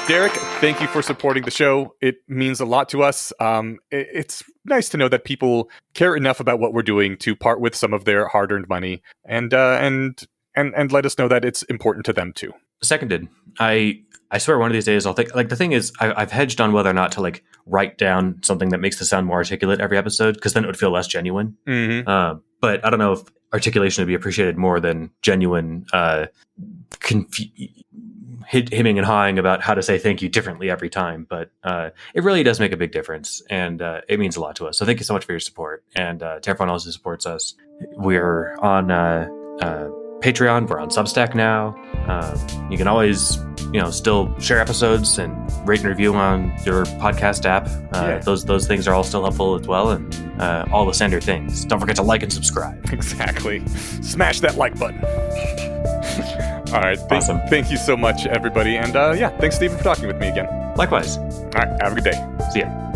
Speaker 1: Derek, thank you for supporting the show. It means a lot to us. It's nice to know that people care enough about what we're doing to part with some of their hard-earned money and let us know that it's important to them too.
Speaker 2: Seconded. I swear one of these days I'll think, like, the thing is I've hedged on whether or not to like write down something that makes the sound more articulate every episode, because then it would feel less genuine.
Speaker 1: Mm-hmm.
Speaker 2: But I don't know if articulation would be appreciated more than genuine hemming and hawing about how to say thank you differently every time. But it really does make a big difference, and it means a lot to us. So thank you so much for your support, and to everyone else who supports us. We're on Patreon. We're on Substack now. You can always, still share episodes and rate and review on your podcast app. Those things are all still helpful as well, and all the standard things. Don't forget to like and subscribe.
Speaker 1: Exactly. Smash that like button. All right.
Speaker 2: Awesome.
Speaker 1: Thank you so much, everybody. And thanks, Stephen, for talking with me again.
Speaker 2: Likewise.
Speaker 1: All right. Have a good day.
Speaker 2: See ya.